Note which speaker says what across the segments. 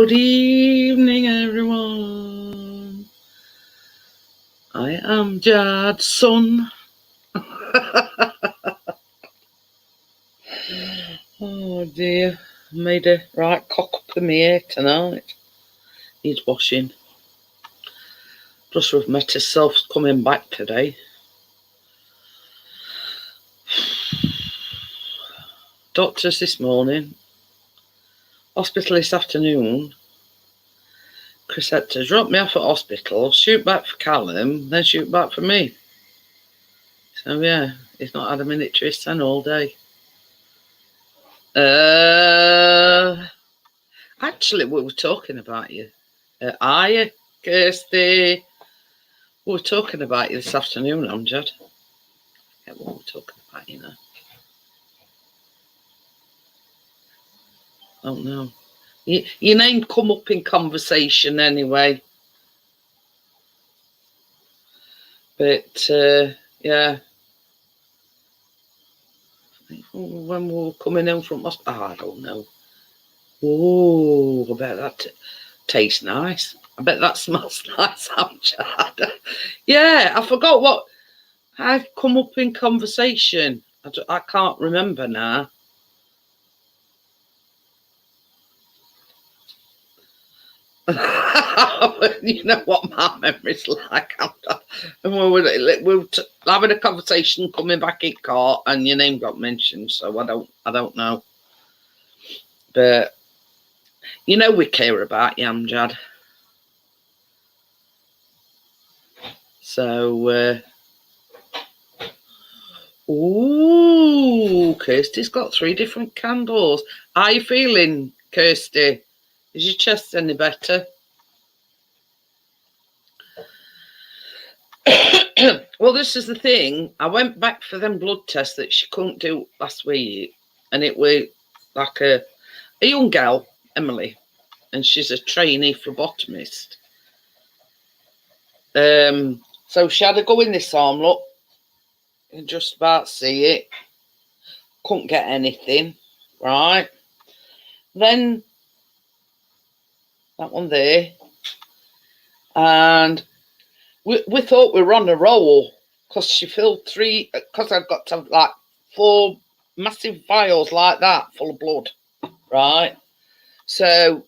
Speaker 1: Good evening, everyone. I am Jad's son. Oh dear, made a right cock up in my hair tonight. Needs washing. Plus we've met herself coming back today. Doctors this morning. Hospital this afternoon. Chris had to drop me off at hospital, shoot back for Callum, then shoot back for me. So yeah, he's not had a minute to his 10 all day. Actually, we were talking about you. Hiya, Kirsty. We were talking about you this afternoon, Amjad. Yeah, what we're talking about, you know. Oh no. Your name come up in conversation anyway. But yeah. When we were coming in from hospital, I don't know. Oh, I bet that tastes nice. I bet that smells nice, Amjad. Yeah, I forgot what I've come up in conversation. I can't remember now. You know what my memory's like. And we were having a conversation coming back in court, and your name got mentioned. So I don't know. But you know we care about you, Amjad. So, ooh, Kirsty's got 3 different candles. How you feeling, Kirsty? Is your chest any better? Well, this is the thing. I went back for them blood tests that she couldn't do last week, and it was like a young gal, Emily, and she's a trainee phlebotomist. So she had to go in this arm, look, and just about see it. Couldn't get anything, right? Then that one there, and we thought we were on a roll because she filled 3, because I've got to have like 4 massive vials like that full of blood, right? So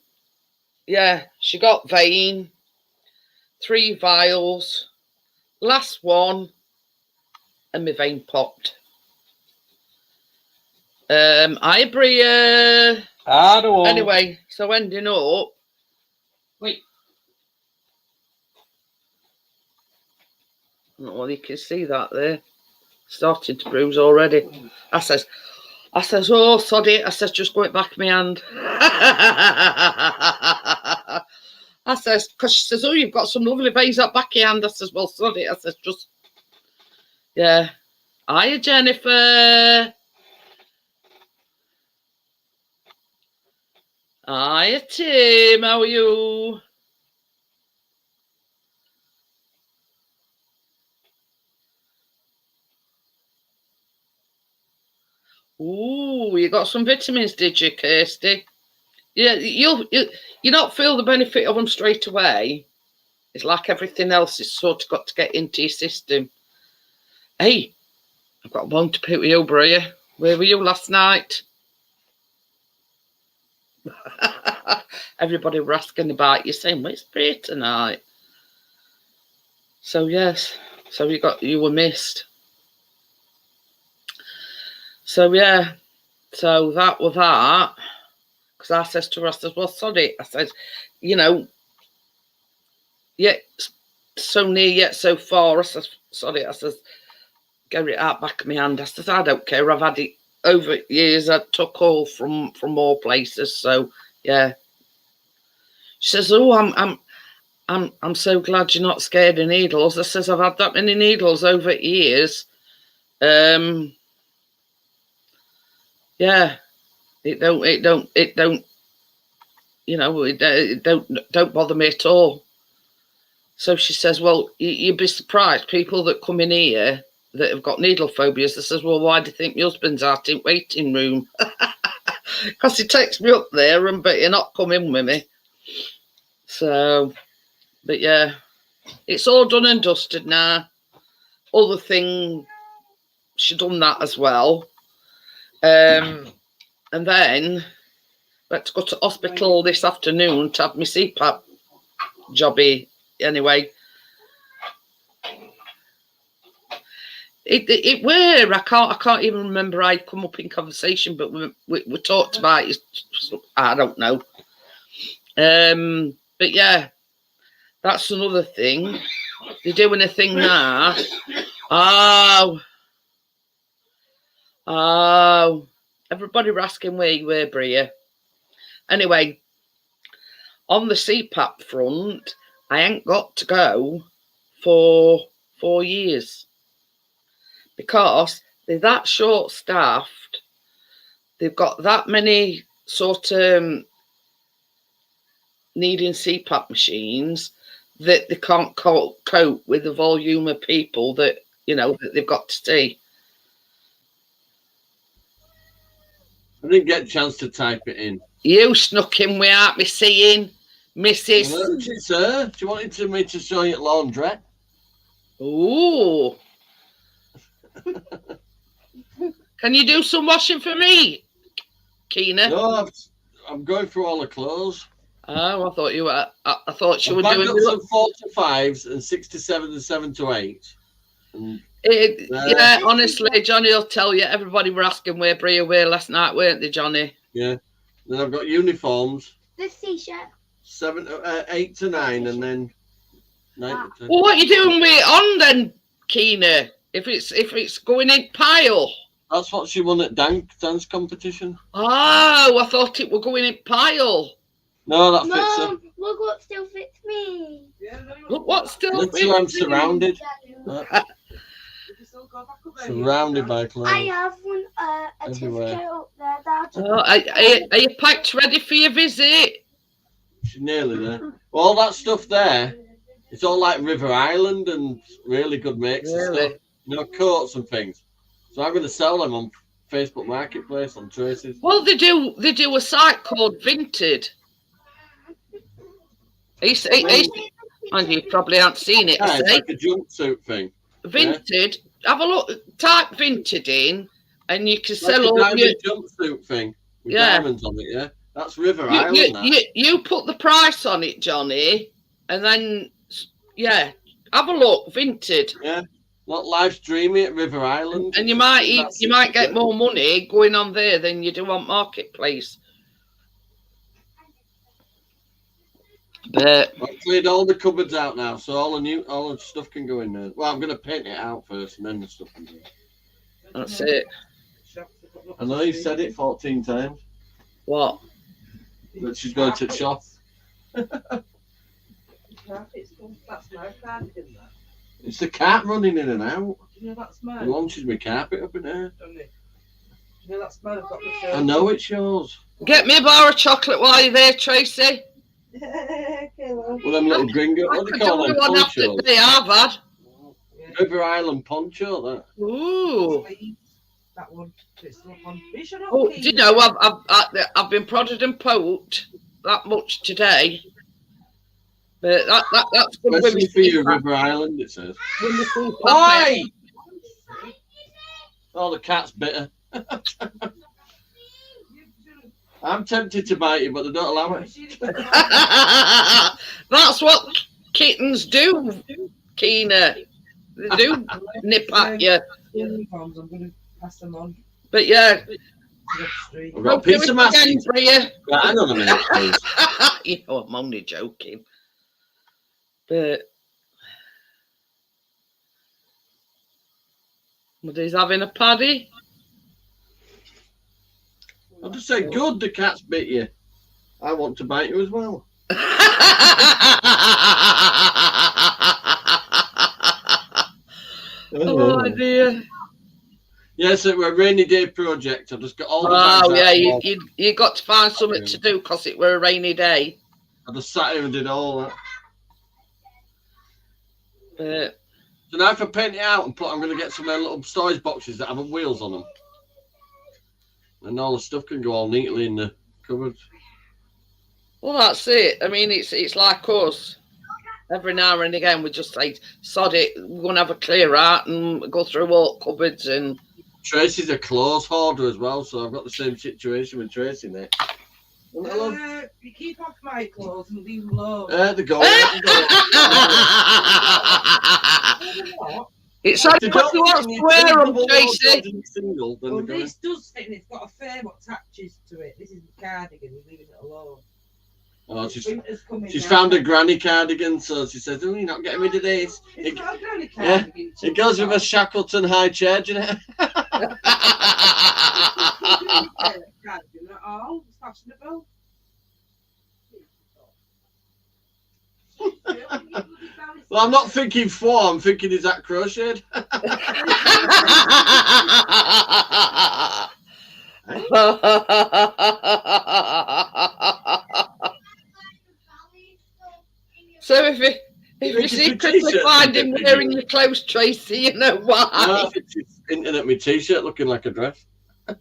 Speaker 1: yeah, she got vein, 3 vials, last one, and my vein popped. Hi, Bria.
Speaker 2: Hello.
Speaker 1: Anyway, so ending up.
Speaker 2: Wait.
Speaker 1: Well, you can see that there. Starting to bruise already. I says, oh, soddy. I says, just go it back of my hand. I says, because she says, oh, you've got some lovely veins up back of your hand. I says, well, soddy. I says, just, yeah. Hiya, Jennifer. Hiya, Tim. How are you? Ooh, you got some vitamins, did you, Kirsty? Yeah, you not feel the benefit of them straight away. It's like everything else is sort of got to get into your system. Hey, I've got a bone to pick with you, Bria. Where were you last night? Everybody were asking about you, saying, where's Bria tonight? So yes, so you were missed. So yeah, so that was that. Because I says to her, I says, well, sorry. I says, you know, yet so near, yet so far. I says, sorry. I says, get it out back of my hand. I says, I don't care. I've had it over years. I took all from more places. So yeah. She says, oh, I'm so glad you're not scared of needles. I says, I've had that many needles over years. Yeah. It don't, you know, it don't bother me at all. So she says, well, you'd be surprised. People that come in here that have got needle phobias, they says, well, why do you think my husband's out in waiting room? Because he takes me up there, but you're not coming with me. So, but yeah, it's all done and dusted now. Other thing, she done that as well. And then I had to go to hospital this afternoon to have my CPAP jobby. Anyway, it were I can't even remember I'd come up in conversation, but we talked about it. I don't know. But yeah, that's another thing. They're doing a thing now. Oh, everybody were asking where you were, Bria. Anyway, on the CPAP front, I ain't got to go for 4 years because they're that short-staffed. They've got that many sort of needing CPAP machines that they can't cope with the volume of people that, that they've got to see.
Speaker 3: I didn't get a chance to type it in.
Speaker 1: You snuck in without me seeing, Mrs.
Speaker 3: Well, sir, do you want me to show you at laundrette?
Speaker 1: Ooh. Can you do some washing for me, Keena?
Speaker 3: No, I'm going through all the clothes.
Speaker 1: Oh, I thought you were. I thought you were
Speaker 3: I've
Speaker 1: doing
Speaker 3: got some 45s and 67s and 7 to 8.
Speaker 1: Yeah, honestly, Johnny will tell you. Everybody were asking where Bria were last night, weren't they, Johnny?
Speaker 3: Yeah. Then I've got uniforms.
Speaker 4: This t-shirt.
Speaker 3: 8 to 9, and then 9 to 10.
Speaker 1: Well, what are you doing with it on then, Keena? If it's going in pile.
Speaker 3: That's what she won at dance competition.
Speaker 1: Oh, I thought it were going in pile.
Speaker 3: No, that fits her.
Speaker 4: Mom, look what still fits me.
Speaker 1: Look what still
Speaker 3: Look,
Speaker 1: fits.
Speaker 3: I'm surrounded. Surrounded by clothes.
Speaker 4: I have one
Speaker 3: Everywhere.
Speaker 4: certificate up there, Dad.
Speaker 1: Oh, are you packed ready for your visit?
Speaker 3: She's nearly there. All that stuff there, it's all like River Island and really good makes and
Speaker 1: Really?
Speaker 3: stuff. Coats and things. So I'm going to sell them on Facebook Marketplace on Tracy's.
Speaker 1: Well, they do a site called Vinted. And you probably haven't seen it.
Speaker 3: Yeah, it's
Speaker 1: See?
Speaker 3: like a jumpsuit thing.
Speaker 1: Vinted. Have a look. Type Vinted in, and you can sell
Speaker 3: Like a
Speaker 1: all
Speaker 3: diamond
Speaker 1: your.
Speaker 3: jumpsuit thing with
Speaker 1: Yeah.
Speaker 3: diamonds on it. Yeah, that's River Island.
Speaker 1: You put the price on it, Johnny, and then have a look. Vinted.
Speaker 3: Yeah, not live streaming at River Island.
Speaker 1: And you might get more money going on there than you do on Marketplace. But
Speaker 3: I've cleared all the cupboards out now, so all the stuff can go in there. Well, I'm going to paint it out first, and then the stuff can go in.
Speaker 1: that's it.
Speaker 3: I know you said it 14 times
Speaker 1: What?
Speaker 3: that she's going to the shop. It's the cat running in and out.
Speaker 5: You know that
Speaker 3: He
Speaker 5: smell?
Speaker 3: launches my carpet up in there.
Speaker 5: Don't it? You know that smell I've got the shirt?
Speaker 3: I know it's yours.
Speaker 1: Get me a bar of chocolate while you're there, Tracy.
Speaker 5: Okay, well.
Speaker 3: Well, them little gringo, what do
Speaker 1: I
Speaker 3: you call
Speaker 1: don't
Speaker 3: them?
Speaker 1: know what after
Speaker 3: Ponchos.
Speaker 1: they have had.
Speaker 3: River Island poncho, that.
Speaker 1: Ooh.
Speaker 5: That one. It's not on. You should have
Speaker 1: Oh, do you know, I've been prodded and poked that much today. But that's good.
Speaker 3: Especially for you, River Island, it says.
Speaker 1: Oi!
Speaker 3: Oi! Oh, the cat's bitter. I'm tempted to bite you, but they don't allow it.
Speaker 1: That's what kittens do, Keena. They do nip at you.
Speaker 5: Uniforms, I'm going to pass them on
Speaker 1: But yeah,
Speaker 5: to the street.
Speaker 3: I've got a
Speaker 1: don't do
Speaker 3: piece
Speaker 1: it
Speaker 3: of
Speaker 1: again,
Speaker 3: masking.
Speaker 1: Bria.
Speaker 3: Right, hang on a minute, please.
Speaker 1: You know, I'm only joking. But he's having a paddy.
Speaker 3: I'll just say, good, the cat's bit you. I want to bite you as well.
Speaker 1: Oh dear.
Speaker 3: Yes, it's a rainy day project. I've just got all the
Speaker 1: Oh
Speaker 3: bags
Speaker 1: yeah,
Speaker 3: out.
Speaker 1: you got to find something to do because it were a rainy day.
Speaker 3: I just sat here and did all that.
Speaker 1: But
Speaker 3: So now if I paint it out and I'm going to get some of them little storage boxes that have wheels on them. And all the stuff can go all neatly in the cupboard.
Speaker 1: Well, that's it. I mean, it's like us. Every now and again, we just say, sod it, we're going to have a clear out and go through all cupboards and...
Speaker 3: Tracy's a clothes hoarder as well, so I've got the same situation with Tracy, mate.
Speaker 5: You keep off my clothes and leave them alone.
Speaker 3: The goal.
Speaker 1: It's only because you want to wear them, Tracy.
Speaker 3: Single, then
Speaker 5: Well,
Speaker 3: they're going.
Speaker 5: this does fit and it's got a frame what attaches to it. This is the cardigan, you're leaving it alone.
Speaker 3: Oh, she's
Speaker 5: Winter's coming
Speaker 3: she's
Speaker 5: now.
Speaker 3: found a granny cardigan, so she says, "Oh, you're not getting rid of this."
Speaker 5: It's not a granny
Speaker 3: Yeah,
Speaker 5: cardigan.
Speaker 3: It goes with a Shackleton high chair, do you know?
Speaker 5: Cardigan at all. It's fashionable.
Speaker 3: Well, I'm not thinking 4, I'm thinking, is that crocheted?
Speaker 1: So if you secretly find him wearing your clothes, Tracy, you know why.
Speaker 3: No, it's just hinting at my t-shirt looking like a dress.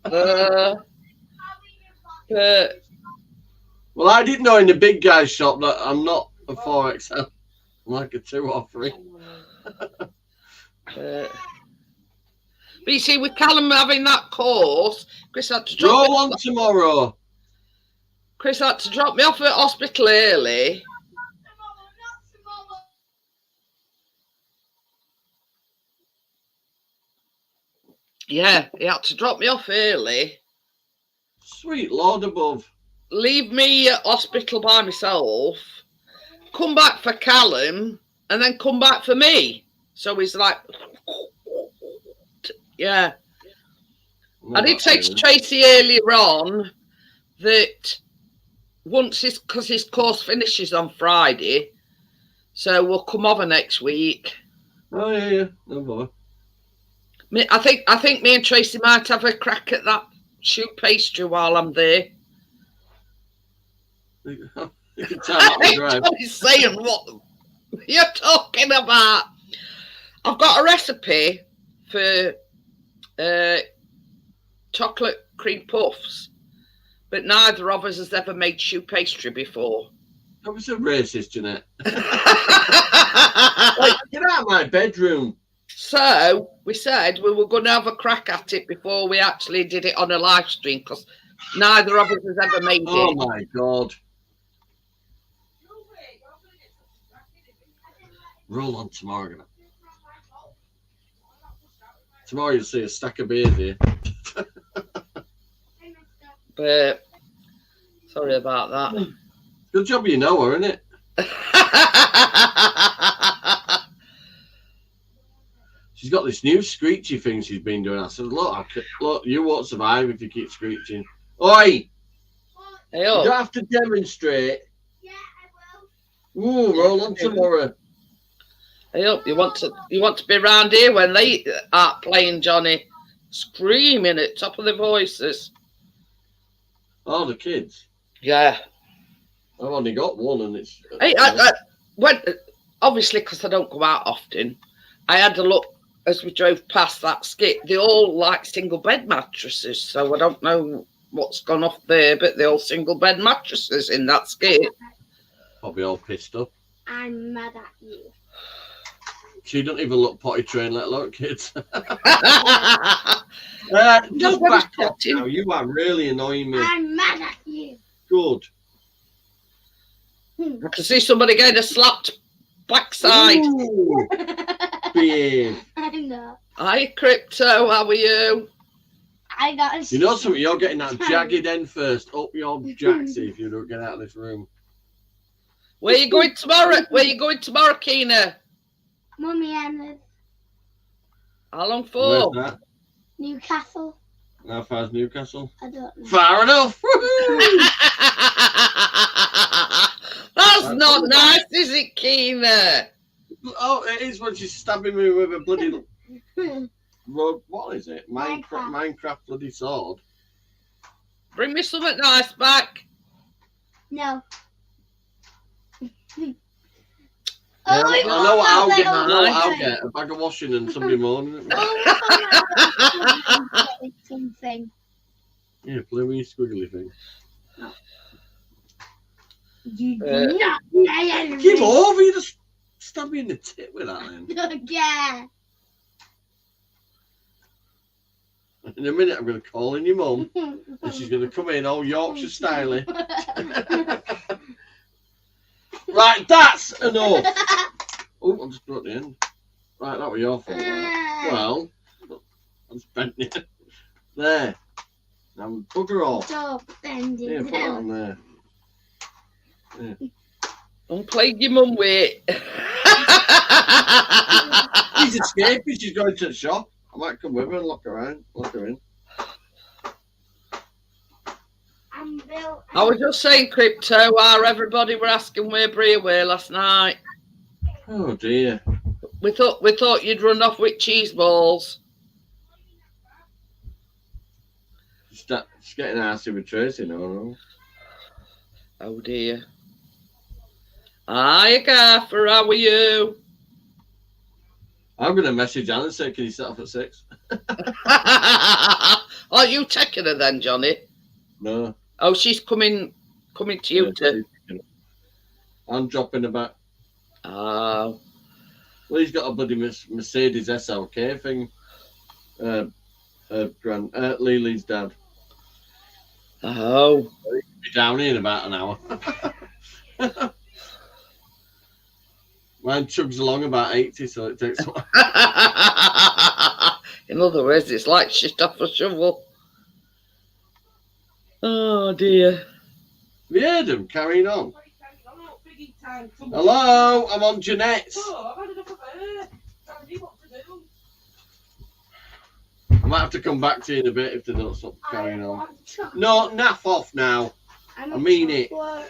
Speaker 1: But
Speaker 3: Well, I didn't know in the big guy's shop that I'm not a 4XL. I'm like a 2 or 3.
Speaker 1: but you see, with Callum having that course, Chris had to drop
Speaker 3: Roll on tomorrow.
Speaker 1: Chris had to drop me off at hospital early. Yeah, he had to drop me off early,
Speaker 3: Sweet Lord above.
Speaker 1: leave me at hospital by myself, come back for Callum, and then come back for me. So he's like, yeah. I did say to Tracy earlier on that once because his course finishes on Friday, so we'll come over next week.
Speaker 3: Oh, yeah. No bother.
Speaker 1: I think me and Tracy might have a crack at that shoe pastry while I'm there.
Speaker 3: You can tell that on drive.
Speaker 1: He's saying what you're talking about. I've got a recipe for chocolate cream puffs, but neither of us has ever made shoe pastry before.
Speaker 3: That was a racist, Jeanette. Like, get out of my bedroom.
Speaker 1: So we said we were going to have a crack at it before we actually did it on a live stream because neither of us has ever made
Speaker 3: Oh
Speaker 1: it.
Speaker 3: my God. Roll on tomorrow. Gonna. Tomorrow you'll see a stack of beers here.
Speaker 1: But sorry about that.
Speaker 3: Good job you know her, isn't it? She's got this new screechy thing she's been doing. I said, look, you won't survive if you keep screeching. Oi!
Speaker 1: Hey,
Speaker 3: You
Speaker 1: up.
Speaker 3: don't have to demonstrate.
Speaker 4: Yeah, I will.
Speaker 3: Ooh, roll on tomorrow.
Speaker 1: Hey, up. You want to be around here when they are playing Johnny, screaming at top of their voices.
Speaker 3: Oh, the kids.
Speaker 1: Yeah.
Speaker 3: I've only got one, and it's.
Speaker 1: Hey, obviously because I don't go out often, I had a look as we drove past that skip. They all like single bed mattresses, so I don't know what's gone off there, but they're all single bed mattresses in that skip.
Speaker 3: Probably all pissed up.
Speaker 4: I'm mad at you.
Speaker 3: She don't even look potty trained, let alone kids. Just
Speaker 1: Nobody's
Speaker 3: back up
Speaker 1: touching.
Speaker 3: now. You are really annoying me.
Speaker 4: I'm mad at you.
Speaker 3: Good.
Speaker 1: I can see somebody getting a slapped backside.
Speaker 3: Ooh, behave.
Speaker 4: I'm not.
Speaker 1: Hi, Crypto, how are you?
Speaker 4: I got a
Speaker 3: You know something? You're getting that jagged end first up your jacksy if you don't get out of this room.
Speaker 1: Where you going tomorrow? Where you going tomorrow, Keena?
Speaker 4: Mummy and
Speaker 1: How long for?
Speaker 3: Where's that?
Speaker 4: Newcastle.
Speaker 3: How far's Newcastle?
Speaker 4: I don't know.
Speaker 3: Far enough. Woohoo!
Speaker 1: That's not nice, is it, Keena?
Speaker 3: Oh, it is when she's stabbing me with a bloody road. What is it? Minecraft bloody sword.
Speaker 1: Bring me something nice back.
Speaker 4: No.
Speaker 3: I
Speaker 4: we
Speaker 3: know what I'll get. I know what I'll
Speaker 4: Okay.
Speaker 3: get. A bag of washing and Sunday morning.
Speaker 4: Something.
Speaker 3: Yeah, bluey squiggly thing.
Speaker 4: You do
Speaker 1: Uh,
Speaker 4: not know
Speaker 3: Give over, you just stab me in the tit with that then.
Speaker 4: Yeah.
Speaker 3: In a minute, I'm going to call in your mum, and she's going to come in all Yorkshire styling. Right, that's enough. Oh, I just broke the end. Right, that was your fault. Right. Well, I just bent it. There. Now bugger off.
Speaker 4: Stop bending
Speaker 3: Yeah, put that
Speaker 4: down.
Speaker 3: on there.
Speaker 1: Don't play your mum with.
Speaker 3: She's escaping. She's going to the shop. I might come with her and look around. Look her in.
Speaker 4: I'm built.
Speaker 1: I was just saying, Crypto, how everybody were asking where Bria were last night.
Speaker 3: Oh dear.
Speaker 1: We thought you'd run off with cheese balls.
Speaker 3: She's getting arsey with Tracy now. No?
Speaker 1: Oh dear. Hiya, Gaffer, how are you?
Speaker 3: I'm going to message Anne and say, can you set off at 6?
Speaker 1: Are you taking her then, Johnny?
Speaker 3: No.
Speaker 1: Oh, she's coming to you too.
Speaker 3: I'm dropping her back.
Speaker 1: Oh.
Speaker 3: Well, he's got a bloody Mercedes SLK thing. Lily's dad.
Speaker 1: Oh.
Speaker 3: Be down here in about an hour. Mine chugs along about 80, so it takes a while.
Speaker 1: In other words, it's like shit off a shovel. Oh dear.
Speaker 3: Have you heard him carrying on?
Speaker 5: Oh, biggie time.
Speaker 3: Hello, I'm on Jeanette's.
Speaker 5: Oh, I've had enough of her. I knew what to do.
Speaker 3: I might have to come back to you in a bit if they don't stop carrying on. No, naff off now. I mean it. Well,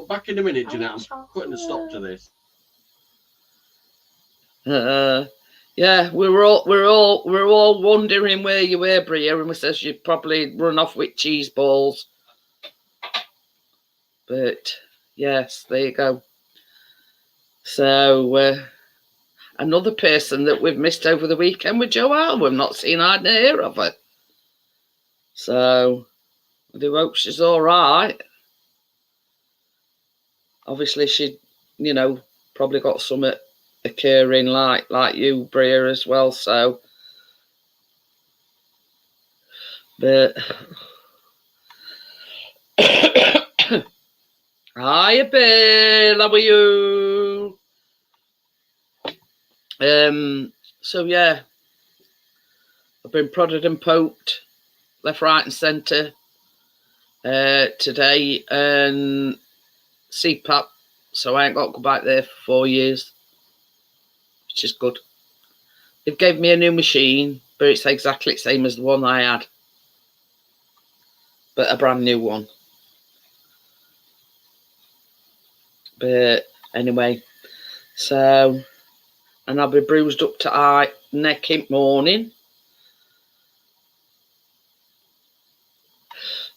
Speaker 3: back in a minute, Jeanette. I'm putting a stop to this.
Speaker 1: Yeah, we were all wondering where you were, Bria, and we says you'd probably run off with cheese balls. But yes, there you go. So another person that we've missed over the weekend with Joelle, we've not seen her nor hear of her. So I do hope she's all right. Obviously, she, probably got something occurring like you, Bria, as well. So, but hiya, Bill. How are you? So yeah, I've been prodded and poked left, right, and centre today, and CPAP. So I ain't got to go back there for 4 years, which is good. They've gave me a new machine, but it's exactly the same as the one I had, but a brand new one. But anyway, so, and I'll be bruised up to eye, neck in morning.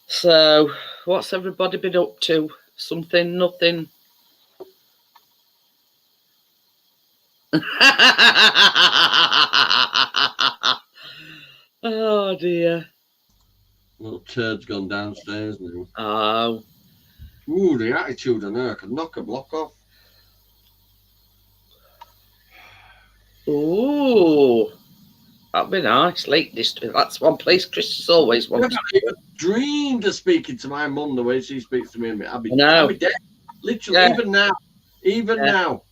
Speaker 1: So, what's everybody been up to? Something, nothing. Oh dear.
Speaker 3: Little turd's gone downstairs now.
Speaker 1: Oh.
Speaker 3: Ooh, the attitude on her. I could knock a block off.
Speaker 1: Ooh. That'd be nice. Lake District. That's one place Chris has always
Speaker 3: I
Speaker 1: wanted.
Speaker 3: never even dreamed of speaking to my mum the way she speaks to me. I'd be dead. Literally,
Speaker 1: Yeah.
Speaker 3: even now.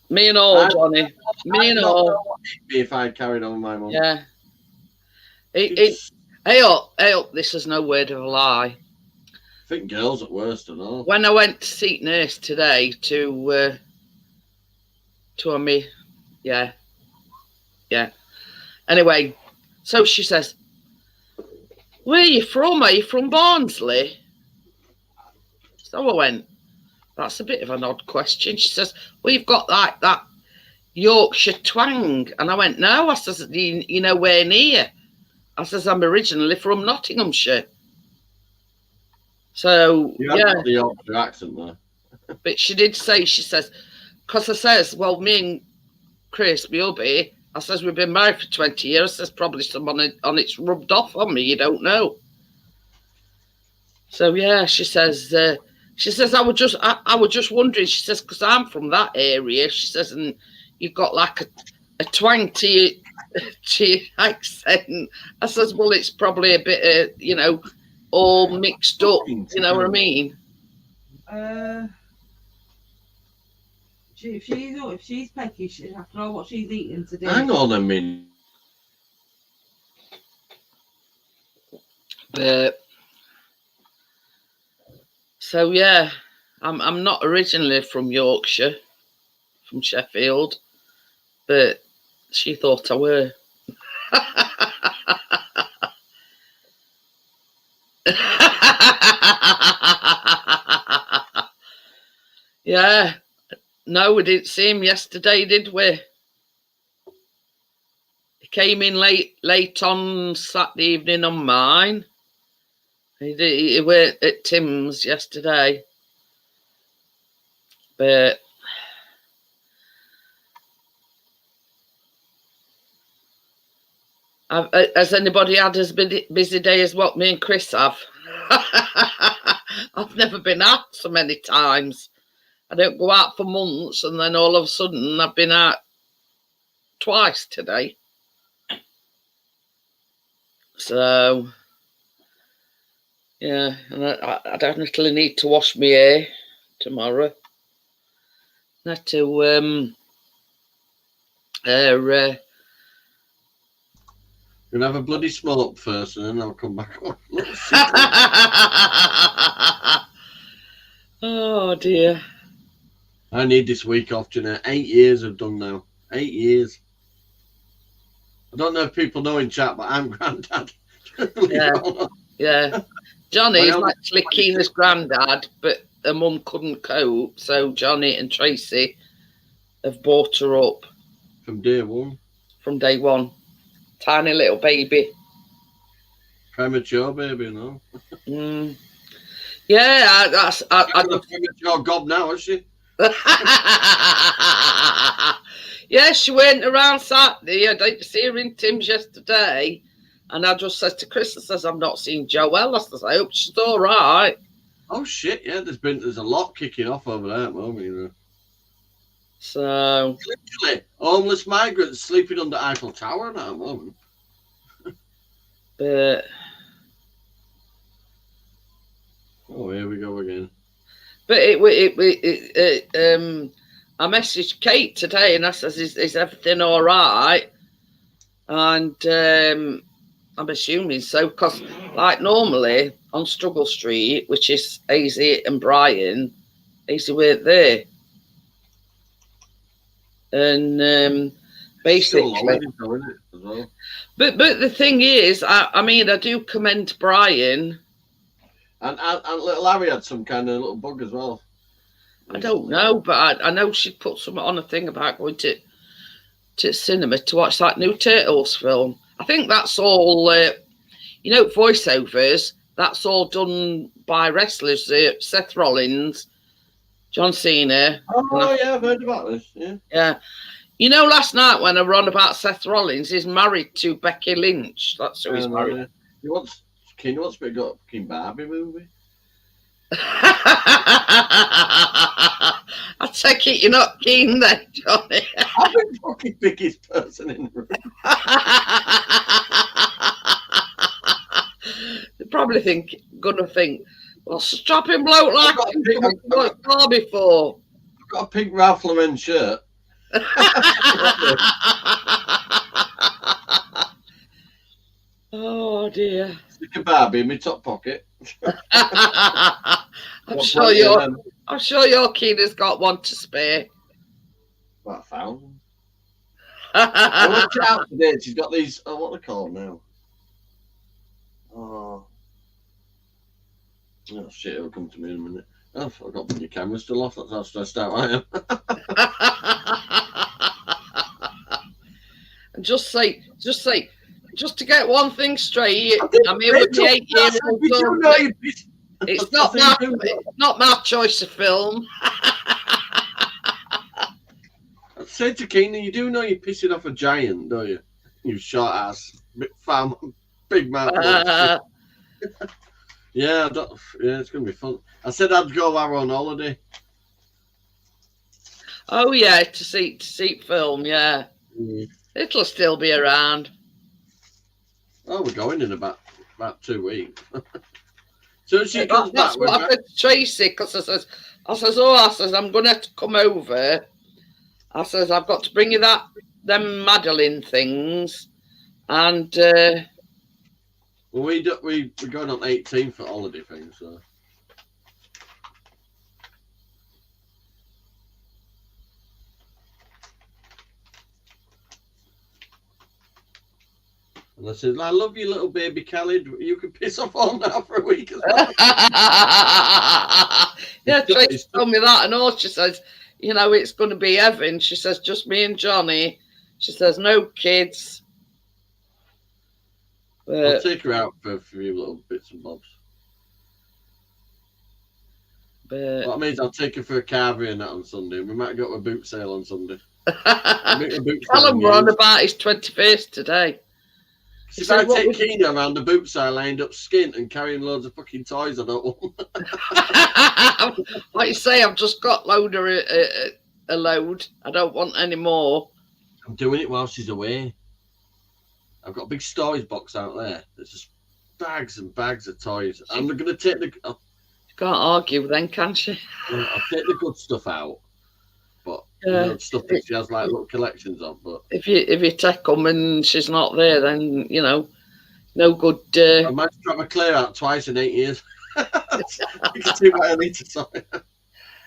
Speaker 1: Me and all, Johnny. Me and all.
Speaker 3: If I had carried on with my mum.
Speaker 1: Yeah. Hey up, this is no word of a lie.
Speaker 3: I think girls at worst and all.
Speaker 1: When I went to see nurse today to me, yeah. Anyway, so she says, "Where are you from? Are you from Barnsley?" So I went, "That's a bit of an odd question." She says, "Well, you've got like that Yorkshire twang," and I went, "No." I says, "You know where near?" I says, "I'm originally from Nottinghamshire." So
Speaker 3: You haven't got the Yorkshire accent there.
Speaker 1: but she did say, she says, because I says, "Well, me and Chris, my hubby," I says, "we've been married for 20 years. I says, probably someone on it's rubbed off on me. You don't know." So yeah, she says, She says, I was just wondering. She says, because I'm from that area. She says, and you've got like a twang to your accent. I says, well, it's probably a bit of, you know, all mixed up. You know what I mean?
Speaker 5: If she's peckish, after all what she's eating today.
Speaker 3: Hang on a minute.
Speaker 1: So yeah, I'm not originally from Yorkshire, from Sheffield, but she thought I were. Yeah, no, we didn't see him yesterday, did we? He came in late on Saturday evening on mine. He were at Tim's yesterday, but has anybody had as busy day as what me and Chris have? I've never been out so many times. I don't go out for months, and then all of a sudden I've been out twice today. So, yeah, and I definitely need to wash my hair tomorrow. I had to
Speaker 3: Gonna have a bloody smoke first, and then I'll come back on.
Speaker 1: Oh dear.
Speaker 3: I need this week off, Jeanette. 8 years I've done now. 8 years. I don't know if people know in chat, but I'm granddad.
Speaker 1: Yeah. Johnny is actually Keena's granddad, but her mum couldn't cope, so Johnny and Tracy have brought her up.
Speaker 3: From day one.
Speaker 1: From day one. Tiny little baby.
Speaker 3: Premature baby, no?
Speaker 1: Yeah, that's...
Speaker 3: I premature gob now, is she?
Speaker 1: Yeah, she went around Saturday. I didn't see her in Tim's yesterday. And I just said to Chris, I says, I've not seen Joelle. I says, I hope she's all right.
Speaker 3: Oh, shit, yeah, there's a lot kicking off over there at the moment, you know.
Speaker 1: So...
Speaker 3: Literally, homeless migrants sleeping under Eiffel Tower now at the moment.
Speaker 1: But...
Speaker 3: Oh, here we go again.
Speaker 1: But I messaged Kate today and I says, is everything all right? And I'm assuming so, because like normally on Struggle Street, which is Hazy and Brian, Hazy weren't there. And basically... But the thing is, I mean, I do commend Brian.
Speaker 3: And little Larry had some kind of little bug as well.
Speaker 1: I don't know, but I know she put something on a thing about going to cinema to watch that new Turtles film. I think that's all, voiceovers, that's all done by wrestlers, Seth Rollins, John Cena.
Speaker 3: Oh, yeah, I've heard about this, yeah.
Speaker 1: Yeah. You know, last night when I run about Seth Rollins, he's married to Becky Lynch. That's who he's married.
Speaker 3: He wants me to go to fucking Barbie movie.
Speaker 1: I take it you're not keen then, Johnny.
Speaker 3: I'm the fucking biggest person in the room.
Speaker 1: They're probably gonna think, well, strapping bloke like Barbie for.
Speaker 3: I've got a pink Ralph Lauren shirt.
Speaker 1: Oh dear.
Speaker 3: Stick a Barbie in my top pocket.
Speaker 1: I'm sure your Keena's got one to spare.
Speaker 3: About 1,000. I looked it out today. She's got these. Oh, what are they called now? Oh shit! It'll come to me in a minute. Oh, I forgot to put your camera still off. That's how stressed out I am.
Speaker 1: And just to get one thing straight, I'm here with the 8-year-old daughter. It's not my choice of film.
Speaker 3: I said to Keena, you do know you're pissing off a giant, don't you? You short ass, big mouth. Yeah, yeah, it's gonna be fun. I said I'd go our own holiday.
Speaker 1: Oh yeah, to see film. Yeah, it'll still be around.
Speaker 3: Oh, we're going in about 2 weeks. So she
Speaker 1: Yeah,
Speaker 3: comes
Speaker 1: that's
Speaker 3: back.
Speaker 1: what I said to Tracy, because I says, I'm going to have to come over. I says, I've got to bring you them Madeline things, and
Speaker 3: Well, we're going on 18th for holiday thing, so. And I said, I love you, little baby Khalid. You can piss off all now for a week as well.
Speaker 1: yeah, Tracy told me that, and all she says, you know, it's going to be Evan. She says, just me and Johnny. She says, no kids.
Speaker 3: I'll take her out for a few little bits and bobs.
Speaker 1: But
Speaker 3: That means I'll take her for a carvery and that on Sunday. We might go to a boot sale on Sunday.
Speaker 1: Callum were on about his 21st today.
Speaker 3: If I take Keena around the boot sale, I end up skint and carrying loads of fucking toys I don't want.
Speaker 1: Like you say, I've just got a load. I don't want any more.
Speaker 3: I'm doing it while she's away. I've got a big storage box out there. There's just bags and bags of toys. I'm going to take
Speaker 1: You can't argue then, can she?
Speaker 3: I'll take the good stuff out. But stuff that she has like little collections of. But
Speaker 1: if you take them and she's not there, then you know, no good.
Speaker 3: I might drop my clear out twice in 8 years. You can see what I need to sorry.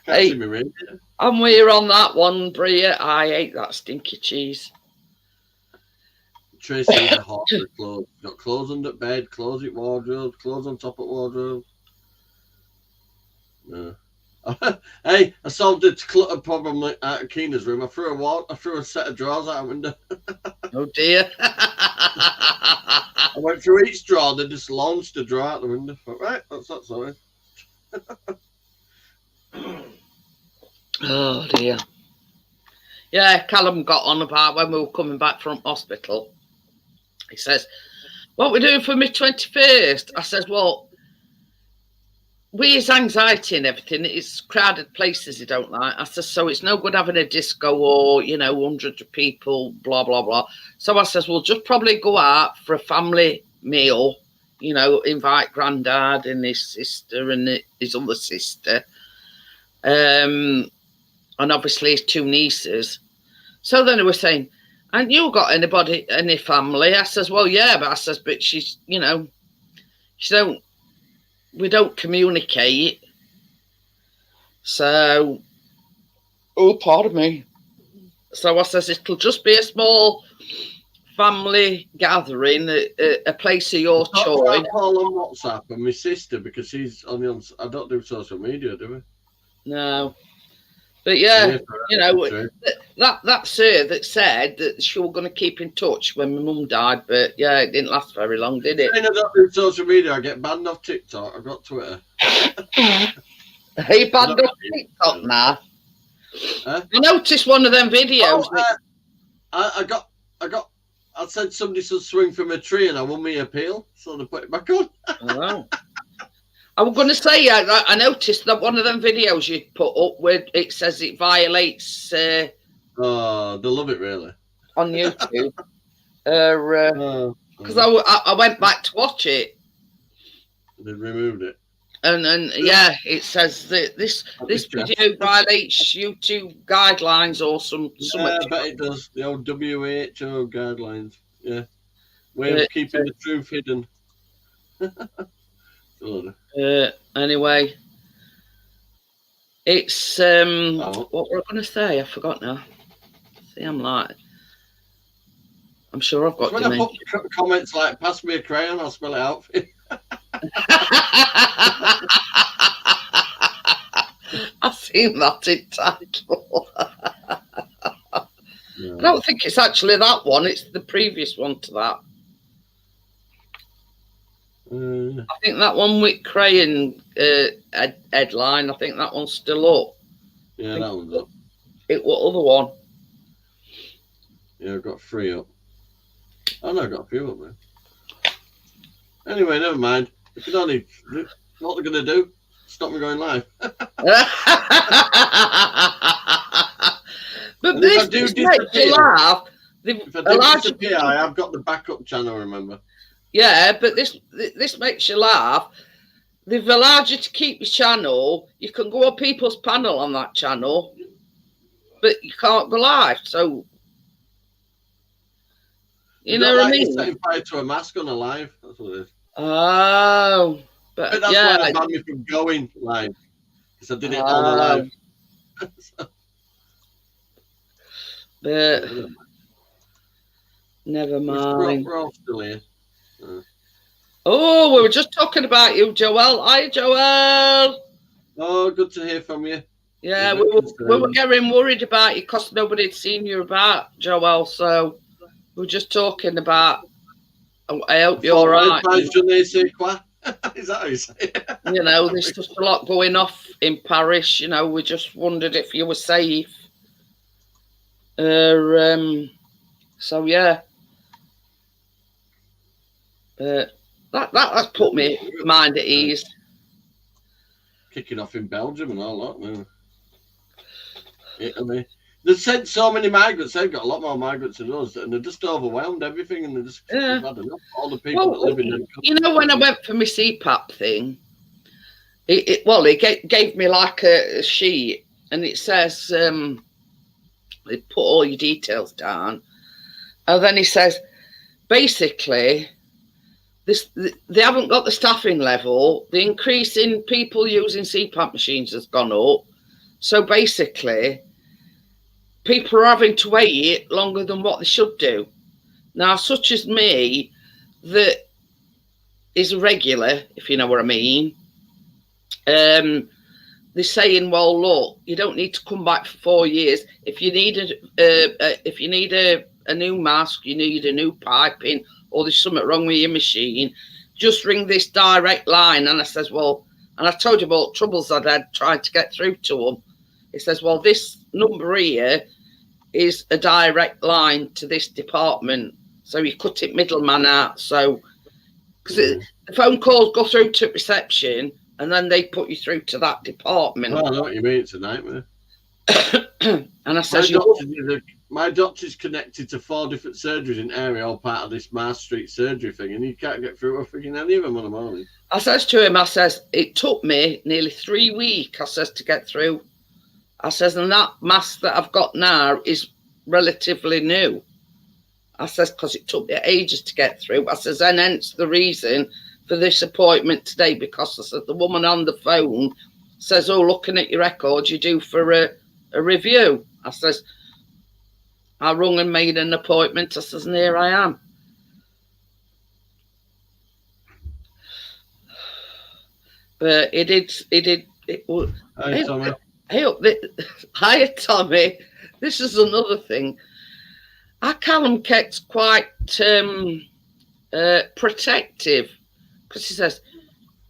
Speaker 3: Can't see me really.
Speaker 1: I'm with you on that one, Bria. I hate that stinky cheese.
Speaker 3: Tracy's a hot for clothes. Got clothes under bed, clothes at wardrobe, clothes on top of wardrobe. No. Hey, I solved the clutter problem out of Keena's room. I threw a set of drawers out the window.
Speaker 1: Oh dear.
Speaker 3: I went through each drawer, they just launched a drawer out the window. But, right, that's that sorry.
Speaker 1: Oh dear. Yeah, Callum got on about when we were coming back from hospital. He says, what we doing for my 21st? I says, well, with his anxiety and everything, it's crowded places he don't like. I says, so it's no good having a disco or, you know, hundreds of people, blah, blah, blah. So I says, we'll just probably go out for a family meal, you know, invite Grandad and his sister and his other sister. And obviously his two nieces. So then they were saying, and you got any family? I says, well, yeah, but I says, but she's, you know, we don't communicate. So, oh, pardon me. So I says, it'll just be a small family gathering, a place of your choice.
Speaker 3: I call on WhatsApp and my sister because she's on the. I don't do social media, do we?
Speaker 1: No. But yeah, you know, that's her that said that she was going to keep in touch when my mum died. But yeah, it didn't last very long, did it?
Speaker 3: I don't do social media. I get banned off TikTok. I've got Twitter.
Speaker 1: Are you banned off TikTok now?
Speaker 3: Huh?
Speaker 1: I noticed one of them videos.
Speaker 3: Oh, I said somebody should swing from a tree and I won me appeal, so they put it back on.
Speaker 1: Oh. I was going to say, I noticed that one of them videos you put up where it says it violates
Speaker 3: Oh, they love it really
Speaker 1: on YouTube. Because I went back to watch it.
Speaker 3: They removed it.
Speaker 1: And yeah, it says that this video violates YouTube guidelines or some.
Speaker 3: Yeah, I bet it does. The old WHO guidelines. Yeah, way of keeping the truth hidden.
Speaker 1: Anyway, it's what were I going to say? I forgot now. See, I'm sure I've got.
Speaker 3: When I put comments like "Pass me a crayon," I'll spell it out for you.
Speaker 1: I've seen that in title.
Speaker 3: No.
Speaker 1: I don't think it's actually that one. It's the previous one to that. I think that one with Crayon headline. I think that one's still up.
Speaker 3: Yeah, that one's up.
Speaker 1: What other one?
Speaker 3: Yeah, I've got 3 up. Oh no, I've got a few up there. Anyway, never mind. They can only what they're going to do. Stop me going live.
Speaker 1: But
Speaker 3: And if
Speaker 1: this
Speaker 3: I do
Speaker 1: just makes you
Speaker 3: disappear-
Speaker 1: laugh.
Speaker 3: If I
Speaker 1: A
Speaker 3: do
Speaker 1: larger
Speaker 3: disappear, I have got the backup channel. Remember?
Speaker 1: Yeah, but this makes you laugh. They've allowed you to keep your channel. You can go on people's panel on that channel, but you can't go live. So, you know what I mean?
Speaker 3: Setting fire to a mask on a live. That's what it is.
Speaker 1: Oh,
Speaker 3: But
Speaker 1: but
Speaker 3: that's
Speaker 1: yeah,
Speaker 3: why they banned me from going live because I did it on the live.
Speaker 1: but never mind.
Speaker 3: We're all still here.
Speaker 1: Oh, we were just talking about you, Joel. Hi, Joel.
Speaker 3: Oh, good to hear from you.
Speaker 1: Yeah,
Speaker 3: Yeah,
Speaker 1: we were getting worried about you because nobody had seen you about, Joel. So we were just talking about. I hope you're all right.
Speaker 3: Is that how you say it?
Speaker 1: You know, there's just a lot going off in Paris. You know, we just wondered if you were safe. So yeah, but that's put me mind at ease.
Speaker 3: Kicking off in Belgium and all that. Man. Italy. They've sent so many migrants. They've got a lot more migrants than us, and they're just overwhelmed everything, and they're just
Speaker 1: Yeah.
Speaker 3: had enough. All the people that live in them.
Speaker 1: You know, when I went for my CPAP thing, it gave me like a sheet, and it says they put all your details down, and then he says basically they haven't got the staffing level. The increase in people using CPAP machines has gone up, so basically people are having to wait longer than what they should do. Now, such as me, that is a regular, if you know what I mean. They're saying, "Well, look, you don't need to come back for 4 years. If you need a new mask, you need a new piping, or there's something wrong with your machine, just ring this direct line." And I says, "Well," and I told you about troubles I'd had trying to get through to them. He says, "Well, this number here is a direct line to this department." So you cut it middleman out. So, because the phone calls go through to reception and then they put you through to that department.
Speaker 3: Well, I know what you mean. It's a nightmare.
Speaker 1: And I says,
Speaker 3: My doctor's connected to 4 different surgeries in area, all part of this Mars Street surgery thing, and you can't get through to freaking any of them on the morning.
Speaker 1: I says to him, I says, it took me nearly 3 weeks, I says, to get through. I says, and that mask that I've got now is relatively new. I says, because it took me ages to get through. I says, and hence the reason for this appointment today, because I said, the woman on the phone says, "Oh, looking at your records, you're due for a review." I says, I rung and made an appointment. I says, and here I am. But
Speaker 3: Hi, Tommy.
Speaker 1: Hiya, Tommy. This is another thing. Our Callum Keck's quite protective, because he says,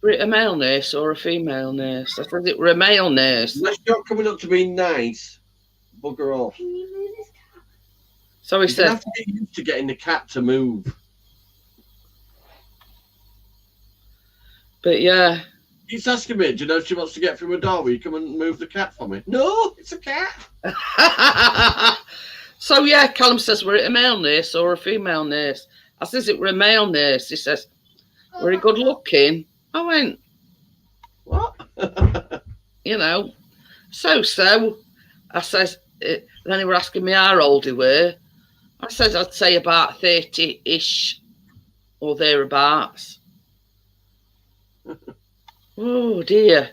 Speaker 1: "Were it a male nurse or a female nurse?" I said, "It were a male nurse."
Speaker 3: Unless you're coming up to be nice, bugger off.
Speaker 4: Can you move this car?
Speaker 1: So he
Speaker 3: You
Speaker 1: said,
Speaker 3: have to get used to getting the cat to move.
Speaker 1: but yeah.
Speaker 3: He's asking me, do you know if she wants to get through a door? Will you come and move the cat for me? No, it's a cat.
Speaker 1: So yeah, Callum says, "Were it a male nurse or a female nurse?" I says, "It were a male nurse." He says, "Very good looking." I went,
Speaker 3: What?
Speaker 1: you know, so. I says, then he were asking me how old he were. I says, I'd say about 30-ish or thereabouts. Oh dear.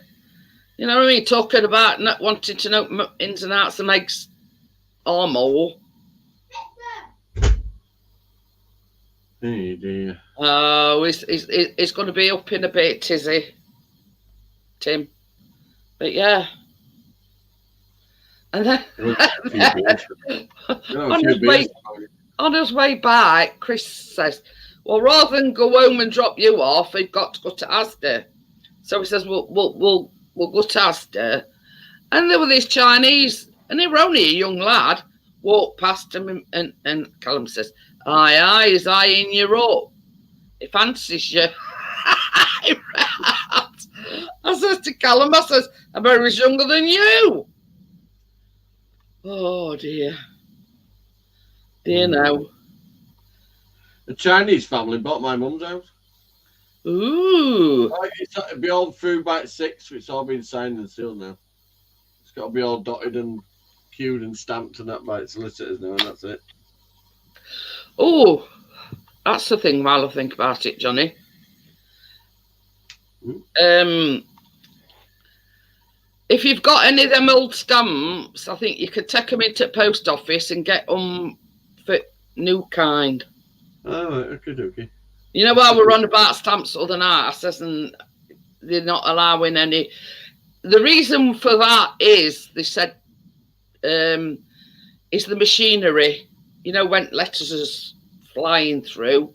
Speaker 1: You know what I mean? Talking about not wanting to know ins and outs of Meg's arm hole.
Speaker 3: Hey dear.
Speaker 1: Oh, he's going to be up in a bit, Tizzy. Tim. But yeah. And then on his way back, Chris says, "Well, rather than go home and drop you off, we've got to go to Asda." So he says, "We'll go to Asda." And there were these Chinese, and they were only a young lad, walked past him, and Callum says, "Aye, he's eyeing you up. He fancies you." I says to Callum, I says, I bet he was younger than you. Oh dear. Dear no.
Speaker 3: A Chinese family bought my mum's house.
Speaker 1: Ooh.
Speaker 3: It'll be all through by 6, so it's all been signed and sealed now. It's got to be all dotted and queued and stamped and that by solicitors now, and that's it.
Speaker 1: Oh, that's the thing while I think about it, Johnny. If you've got any of them old stamps, I think you could take them into the post office and get them for new kind.
Speaker 3: Oh, right, okay.
Speaker 1: You know how we're on about stamps the other night? I says, and they're not allowing any. The reason for that is, they said, is the machinery. You know, when letters is flying through,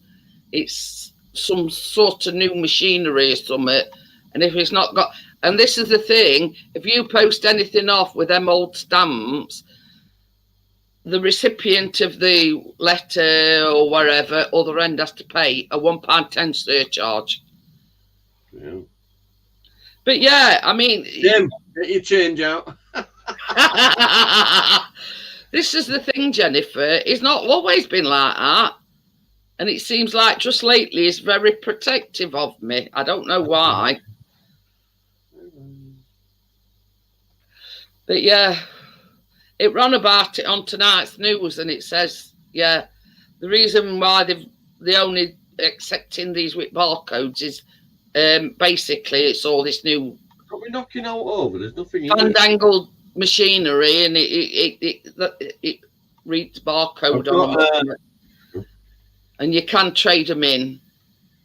Speaker 1: it's some sort of new machinery or something. And if it's not got, and this is the thing, if you post anything off with them old stamps, the recipient of the letter or wherever, other end has to pay a £1.10 surcharge.
Speaker 3: Yeah.
Speaker 1: But yeah, I mean,
Speaker 3: Jim, get your change out.
Speaker 1: this is the thing, Jennifer. It's not always been like that. And it seems like just lately he's very protective of me. I don't know why. But yeah, it ran about it on tonight's news, and it says, yeah, the reason why they're only accepting these with barcodes is basically it's all this new
Speaker 3: Got me knocking out over. There's nothing in it.
Speaker 1: fandangled machinery, and it reads barcode on them. And you can trade them in,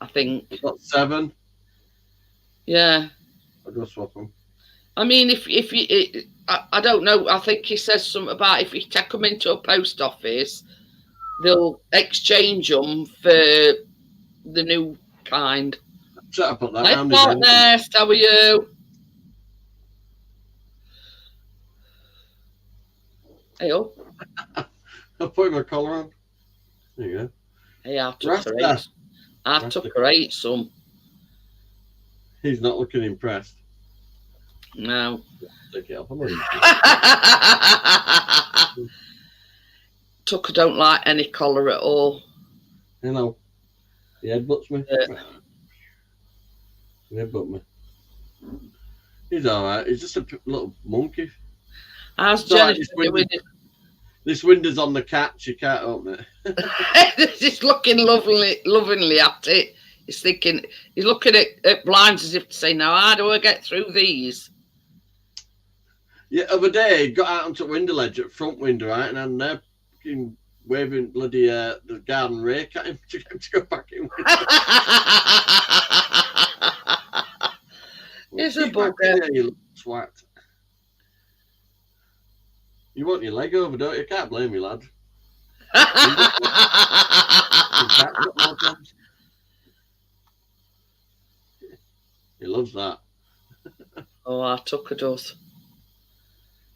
Speaker 1: I think.
Speaker 3: I've got 7.
Speaker 1: Yeah.
Speaker 3: I'll go swap them.
Speaker 1: I mean, if you, I don't know. I think he says something about if you take them into a post office, they'll exchange them for the new kind.
Speaker 3: Shut up, put that
Speaker 1: Hi,
Speaker 3: down.
Speaker 1: Nest, how are you? Hey, oh.
Speaker 3: I'll put my collar on. There you go.
Speaker 1: Hey, I took her eight some.
Speaker 3: He's not looking impressed.
Speaker 1: No.
Speaker 3: Take it off. I'm not
Speaker 1: Tucker don't like any collar at all.
Speaker 3: You know, he headbutts me.
Speaker 1: Yeah.
Speaker 3: He headbutt me. He's alright. He's just a little monkey.
Speaker 1: How's
Speaker 3: It's all right,
Speaker 1: Jennifer doing?
Speaker 3: This window's on the catch. You can't open it.
Speaker 1: He's looking lovingly at it. He's thinking, he's looking at blinds as if to say, now, how do I get through these?
Speaker 3: Yeah, other day, he got out onto the window ledge at front window, right? And I'm there fucking waving bloody the garden rake at him to get him to go back in.
Speaker 1: It's a
Speaker 3: Get back
Speaker 1: bugger.
Speaker 3: in there, you little swat. You want your leg over, don't you? You can't blame me, lad. He loves that.
Speaker 1: Oh, our Tucker does.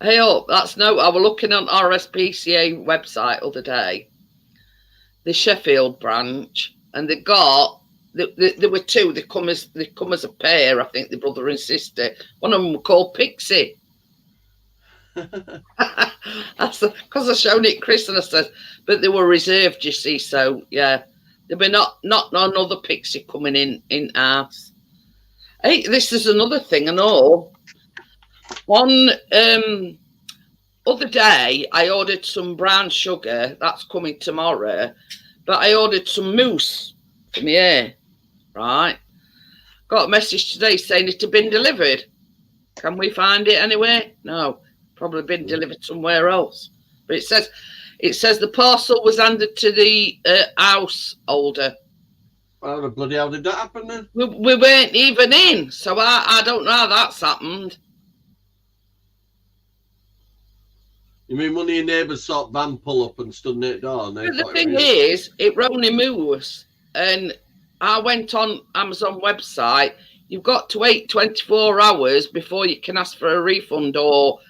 Speaker 1: Hey, up, that's no. I was looking on RSPCA website other day, the Sheffield branch, and they got there were two. They come as a pair. I think the brother and sister. One of them were called Pixie. That's because I shown it Chris and I said, but they were reserved. You see, so yeah, there were not another Pixie coming in ours. Hey, this is another thing. I know. One other day, I ordered some brown sugar. That's coming tomorrow. But I ordered some mousse for my hair. Right. Got a message today saying it had been delivered. Can we find it anywhere? No. Probably been delivered somewhere else. But it says the parcel was handed to the householder.
Speaker 3: Well, the bloody hell did that happen then?
Speaker 1: We weren't even in, so I don't know how that's happened.
Speaker 3: You mean one of your neighbours saw van pull up and stood near the door? And they
Speaker 1: But the
Speaker 3: thought
Speaker 1: thing
Speaker 3: was
Speaker 1: is, it were only mousse, and I went on Amazon website. You've got to wait 24 hours before you can ask for a refund or,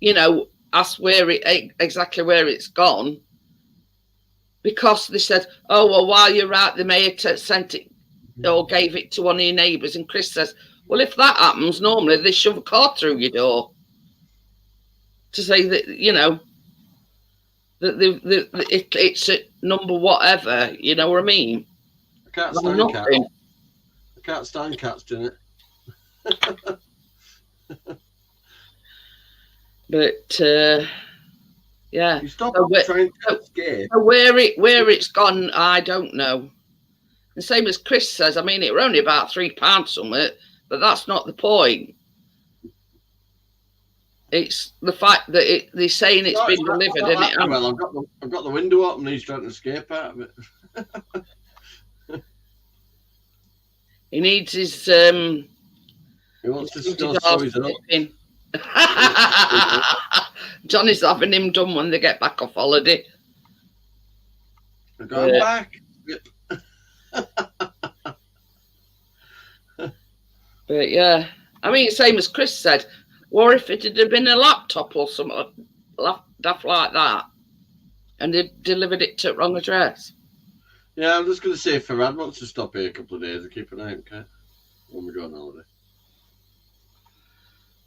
Speaker 1: you know, ask exactly where it's gone. Because they said, oh, well, while you're out, they may have sent it or gave it to one of your neighbours. And Chris says, well, if that happens, normally they shove a car through your door to say that, you know, that it's at number whatever, you know what I mean?
Speaker 3: I can't
Speaker 1: Well,
Speaker 3: stand cats.
Speaker 1: nothing.
Speaker 3: I can't stand cats doing it.
Speaker 1: But yeah,
Speaker 3: You stop
Speaker 1: So, but-
Speaker 3: trying to get scared.
Speaker 1: so where it's gone, I don't know. The same as Chris says. I mean, it were only about £3 something, but that's not the point. It's the fact that they're saying it's been delivered, isn't it?
Speaker 3: Well, I've got the window open. He's trying to escape out of it.
Speaker 1: He needs his
Speaker 3: He wants to still show his up.
Speaker 1: in. Johnny's having him done when they get back off holiday.
Speaker 3: We're going
Speaker 1: Yeah.
Speaker 3: back.
Speaker 1: But yeah, I mean, same as Chris said. What if it had been a laptop or something stuff like that, and they delivered it to the wrong address?
Speaker 3: Yeah, I'm just going to say if Farad wants to stop here a couple of days, I'll keep an eye on Cat when we go on holiday.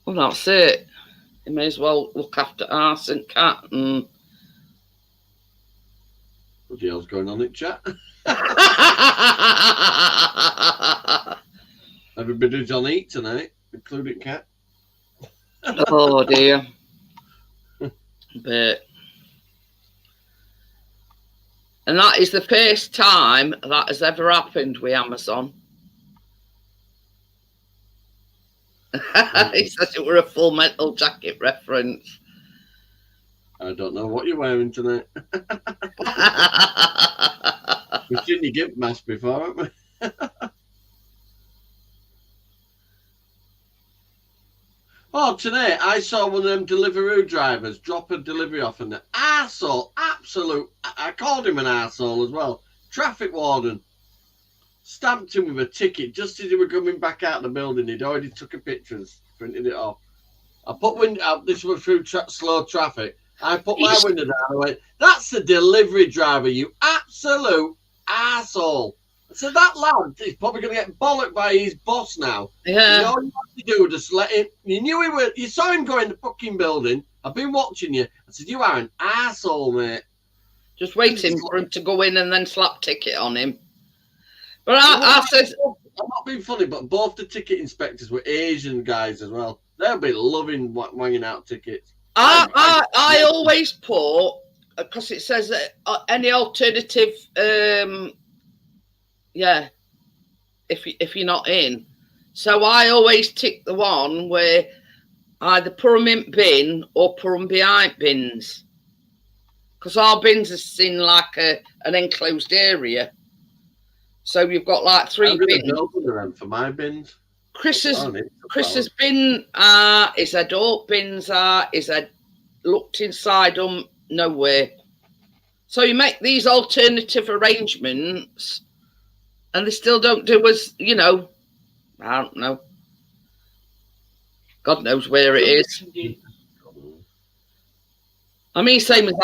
Speaker 1: Well, that's it. You may as well look after us and Cat and.
Speaker 3: What the hell's going on in chat? Everybody's on eat tonight, including Cat.
Speaker 1: Oh dear. But and that is the first time that has ever happened with Amazon. He says it were a Full Metal Jacket reference.
Speaker 3: I don't know what you're wearing tonight. We've seen your gimp mask before, haven't we? Oh, today I saw one of them Deliveroo drivers drop a delivery off, and the arsehole, absolute, I called him an arsehole as well. Traffic warden stamped him with a ticket just as he were coming back out of the building. He'd already took a picture and printed it off. I put window out, this was through slow traffic. I put my window down and went, that's the delivery driver, you absolute arsehole. I said, that lad is probably going to get bollocked by his boss now.
Speaker 1: Yeah.
Speaker 3: All you have to do is just let him. You knew he was. You saw him go in the fucking building. I've been watching you. I said, you are an arsehole, mate.
Speaker 1: Just waiting for him to go in and then slap ticket on him. But I said,
Speaker 3: I'm not being funny, but both the ticket inspectors were Asian guys as well. They'll be loving wanging out tickets.
Speaker 1: I always put, because it says that any alternative, yeah, if you're not in. So I always tick the one where either put them in bin or put them behind bins. Because our bins are in like an enclosed area. So you've got like 3 bins.
Speaker 3: For my bins.
Speaker 1: Chris's bin his adult bins is looked inside them, nowhere. So you make these alternative arrangements and they still don't do as, you know, I don't know. God knows where it is. I mean, same as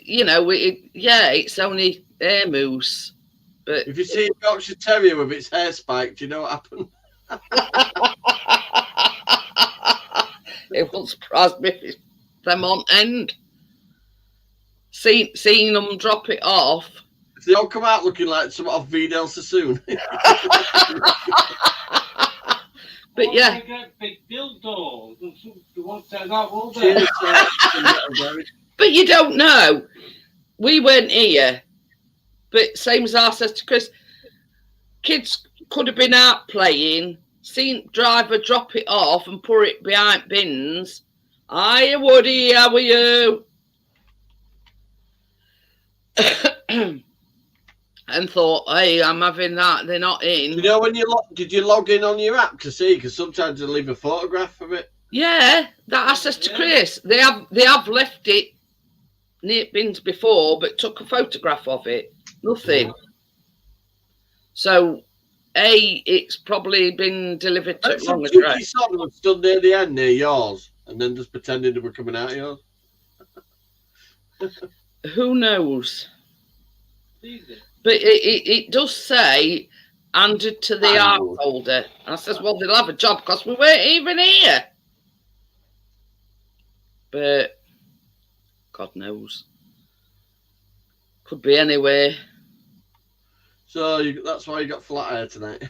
Speaker 1: you know, it's only air moose. But
Speaker 3: if you see a Yorkshire Terrier with its hair spiked, you know what happened?
Speaker 1: It won't surprise me if it's them on end. Seeing them drop it off.
Speaker 3: If they all come out looking like some off Vidal Sassoon.
Speaker 1: But yeah.
Speaker 2: Big dildos. The ones that will be.
Speaker 1: But you don't know. We weren't here. But same as I said to Chris, kids could have been out playing, seen driver drop it off and put it behind bins. Hiya, Woody, how are you? And thought, hey, I'm having that. They're not in.
Speaker 3: You know when did you log in on your app to see? Because sometimes they leave a photograph of it.
Speaker 1: Yeah, that I says to Chris. They have left it near bins before, but took a photograph of it. Nothing. So, it's probably been delivered to the wrong address.
Speaker 3: You saw them stood near the end, near yours, and then just pretending they were coming out of yours.
Speaker 1: Who knows? But it does say handed to the
Speaker 3: I
Speaker 1: art
Speaker 3: would.
Speaker 1: holder. And I says, well, they'll have a job because we weren't even here. But God knows. Could be anywhere.
Speaker 3: So that's why you got flat hair tonight.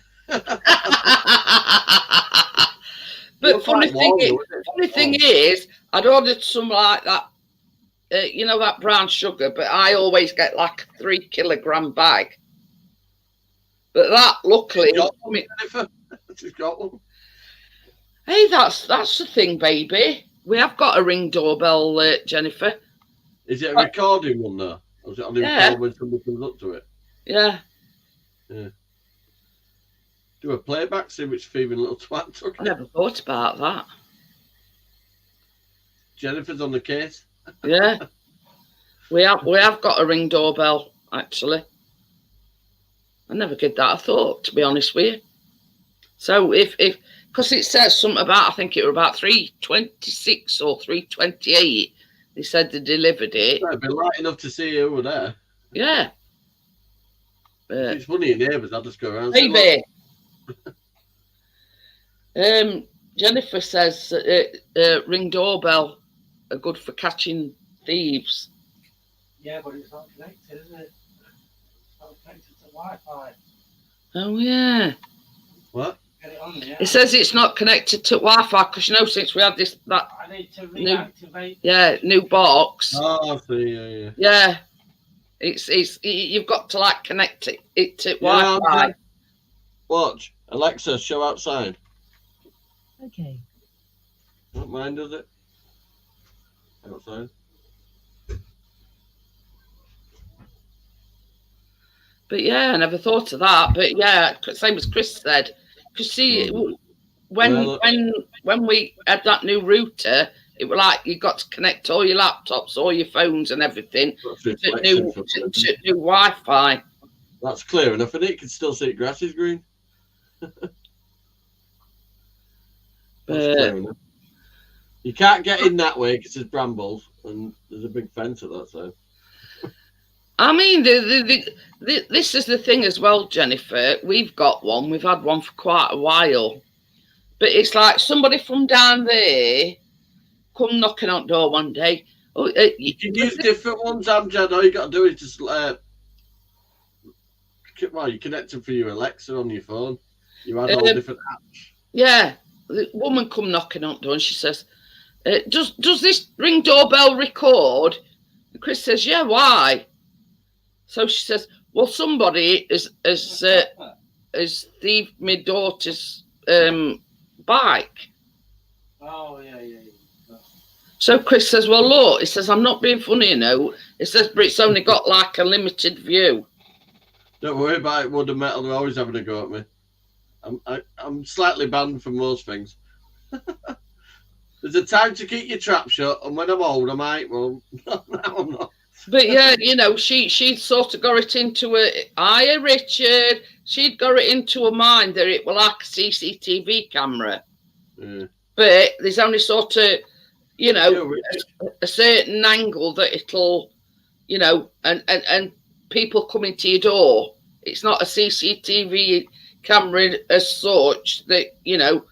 Speaker 1: But
Speaker 3: Looks
Speaker 1: funny
Speaker 3: like
Speaker 1: thing,
Speaker 3: warm,
Speaker 1: is,
Speaker 3: though, isn't it?
Speaker 1: funny thing is, I'd ordered some like that, you know, that brown sugar, but I always get like a 3 kilogram bag. But that, luckily,
Speaker 3: She's got one, Jennifer. She's got one.
Speaker 1: hey, that's the thing, baby. We have got a Ring doorbell, Jennifer.
Speaker 3: Is it a recording one though? Or is it on the
Speaker 1: Yeah.
Speaker 3: record when somebody comes up to it?
Speaker 1: Yeah.
Speaker 3: Do a playback, see which thieving little twat took
Speaker 1: I
Speaker 3: it.
Speaker 1: never thought about that.
Speaker 3: Jennifer's on the case.
Speaker 1: Yeah. we have got a Ring doorbell, actually. I never did that, I thought, to be honest with you. So if because it says something about, I think it was about 326 or 328. They said they delivered it.
Speaker 3: It'd be light enough to see you were there.
Speaker 1: Yeah.
Speaker 3: It's funny in neighbours, I'll just go around. and say,
Speaker 1: Maybe. Jennifer says Ring doorbell are good for catching thieves.
Speaker 2: Yeah, but it's not connected, isn't it? It's not connected to Wi-Fi.
Speaker 1: Oh yeah.
Speaker 3: What?
Speaker 2: Get it on, yeah.
Speaker 1: It says it's not connected to Wi-Fi because you know since we had that
Speaker 2: I need to reactivate.
Speaker 1: new box.
Speaker 3: Oh, I see, yeah.
Speaker 1: Yeah. It's you've got to like connect it to
Speaker 3: Yeah,
Speaker 1: Wi-Fi.
Speaker 3: okay. Watch. Alexa, show outside.
Speaker 5: Okay.
Speaker 3: Don't mind, does it? Outside.
Speaker 1: But yeah, I never thought of that. But yeah, same as Chris said. Because see, when we had that new router, it was like you got to connect all your laptops, all your phones, and everything
Speaker 3: That's
Speaker 1: to
Speaker 3: reflection
Speaker 1: new
Speaker 3: from
Speaker 1: to new Wi-Fi.
Speaker 3: That's clear enough, and it can still see grass is green. That's clear enough. You can't get in that way because there's brambles and there's a big fence at that side.
Speaker 1: I mean, this is the thing as well, Jennifer. We've got one. We've had one for quite a while. But it's like somebody from down there come knocking on the door one day. Oh,
Speaker 3: You can use different ones, Amjad. All you got to do is just, you connect them for your Alexa on your phone. You add all different apps.
Speaker 1: yeah, the woman come knocking on the door and she says, does this Ring doorbell record? And Chris says, yeah, why? So she says, well, somebody has thieved my daughter's bike.
Speaker 2: Oh, yeah.
Speaker 1: So Chris says, well, look, he says, I'm not being funny, you know. He says, but it's only got like a limited view.
Speaker 3: Don't worry about it, wood and metal. They're always having a go at me. I'm slightly banned from most things. There's a time to keep your trap shut, and when I'm old, I might. Well, now I'm not.
Speaker 1: But yeah, you know, she sort of got it into a Richard. She'd got it into her mind that it was like a CCTV camera.
Speaker 3: Yeah.
Speaker 1: But there's only sort of, you know,
Speaker 3: Yeah,
Speaker 1: a certain angle that it'll, you know, and people coming to your door. It's not a CCTV camera as such that, you know.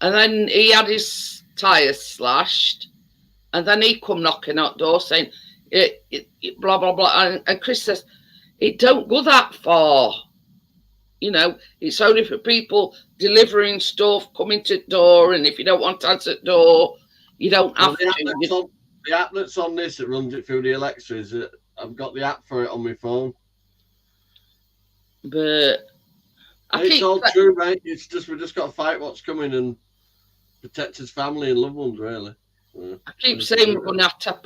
Speaker 1: And then he had his tyres slashed, and then he come knocking at the door saying, blah, blah, blah. And Chris says, it don't go that far. You know, it's only for people delivering stuff, coming to the door, and if you don't want to answer the door, you don't have to.
Speaker 3: The app that's on this that runs it through the Alexa is that I've got the app for it on my phone.
Speaker 1: But
Speaker 3: It's all true, mate. It's just we just got to fight what's coming and protect his family and loved ones, really. Yeah.
Speaker 1: I keep saying we're going to have to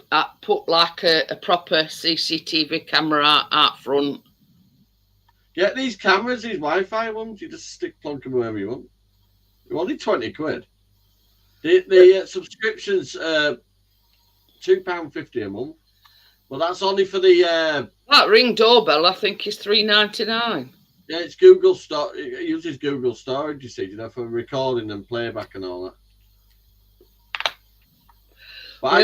Speaker 1: put like a proper CCTV camera out front.
Speaker 3: Get these cameras, these Wi-Fi ones. You just plonk them wherever you want. They're only 20 quid. The subscription's £2.50 a month. Well, that's only for the
Speaker 1: That Ring doorbell, I think, is $3.99.
Speaker 3: yeah. It's Google Store. It uses Google Storage. You see, you know, for recording and playback and all that. But I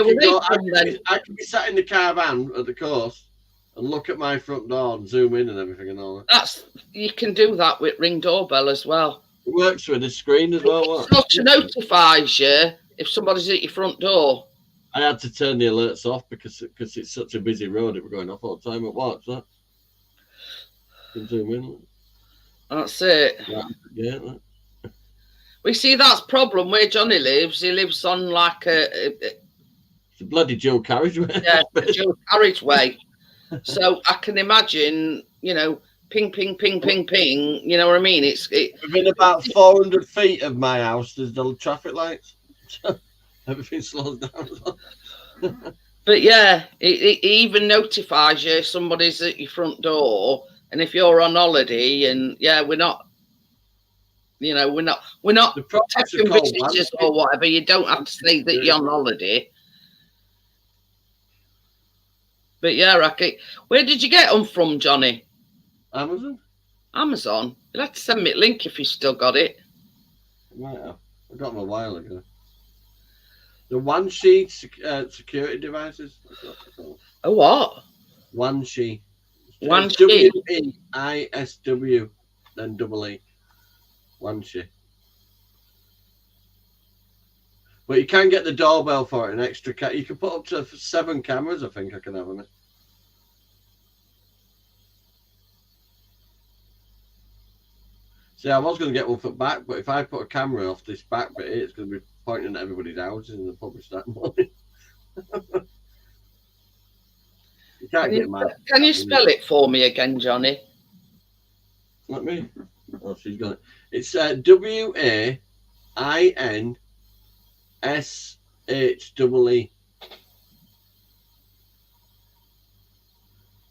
Speaker 3: can be sat in the caravan at the course and look at my front door and zoom in and everything and all that.
Speaker 1: You can do that with Ring doorbell as well.
Speaker 3: It works with the screen as well. What?
Speaker 1: It auto notifies you if somebody's at your front door.
Speaker 3: I had to turn the alerts off because it's such a busy road. It was going off all the time. It works, that. You can zoom in.
Speaker 1: That's it.
Speaker 3: Yeah. That.
Speaker 1: We see that's problem where Johnny lives. He lives on like
Speaker 3: It's a bloody dual carriageway.
Speaker 1: yeah, a dual carriageway. So I can imagine, ping, ping, ping, ping, ping. You know what I mean?
Speaker 3: Within about 400 feet of my house, there's the traffic lights. Everything slows down as well.
Speaker 1: But yeah, it even notifies you if somebody's at your front door, and if you're on holiday, and yeah, we're not
Speaker 3: The properties
Speaker 1: taking
Speaker 3: are called
Speaker 1: visitors or whatever. You don't have to say that you're on holiday. But yeah, Rocky, where did you get them from, Johnny?
Speaker 3: Amazon.
Speaker 1: Amazon. You'll have to send me a link if you still got it.
Speaker 3: Might have. I got them a while ago. The one sheet security devices.
Speaker 1: Oh, what?
Speaker 3: One sheet.
Speaker 1: One sheet.
Speaker 3: WEISW, then double E. One sheet. But you can get the doorbell for it, an extra you can put up to 7 cameras, I think I can have on it. See, I was going to get one for back, but if I put a camera off this back bit here, it's going to be pointing at everybody's houses and they'll probably start morning. You can't get mad.
Speaker 1: Can you spell it for me again, Johnny?
Speaker 3: Let me. Oh, she's got it. It's WAINSHEE.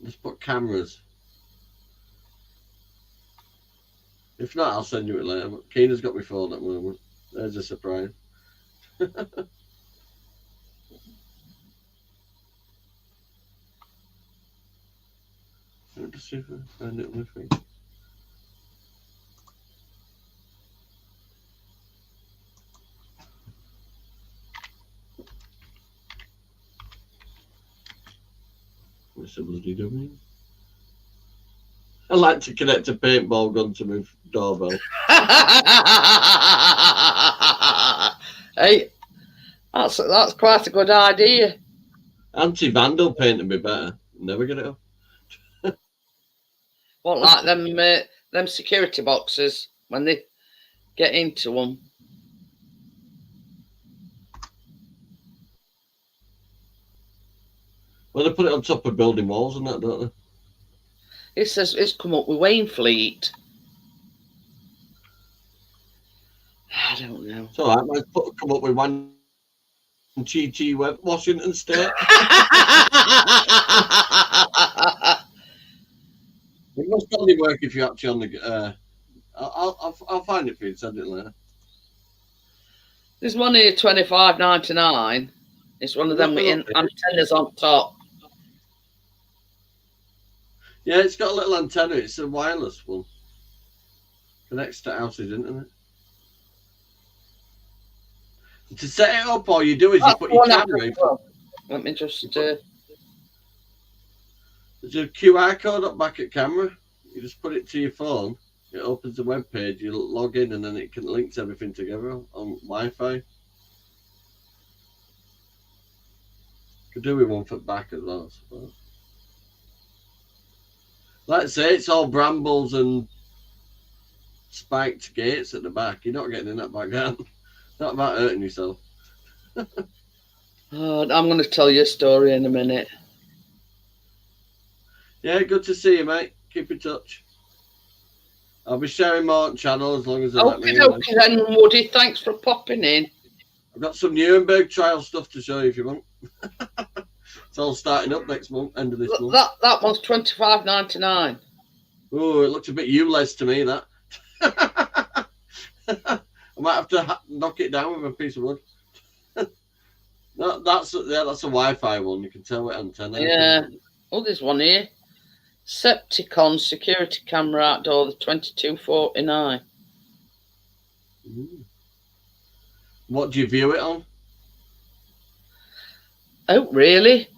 Speaker 3: Let's put cameras. If not, I'll send you it later. But Keena's got my phone at the moment. There's a surprise. Let me see if I find it on my phone. What's the bloody domain? I like to connect a paintball gun to my doorbell.
Speaker 1: Hey, that's quite a good idea.
Speaker 3: Anti-vandal painting be better. Never get it up.
Speaker 1: What, like them security boxes when they get into them?
Speaker 3: Well, they put it on top of building walls and that, don't they?
Speaker 1: It says it's come up with Wainfleet. I don't know.
Speaker 3: It's all right, might come up with one Chi Web, Washington State. It must only work if you're actually on the. I'll find it for you and send it later.
Speaker 1: There's one here, $25.99. It's one of them with antennas on top.
Speaker 3: Yeah, it's got a little antenna. It's a wireless one. Connects to house's internet. To set it up, all you do is you put your camera in.
Speaker 1: Let me just.
Speaker 3: There's a QR code up back at camera. You just put it to your phone. It opens the web page. You log in, and then it can link everything together on Wi-Fi. Could do with one for back as well, I suppose. Like I say, it's all brambles and spiked gates at the back. You're not getting in that back garden. Not about hurting yourself.
Speaker 1: Oh, I'm going to tell you a story in a minute.
Speaker 3: Yeah, good to see you, mate. Keep in touch. I'll be sharing more on channel as long as they let me.
Speaker 1: Okay, then, Woody. Thanks for popping in.
Speaker 3: I've got some Nuremberg trial stuff to show you if you want. It's all starting up next month, end of this month.
Speaker 1: That one's $25.99.
Speaker 3: Oh, it looks a bit ULEZ to me, that. I might have to knock it down with a piece of wood. That's a Wi-Fi one. You can tell what antenna.
Speaker 1: Yeah. Oh, there's one here. Septicon security camera outdoor, the $22.49.
Speaker 3: What do you view it on?
Speaker 1: Oh, really?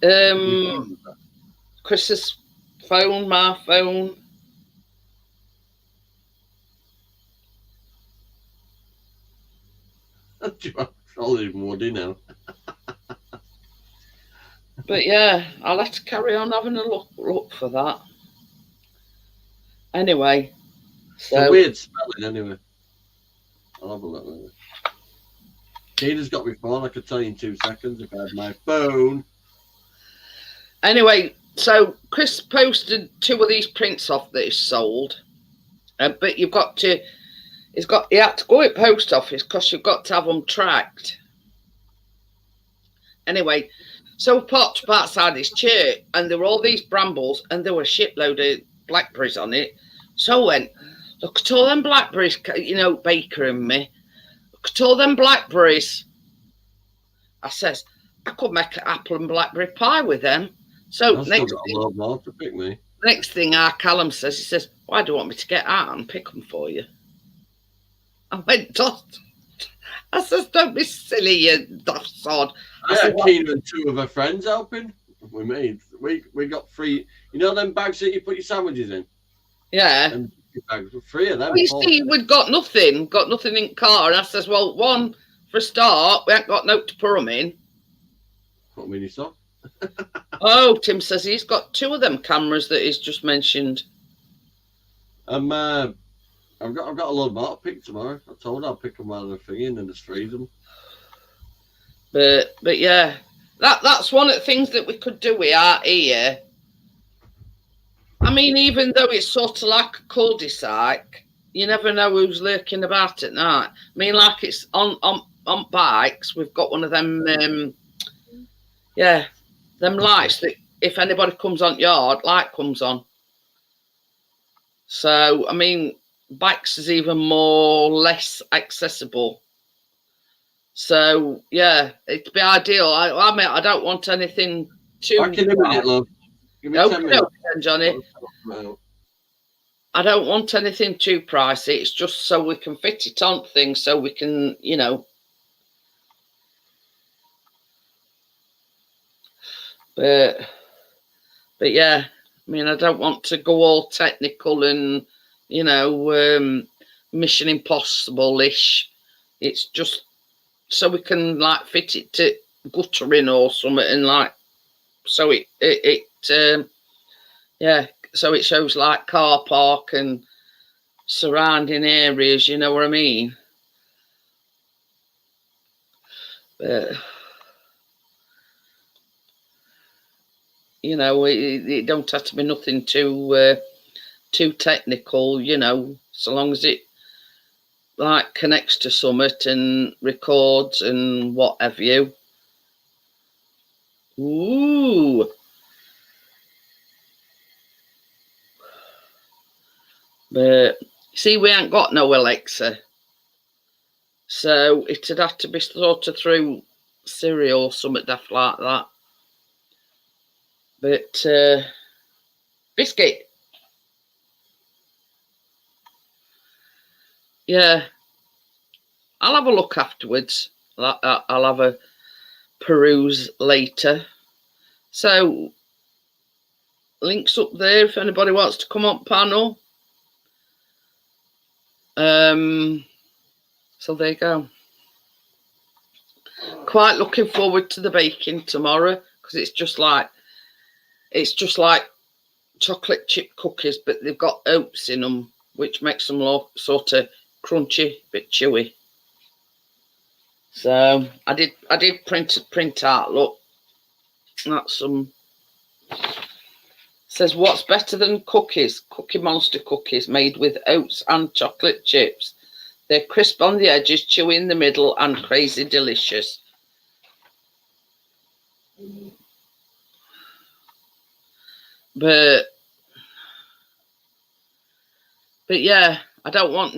Speaker 1: Chris's Phone, my phone.
Speaker 3: All even woody now.
Speaker 1: But yeah, I'll have to carry on having a look for that. Anyway,
Speaker 3: It's a
Speaker 1: so
Speaker 3: weird spelling anyway. I'll have a look later. Tina's got my phone. I could tell you in 2 seconds if I had my phone.
Speaker 1: anyway, so Chris posted 2 of these prints off that he's sold, but you've got to. He had to go at post office because you've got to have them tracked. Anyway, so we parked up outside his church, and there were all these brambles, and there were a shitload of blackberries on it. So I went, look at all them blackberries, you know, Baker and me. Look at all them blackberries. I says, I could make an apple and blackberry pie with them. So
Speaker 3: I've still got a lot more to pick me.
Speaker 1: next thing our Callum says, he says, why do you want me to get out and pick them for you? I went, Dot. I says, don't be silly, you daft sod.
Speaker 3: I had Tina and 2 of her friends helping. We got 3. You know them bags that you put your sandwiches in?
Speaker 1: Yeah.
Speaker 3: And bags, 3 of them.
Speaker 1: Well, you see, we'd got nothing in the car. And I says, well, one, for a start, we ain't got no to put them in.
Speaker 3: Put them in your sock.
Speaker 1: Oh, Tim says he's got 2 of them cameras that he's just mentioned.
Speaker 3: I've got a load more to pick tomorrow. I told her I'll pick them while they're thinking and just freeze them.
Speaker 1: But yeah, that's one of the things that we could do with our here. I mean, even though it's sort of like a cul-de-sac, you never know who's lurking about at night. I mean, like it's on bikes, we've got one of them, them lights that if anybody comes on yard, light comes on. So, I mean, bikes is even more less accessible. So yeah, it'd be ideal. I mean, I don't want anything too.
Speaker 3: Back in a minute, love. Give me 10 minutes.
Speaker 1: No, Johnny. I don't want anything too pricey. It's just so we can fit it on things, so we can, you know. But yeah, I mean, I don't want to go all technical and, you know, Mission Impossible-ish. It's just so we can like fit it to guttering or something, and like so so it shows like car park and surrounding areas, you know what I mean? But you know, it don't have to be nothing too technical, you know, so long as it like connects to Summit and records and what have you. Ooh. But see, we ain't got no Alexa, so it'd have to be sort of through Siri or something daft like that. But Biscuit. Yeah, I'll have a look afterwards. I'll have a peruse later. So, links up there if anybody wants to come on panel. So there you go. Quite looking forward to the baking tomorrow because it's just like chocolate chip cookies, but they've got oats in them, which makes them look sort of crunchy, bit chewy. So I did print out. Look, that's some. Says what's better than cookies? Cookie Monster cookies made with oats and chocolate chips. They're crisp on the edges, chewy in the middle, and crazy delicious. But yeah, I don't want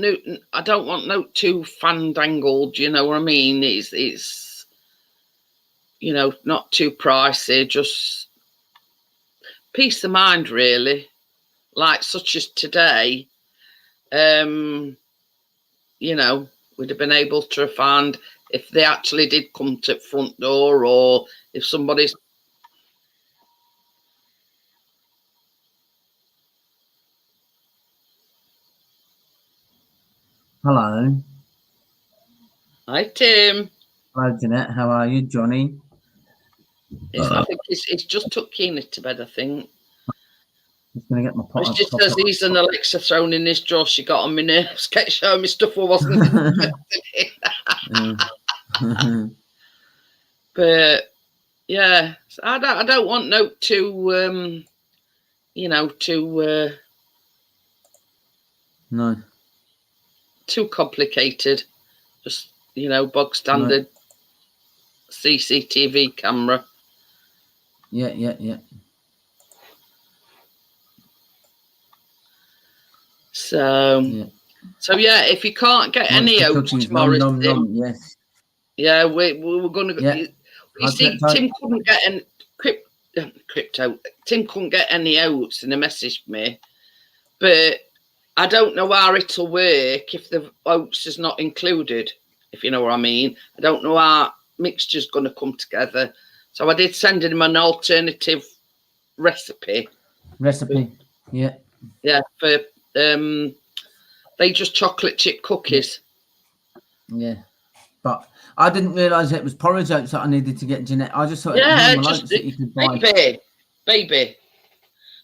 Speaker 1: no too fandangled, you know what I mean? It's you know, not too pricey, just peace of mind really. Like such as today, you know, we'd have been able to find if they actually did come to the front door, or if somebody's
Speaker 6: Hello.
Speaker 1: Hi, Tim.
Speaker 6: Hello, Jeanette. How are you, Johnny?
Speaker 1: I think he's just took Keena to bed, I think.
Speaker 6: Just going to get my pot.
Speaker 1: She says he's an Alexa thrown in his drawer. She got on my nerves. Kept showing me stuff I wasn't interested in. But yeah, so I don't want no too
Speaker 6: No.
Speaker 1: too complicated. Just bog standard CCTV camera.
Speaker 6: Yeah.
Speaker 1: So yeah, if you can't get any oats tomorrow, Tim,
Speaker 6: yes.
Speaker 1: yeah, we're gonna.
Speaker 6: Yeah.
Speaker 1: You see, Tim couldn't get any crypto. Tim couldn't get any oats, and he messaged me, but I don't know how it'll work if the oats is not included. If you know what I mean, I don't know how mixture's going to come together. So I did send him an alternative recipe.
Speaker 6: Yeah.
Speaker 1: Yeah, for they just chocolate chip cookies.
Speaker 6: Yeah, but I didn't realise it was porridge oats that I needed to get, Jeanette. I just thought
Speaker 1: Yeah,
Speaker 6: it was
Speaker 1: just
Speaker 6: oats that you could buy.
Speaker 1: baby,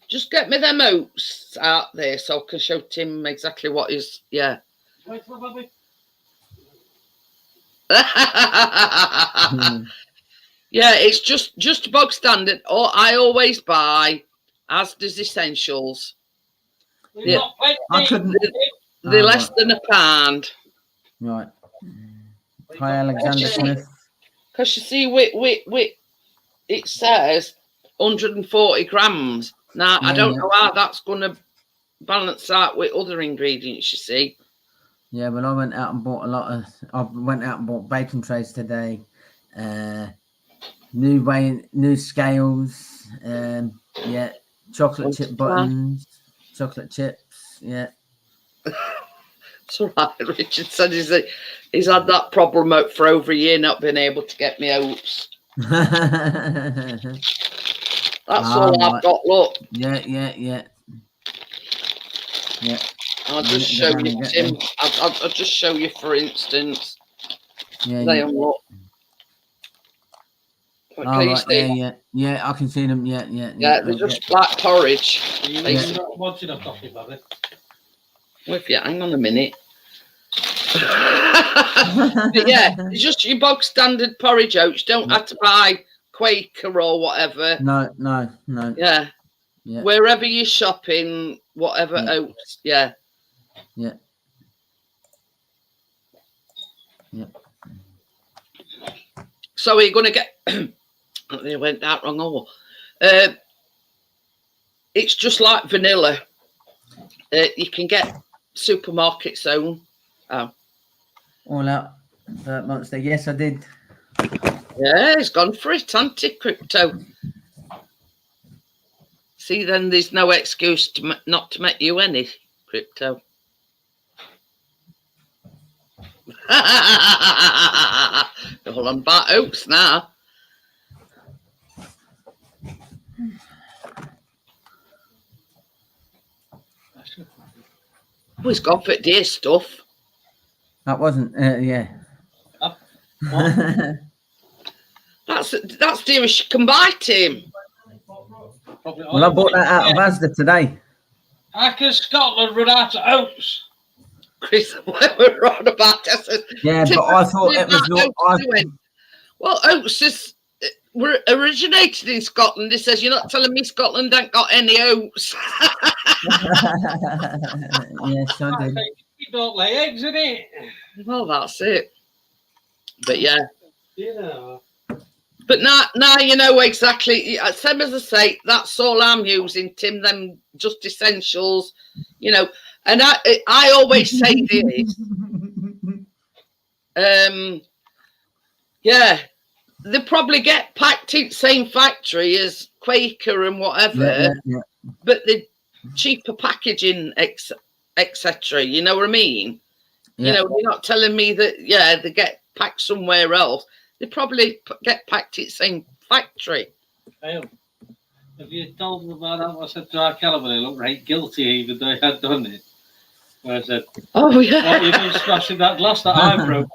Speaker 1: just get me them oats out there so I can show Tim exactly what is. Yeah.
Speaker 2: Wait for Bobby.
Speaker 1: Yeah, it's just bog standard. Or I always buy Asda's Essentials. Yeah.
Speaker 6: I couldn't.
Speaker 1: They're less than £1.
Speaker 6: Right. Hi, Alexander Smith.
Speaker 1: Because you see, it says 140 grams. Now, I don't know how that's going to balance out with other ingredients, you see.
Speaker 6: Yeah, but I went out and bought bacon trays today. New scales. Yeah, chocolate chip buttons, chocolate chips. Yeah.
Speaker 1: It's all right. Richard said he's had that problem out for over a year, not being able to get me oats. That's all I've got. Look.
Speaker 6: Yeah.
Speaker 1: I'll just show you, Tim. I'll just show you, for instance.
Speaker 6: Yeah.
Speaker 1: Look. Can you see?
Speaker 6: Yeah, I can see them. Yeah.
Speaker 1: They're just black porridge.
Speaker 2: Not wanting a coffee, Bobby.
Speaker 1: With you, hang on a minute. But yeah, it's just your bog standard porridge oats. You don't have to buy Quaker or whatever.
Speaker 6: No.
Speaker 1: Yeah. Wherever you're shopping, whatever oats. Yeah. So you're going to get. They went that wrong. Oh, it's just like vanilla. You can get supermarkets own. Oh.
Speaker 6: All out Monster. Yes, I did.
Speaker 1: Yeah, he's gone for it, anti-crypto. See, then there's no excuse not to make you any crypto. All on about oats now. Oh, he's gone for dear stuff.
Speaker 6: That wasn't, yeah.
Speaker 1: That's dearest you can buy, Tim.
Speaker 6: Well, I bought that out of Asda today.
Speaker 2: How can Scotland run out of oats?
Speaker 1: Chris, we're on about this.
Speaker 6: Yeah, but I thought it was
Speaker 1: well, oats originated in Scotland. He says, you're not telling me Scotland ain't got any oats.
Speaker 6: Yes, I did.
Speaker 2: You don't lay eggs in it.
Speaker 1: Well, that's it. But yeah.
Speaker 2: Yeah.
Speaker 1: But now you know exactly. Same as I say, that's all I'm using, Tim. Them just essentials, And I always say this. Yeah, they probably get packed in the same factory as Quaker and whatever, but the cheaper packaging, etc. You know what I mean?
Speaker 6: Yeah.
Speaker 1: You're not telling me that. Yeah, they get packed somewhere else. They probably get packed in the same factory.
Speaker 2: Have you told them about that? I said to our Calvin, he looked right guilty even though he had done it. Where I said,
Speaker 1: Oh
Speaker 2: "What
Speaker 1: yeah,
Speaker 2: you been smashing that glass that I broke?"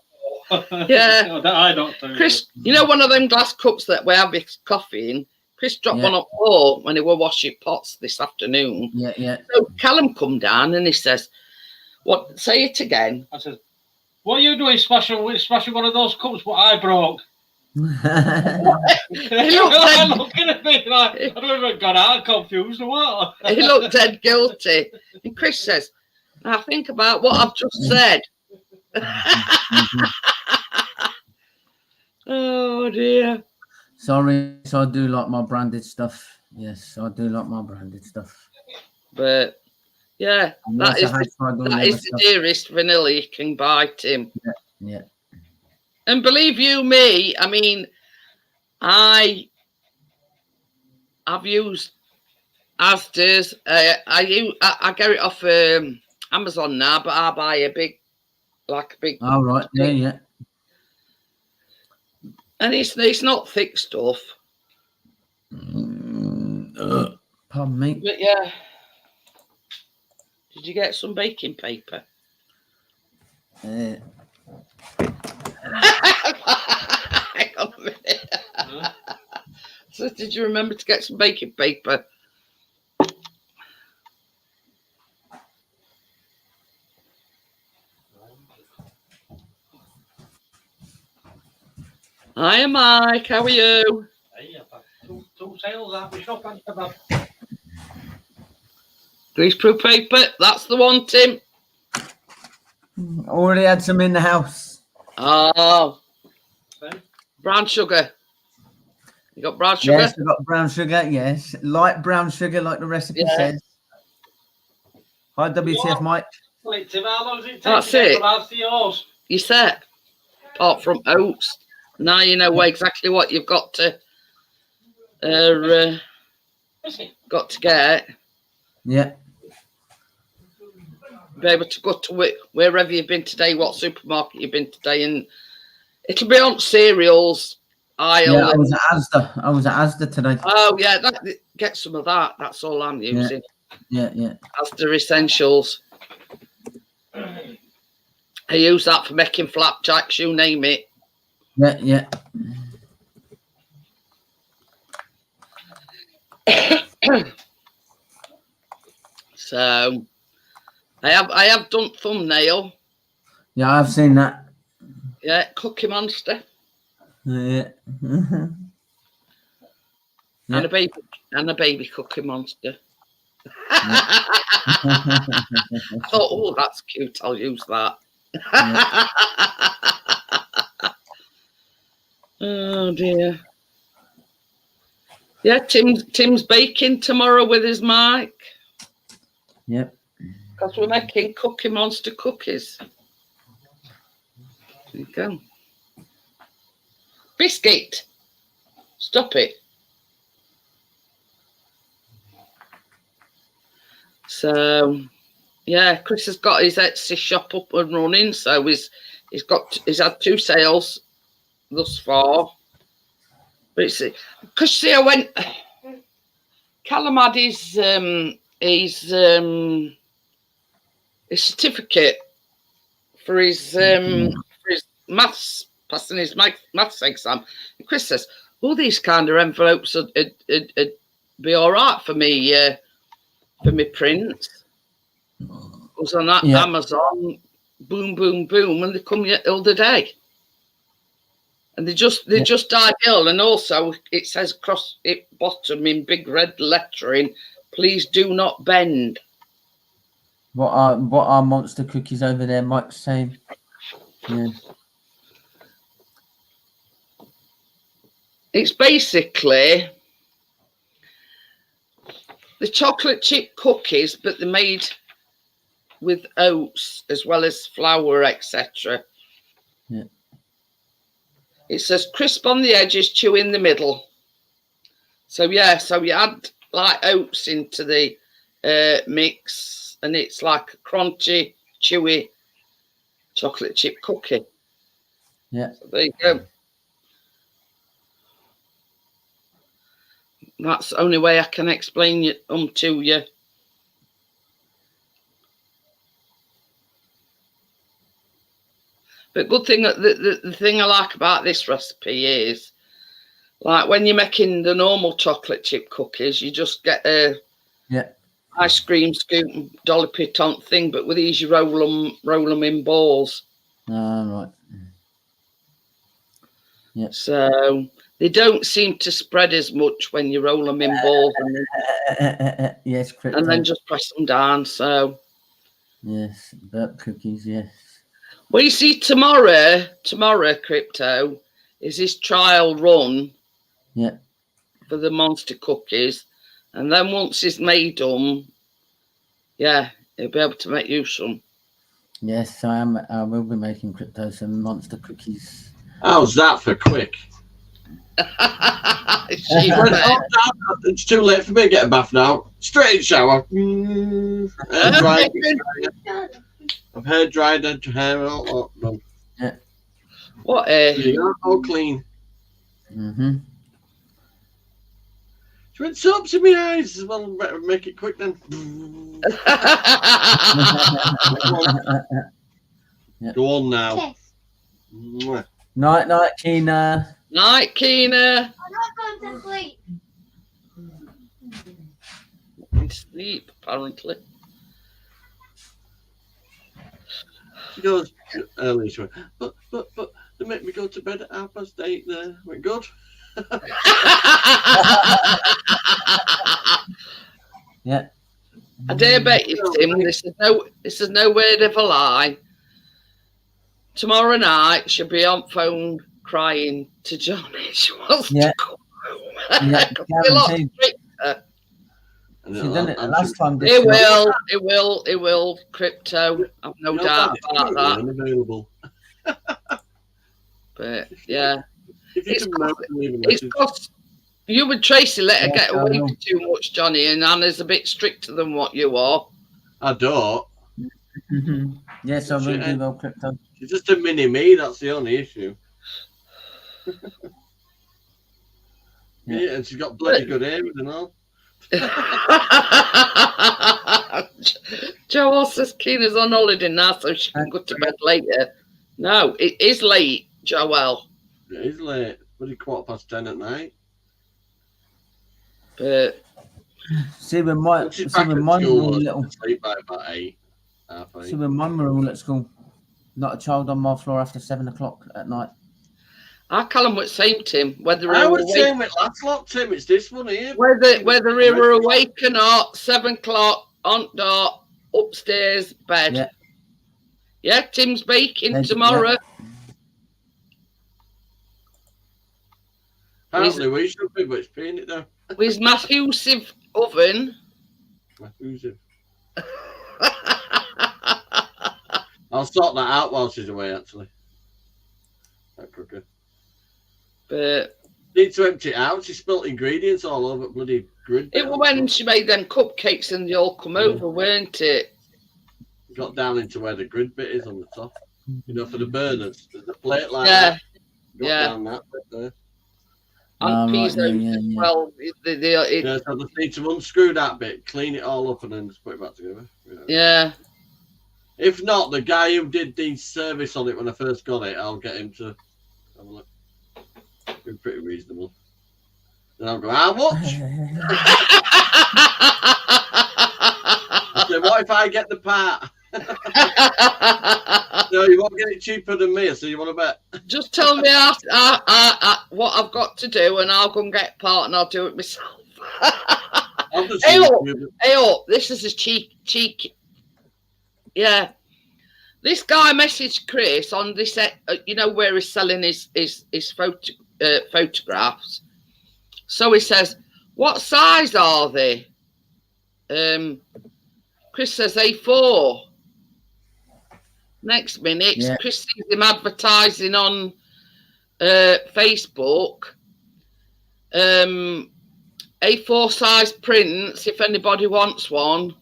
Speaker 1: Yeah.
Speaker 2: Or that I knocked over.
Speaker 1: Chris. You know one of them glass cups that we have his coffee in. Chris dropped
Speaker 6: Yeah.
Speaker 1: one on the floor when he were washing pots this afternoon.
Speaker 6: Yeah, yeah.
Speaker 1: So Callum come down and he says, "What? Say it again."
Speaker 2: I said, "What are you doing smashing one of those cups what I broke?" I'm looking at me like, I don't even got out confused or what.
Speaker 1: He looked dead guilty. And Chris says, "Now think about what I've just said." Oh dear.
Speaker 6: Sorry, so I do like my branded stuff. Yes, I do like my branded stuff.
Speaker 1: But yeah,
Speaker 6: Yes, I have tried all the
Speaker 1: that
Speaker 6: other
Speaker 1: is the
Speaker 6: stuff.
Speaker 1: dearest vanilla you can buy, Tim.
Speaker 6: Yeah.
Speaker 1: And believe you me, I mean, I've used Asda's. I get it off Amazon now, but I buy a big.
Speaker 6: All right. Yeah, yeah.
Speaker 1: And it's not thick stuff.
Speaker 6: Pardon me.
Speaker 1: But yeah. Did you get some baking paper? Hang on a minute. So did you remember to get some baking paper? Hi, Mike. How are you?
Speaker 2: Hey, I've had two sales out my shop and kebab.
Speaker 1: Greaseproof paper. That's the one, Tim.
Speaker 6: Already had some in the house.
Speaker 1: Oh,
Speaker 2: Okay.
Speaker 1: brown sugar. You got brown sugar?
Speaker 6: Yes, I've got brown sugar. Yes, light brown sugar, like the recipe
Speaker 1: Yeah.
Speaker 6: says. Hi, WTF, Mike.
Speaker 2: Wait, Tim, how long does it take
Speaker 1: That's
Speaker 2: to get
Speaker 1: it.
Speaker 2: from house to yours?
Speaker 1: You set. Apart from oats, now you know exactly what you've got to get.
Speaker 6: Yeah.
Speaker 1: Be able to go to wherever you've been today, what supermarket you've been today, and it'll be on cereals aisle.
Speaker 6: Yeah, I was at Asda today.
Speaker 1: Oh yeah, get some of that. That's all I'm using.
Speaker 6: Yeah, yeah.
Speaker 1: Asda Essentials. I use that for making flapjacks, you name it.
Speaker 6: Yeah, yeah.
Speaker 1: So I have done thumbnail.
Speaker 6: Yeah, I've seen that.
Speaker 1: Yeah, Cookie Monster.
Speaker 6: Yeah.
Speaker 1: And a baby Cookie Monster.
Speaker 6: Yeah.
Speaker 1: I thought, oh, that's cute. I'll use that. Oh dear. Yeah, Tim's baking tomorrow with his Mike.
Speaker 6: Yep.
Speaker 1: Because we're making Cookie Monster cookies. There you go. Biscuit. Stop it. So, yeah, Chris has got his Etsy shop up and running. So he's had 2 sales thus far. But it's because see, I went. Callum had his certificate for his maths, passing his maths exam. And Chris says, "Oh, these kind of envelopes would be all right for me prints." I was on that Amazon, boom, boom, boom, and they come the other day. And they're just ideal, and also it says across it bottom in big red lettering, "Please do not bend."
Speaker 6: What are monster cookies over there, Mike's saying? Yeah.
Speaker 1: It's basically the chocolate chip cookies, but they're made with oats as well as flour, etc.
Speaker 6: Yeah.
Speaker 1: It says crisp on the edges, chewy in the middle. So yeah, so you add like oats into the mix, and it's like a crunchy, chewy chocolate chip cookie.
Speaker 6: Yeah.
Speaker 1: So there you go. That's the only way I can explain it to you. But good thing, the thing I like about this recipe is, like when you're making the normal chocolate chip cookies, you just get a ice cream scoop and dollop it on thing. But with these, you roll them in balls.
Speaker 6: Right. Yeah.
Speaker 1: So they don't seem to spread as much when you roll them in balls
Speaker 6: Yes, Crypto.
Speaker 1: and then just press them down. So
Speaker 6: yes, burnt cookies. Yes.
Speaker 1: well, you see, tomorrow, Crypto is his trial run.
Speaker 6: Yeah.
Speaker 1: For the monster cookies, and then once he's made them, yeah, he'll be able to make you some.
Speaker 6: Yes, I am. I will be making Crypto some monster cookies.
Speaker 3: How's that for quick?
Speaker 1: She
Speaker 3: Went,
Speaker 1: bet.
Speaker 3: "Oh, Dad, it's too late for me to get a bath now. Straight in shower. Hair dried. I've hair dried and hair all done.
Speaker 1: What
Speaker 3: There you go, all clean.
Speaker 6: Mm-hmm.
Speaker 3: She went soaps in my eyes. Well, better make it quick then. Go on now.
Speaker 4: Kiss.
Speaker 3: Mwah.
Speaker 6: Night, Keena.
Speaker 1: Night, Keena.
Speaker 4: I'm not going to sleep.
Speaker 1: Sleep, apparently.
Speaker 3: She goes early. She went, but they make me go to bed at 8:30 there. I went, good.
Speaker 6: Yeah.
Speaker 1: I dare bet you, Tim, this is no word of a lie. Tomorrow night she'll be on phone crying to Johnny. She wants to come home.
Speaker 6: Yeah,
Speaker 1: We'll not
Speaker 6: guaranteed.
Speaker 1: trick her.
Speaker 3: And
Speaker 6: She
Speaker 3: it'll
Speaker 6: done it
Speaker 3: answer-
Speaker 6: last time.
Speaker 1: It
Speaker 6: didn't she?
Speaker 1: will, Crypto. I've no
Speaker 3: No,
Speaker 1: doubt
Speaker 3: it's
Speaker 1: about that.
Speaker 3: unavailable.
Speaker 1: But yeah,
Speaker 3: If you
Speaker 1: It's
Speaker 3: can
Speaker 1: got-
Speaker 3: leave a
Speaker 1: it's
Speaker 3: message.
Speaker 1: because you and Tracy let her
Speaker 6: Yeah,
Speaker 1: get
Speaker 6: I
Speaker 1: away
Speaker 6: know.
Speaker 1: with too much, Johnny, and Anna's a bit stricter than what you are.
Speaker 3: I don't.
Speaker 6: Mhm. Yes, I will
Speaker 3: Shit.
Speaker 6: do well, Crypto.
Speaker 3: She's just a mini me. That's the only issue.
Speaker 6: Yeah.
Speaker 3: Yeah, and she's got bloody good hair and all.
Speaker 1: Joe also says Keena's on holiday now, so she can go to bed later. No, it is late, Joelle.
Speaker 3: It is late. Bloody 10:15 at night.
Speaker 1: But
Speaker 6: See when mine
Speaker 3: When she's
Speaker 6: see
Speaker 3: back
Speaker 6: when
Speaker 3: at
Speaker 6: mine were
Speaker 3: school,
Speaker 6: all
Speaker 3: she'll
Speaker 6: little.
Speaker 3: sleep by about 8. Half 8.
Speaker 6: See when mine were all at school. Not a child on my floor after 7 o'clock at night.
Speaker 1: our Callum was saying, Tim, whether
Speaker 3: I
Speaker 1: he were
Speaker 3: would say
Speaker 1: awake,
Speaker 3: with last lot, Tim, it's this one here.
Speaker 1: whether he were awake or not, 7 o'clock on dot, upstairs, bed.
Speaker 6: Yeah.
Speaker 1: Yeah, Tim's baking
Speaker 6: Yeah.
Speaker 1: tomorrow.
Speaker 3: Apparently we should be, but it's paying it though.
Speaker 1: With his massive oven.
Speaker 3: Who's it? I'll sort that out while she's away, actually. That cooker.
Speaker 1: But
Speaker 3: Need to empty it out. She spilt ingredients all over the bloody grid.
Speaker 1: it was when she made them cupcakes and they all come over, weren't it?
Speaker 3: Got down into where the grid bit is on the top. You know, for the burners. There's a plate like
Speaker 1: Yeah,
Speaker 3: that. Got
Speaker 1: yeah.
Speaker 3: down that bit there.
Speaker 1: And
Speaker 6: Right,
Speaker 1: pieces
Speaker 6: yeah.
Speaker 1: as well.
Speaker 3: Yeah, so I just need to unscrew that bit, clean it all up, and then just put it back together. Yeah.
Speaker 1: Yeah.
Speaker 3: If not, the guy who did the service on it when I first got it, I'll get him to have a look. Be pretty reasonable. Then I'll go, how much? I said, what if I get the part? No, you won't get it cheaper than me, so you want to bet?
Speaker 1: Just tell me what I've got to do, and I'll go and get part, and I'll do it myself.
Speaker 3: I'll just
Speaker 1: Hey,
Speaker 3: use
Speaker 1: look.
Speaker 3: you.
Speaker 1: Hey, oh, this is a cheek. Yeah, this guy messaged Chris on this. You know where he's selling his photographs. So he says, "What size are they?" Chris says A4. Next minute,
Speaker 6: Yeah.
Speaker 1: Chris sees him advertising on Facebook. A4 size prints, if anybody wants one.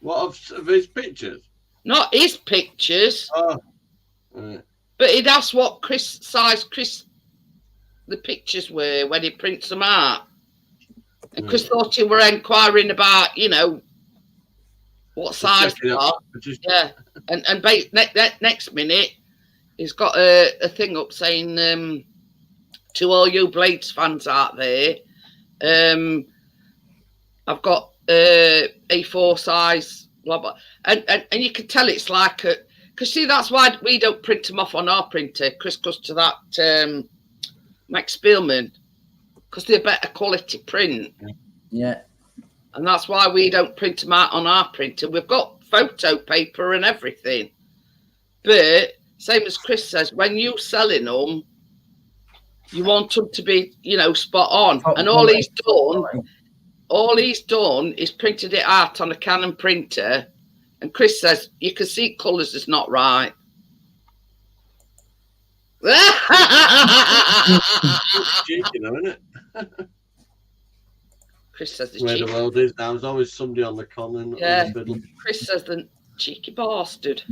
Speaker 3: What of his pictures?
Speaker 1: Not his pictures,
Speaker 3: Oh,
Speaker 1: but he'd asked what size the pictures were when he prints them out. And Chris thought he were inquiring about, what size
Speaker 3: checking
Speaker 1: they
Speaker 3: out.
Speaker 1: are.
Speaker 3: Just,
Speaker 1: Yeah, and next minute, he's got a thing up saying to all you Blades fans out there, I've got A4 size, blah blah, and you can tell it's like a, because see that's why we don't print them off on our printer. Chris goes to that Max Spielman because they're better quality print.
Speaker 6: Yeah.
Speaker 1: And that's why we don't print them out on our printer. We've got photo paper and everything. But, same as Chris says, when you're selling them, you want them to be, you know, spot on. And all he's done is printed it out on a Canon printer. And Chris says, you can see colours is not right.
Speaker 3: cheeky though, isn't it?
Speaker 1: Chris says the
Speaker 3: Where the
Speaker 1: cheeky.
Speaker 3: world is now, there's always somebody on the con and
Speaker 1: Yeah.
Speaker 3: on the fiddle.
Speaker 1: Chris says the cheeky bastard.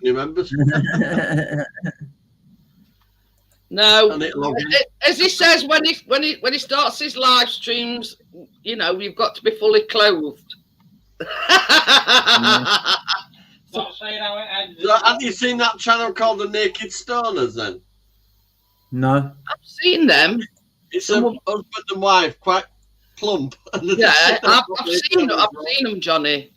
Speaker 3: New members.
Speaker 1: No,
Speaker 3: And it log in.
Speaker 1: as he says when he starts his live streams, you know, you've got to be fully clothed.
Speaker 2: Stop saying how it ends.
Speaker 3: So, have you seen that channel called The Naked Stoners then?
Speaker 6: No.
Speaker 1: I've seen them.
Speaker 3: It's a husband and wife, quite plump. And they
Speaker 1: Yeah,
Speaker 3: just sit there
Speaker 1: I've seen them, Johnny.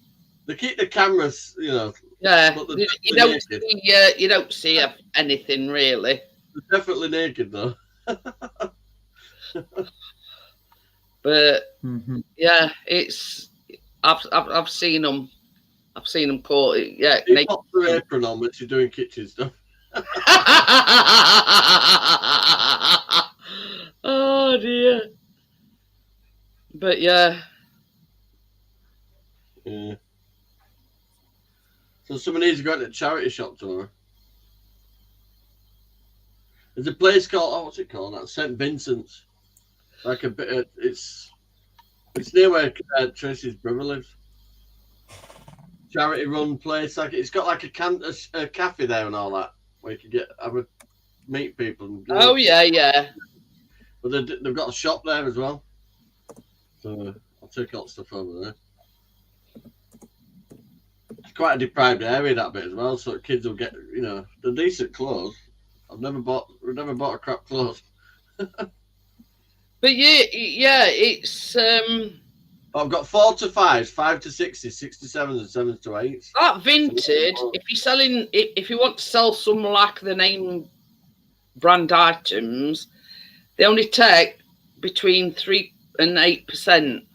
Speaker 3: They keep the cameras, you know.
Speaker 1: Yeah,
Speaker 3: But
Speaker 1: you
Speaker 3: they're
Speaker 1: don't see you don't see anything really.
Speaker 3: They're definitely naked though.
Speaker 1: But
Speaker 6: Mhm.
Speaker 1: yeah, it's I've seen them. I've seen them caught. Yeah,
Speaker 3: He's
Speaker 1: naked.
Speaker 3: got her apron on, but she's doing kitchen stuff.
Speaker 1: Oh dear. But yeah.
Speaker 3: Yeah. So someone needs to go to the charity shop tomorrow. There's a place called, what's it called? That's St. Vincent's. Like a bit. It's near where Tracy's brother lives. Charity run place. Like it's got like a cafe there and all that, where you can meet people. And
Speaker 1: Oh yeah, yeah.
Speaker 3: But they've got a shop there as well. So I'll take all the stuff over there. It's quite a deprived area, that bit as well, so kids will get, you know, the decent clothes. We've never bought a crap clothes.
Speaker 1: But yeah, it's
Speaker 3: I've got 4 to 5s, 5 to 60s, 67s, and 7s to 8s.
Speaker 1: that vintage. If you want to sell some like the name brand items, they only take between 3 and 8%.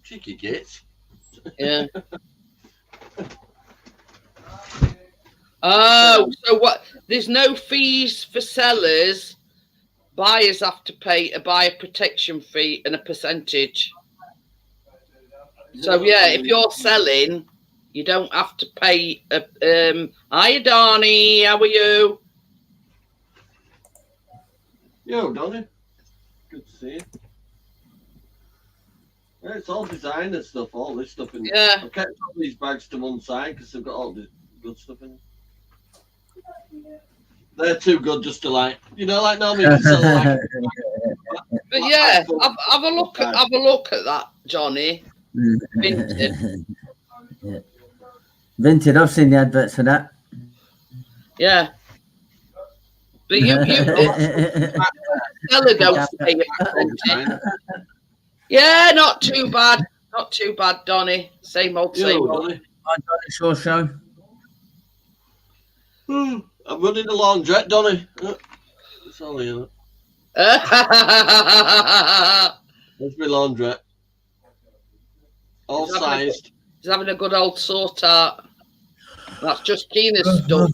Speaker 3: Cheeky gits.
Speaker 1: Yeah. Oh, so what? There's no fees for sellers. Buyers have to pay a buyer protection fee and a percentage. So yeah, if you're selling, you don't have to pay. Hi, Donnie. How are you?
Speaker 3: Yo, Donny. Good to see you. Yeah, it's all designer stuff, all this stuff. In
Speaker 1: Yeah.
Speaker 3: I've kept all these bags to one side because they've got all the good stuff in them. They're too good just to like, you know, like normally you sell like.
Speaker 1: But yeah, have a look at that, Johnny. Vinted.
Speaker 6: Yeah. Vinted, I've seen the adverts for that.
Speaker 1: Yeah. But you seller don't pay a percentage. Yeah, not too bad. Not too bad, Donny. Same old, same
Speaker 3: Yo,
Speaker 1: old.
Speaker 3: Donny.
Speaker 6: I done a short show.
Speaker 3: I'm running the laundrette, Donny. It's only in it.
Speaker 1: He's
Speaker 3: There's my laundrette. All sized.
Speaker 1: having a good old sort out. That's just Tina's stuff.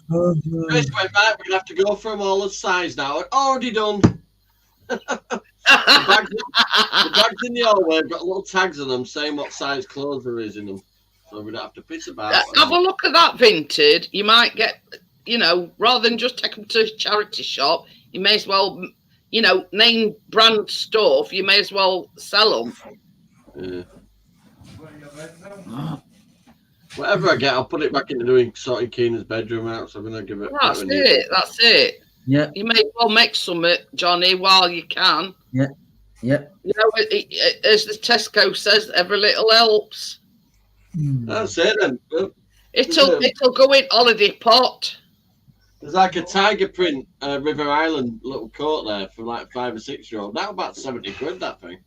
Speaker 3: Chris went back, we're going to have to go for them all as size now. Already done. The bags in the hallway have got little tags on them saying what size clothes there is in them. So we don't have to piss about.
Speaker 1: Have a look at that Vinted. You might get, you know, rather than just take them to a charity shop, you may as well, you know, name brand stuff. You may as well sell them.
Speaker 3: Yeah. Whatever I get, I'll put it back into doing sorting Keena's bedroom out. So I'm gonna give it.
Speaker 1: That's it. That's it.
Speaker 6: Yeah,
Speaker 1: You may as well make some, Johnny, while you can.
Speaker 6: yeah.
Speaker 1: You know, as the Tesco says, every little helps.
Speaker 3: That's it then. Well,
Speaker 1: It'll go in holiday pot.
Speaker 3: there's like a tiger print River Island little coat there for like 5 or 6 year old. Now about 70 quid that thing.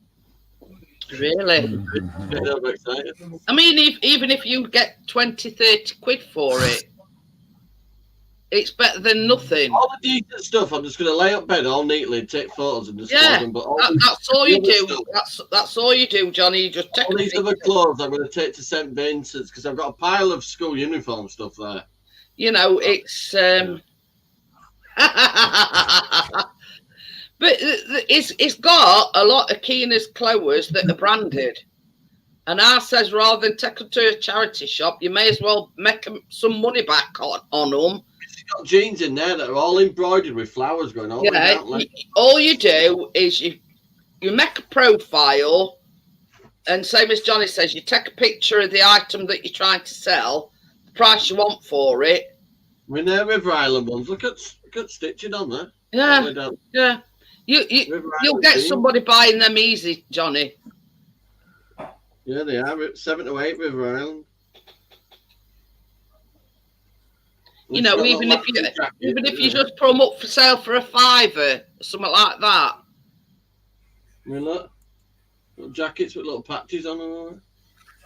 Speaker 1: Really?
Speaker 3: Yeah, I'm excited.
Speaker 1: I mean, even if you get 20, 30 quid for it, it's better than nothing.
Speaker 3: All the decent stuff, I'm just going to lay up bed all neatly and take photos and just
Speaker 1: Yeah,
Speaker 3: them. But all,
Speaker 1: that's all you
Speaker 3: other
Speaker 1: do.
Speaker 3: stuff-
Speaker 1: That's all you do, Johnny. You just take
Speaker 3: all
Speaker 1: a
Speaker 3: these other
Speaker 1: picture.
Speaker 3: clothes I'm going to take to St Vincent's because I've got a pile of school uniform stuff there.
Speaker 1: You know, it's but it's got a lot of Keena's clothes that are branded. And I says, rather than take them to a charity shop, you may as well make some money back on them.
Speaker 3: She's got jeans in there that are all embroidered with flowers going all the way
Speaker 1: Yeah,
Speaker 3: down. Like,
Speaker 1: all you do is you make a profile, and same as Johnny says, you take a picture of the item that you're trying to sell, the price you want for it.
Speaker 3: I mean, they're River Island ones. Look at stitching on there. All the
Speaker 1: Yeah,
Speaker 3: way down.
Speaker 1: yeah. You'll
Speaker 3: Island
Speaker 1: get
Speaker 3: jeans.
Speaker 1: somebody buying them easy, Johnny.
Speaker 3: Yeah, they are. 7 to 8 River Island.
Speaker 1: You know, even if you just put them up for sale for a £5, something like that.
Speaker 3: I mean, look. Little jackets with little patches on and all that.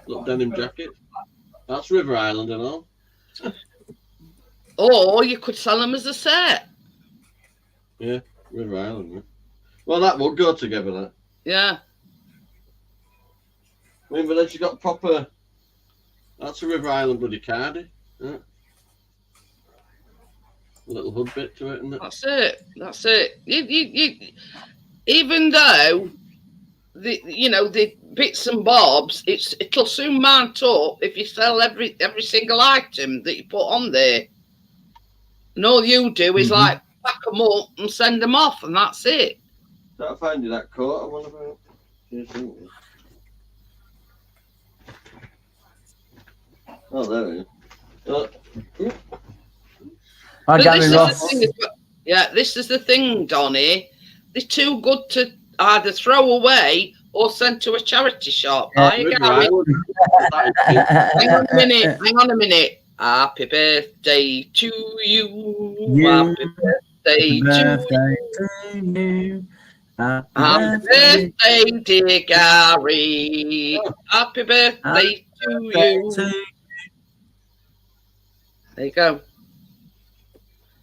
Speaker 3: Little denim jackets. That's River Island and all.
Speaker 1: Or you could sell them as a set.
Speaker 3: Yeah, River Island. Yeah. Well, that would go together, that.
Speaker 1: Yeah.
Speaker 3: I mean, but then she got proper. That's a River Island bloody cardi. Yeah. A little hood bit to it, isn't it?
Speaker 1: That's it. That's it. You, even though the bits and bobs, it'll soon mount up if you sell every single item that you put on there. And all you do is like pack them up and send them off, and that's it.
Speaker 3: Did I find you that coat I want about? Yes, thank you. Oh, there we go.
Speaker 6: Hi,
Speaker 1: But
Speaker 6: Gary
Speaker 1: this is
Speaker 6: Ross.
Speaker 1: the thing as well. Yeah, this is the thing, Donny. They're too good to either throw away or send to a charity shop. Are you,
Speaker 3: River
Speaker 1: Gary?
Speaker 3: Island.
Speaker 1: Hang on a minute. Hang on a minute. Happy birthday to you. Happy birthday to you. Happy birthday, dear Gary. Happy birthday to you. There you go.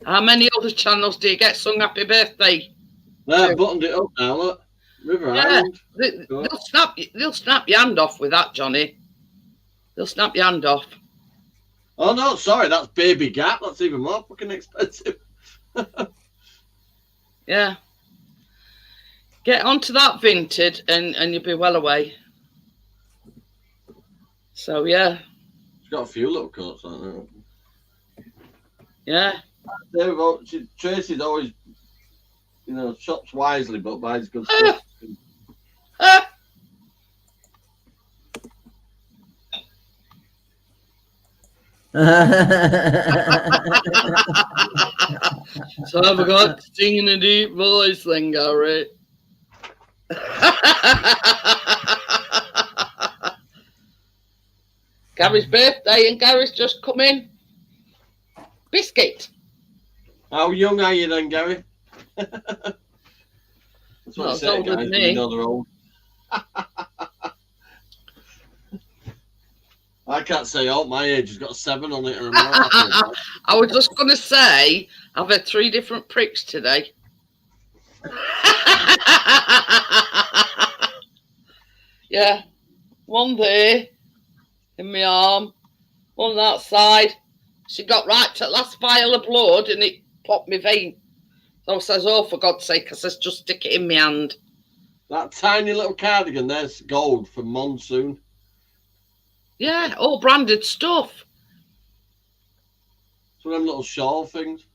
Speaker 1: How many other channels do you get sung happy birthday?
Speaker 3: There, buttoned it up now, look. River
Speaker 1: Yeah.
Speaker 3: Island.
Speaker 1: They'll snap your hand off with that, Johnny. They'll snap your hand off.
Speaker 3: Oh, no, sorry, that's Baby Gap. That's even more fucking expensive.
Speaker 1: Yeah. Get onto that Vinted and you'll be well away. So, yeah.
Speaker 3: She's got a few little coats like that.
Speaker 1: Yeah.
Speaker 3: Tracy's always, shops wisely but buys good stuff.
Speaker 1: So I forgot to sing in a deep voice then, Gary. Gary's birthday and Gary's just come in. Biscuit.
Speaker 3: How young are you then, Gary? That's what
Speaker 1: Not
Speaker 3: I
Speaker 1: as
Speaker 3: say,
Speaker 1: old as
Speaker 3: guys.
Speaker 1: me.
Speaker 3: You know they're old. I can't say old. My age has got a 7 on it. And I'm not happy with that.
Speaker 1: I was just going to say, I've had 3 different pricks today. Yeah. One there in my arm, one that side. She got right to the last vial of blood and it popped my vein. So I says, oh, for God's sake, I says, just stick it in my hand.
Speaker 3: That tiny little cardigan there's gold from Monsoon.
Speaker 1: Yeah, all branded stuff.
Speaker 3: It's one of them little shawl things.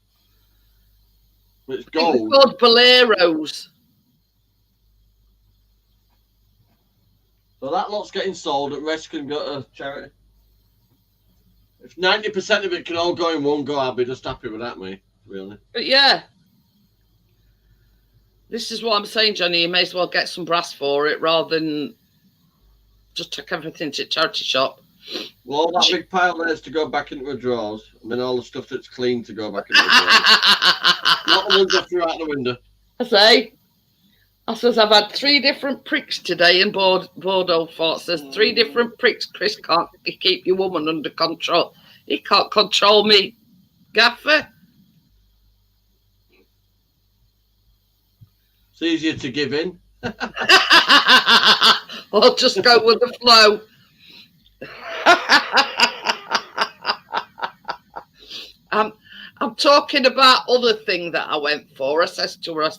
Speaker 3: But it's
Speaker 1: It was
Speaker 3: gold.
Speaker 1: called Boleros.
Speaker 3: So that lot's getting sold. The rest can go to charity. If 90% of it can all go in one go, I'll be just happy with that, mate. Really.
Speaker 1: But yeah, this is what I'm saying, Johnny. You may as well get some brass for it rather than just take everything to a charity shop.
Speaker 3: Well, all that big pile there is to go back into the drawers, and then all the stuff that's clean to go back into the drawers. Not the ones I threw out the window.
Speaker 1: I says I've had 3 different pricks today in Bordeaux Fort. Says 3 different pricks. Chris can't keep your woman under control. He can't control me, Gaffer.
Speaker 3: It's easier to give in.
Speaker 1: Or just go with the flow. I'm talking about other thing that I went for. I says to her, I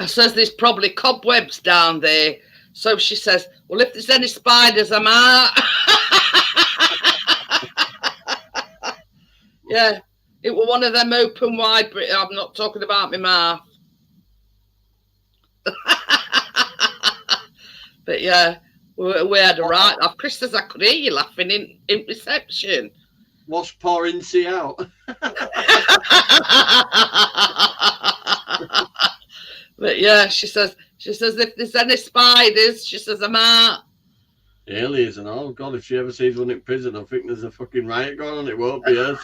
Speaker 1: says there's probably cobwebs down there. So she says, well, if there's any spiders, I'm out. Yeah, it was one of them open wide. I'm not talking about my mouth. But yeah, we had a right laugh. Chris says I could hear you laughing in reception.
Speaker 3: Wash, pour, in, see out.
Speaker 1: But yeah, she says if there's any spiders, she says I'm out.
Speaker 3: Aliens and all. God, if she ever sees one in prison, I think there's a fucking riot going on. It won't be her.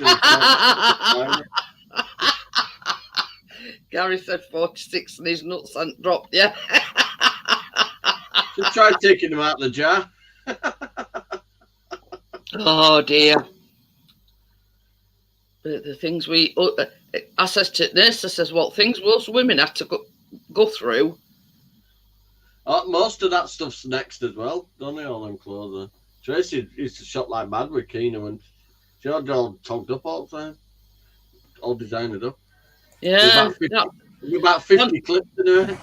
Speaker 1: Gary said 46 and his nuts hadn't dropped yet.
Speaker 3: Just try taking them out of the jar.
Speaker 1: Oh dear. The things I says to this, I says, well, things most women have to go through.
Speaker 3: Oh, most of that stuff's next as well, don't they? All them clothes. Tracy used to shop like mad with Keena, and she had all togged up all the time, all designed up.
Speaker 1: Yeah.
Speaker 3: About 50 clips in her.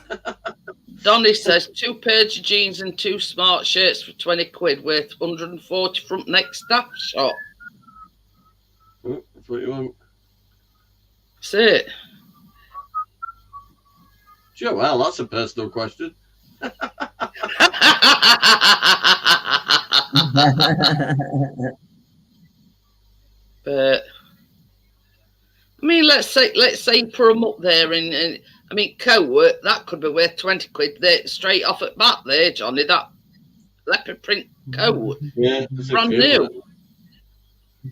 Speaker 1: Donny says 2 pairs of jeans and 2 smart shirts for 20 quid worth 140 from next staff shop.
Speaker 3: Oh, that's what you want.
Speaker 1: That's it.
Speaker 3: Sure, well, that's a personal question.
Speaker 1: But I mean, let's say you put them up there, and I mean, coat that could be worth 20 quid there, straight off at back there, Johnny. That leopard print coat,
Speaker 3: Yeah,
Speaker 1: brand new.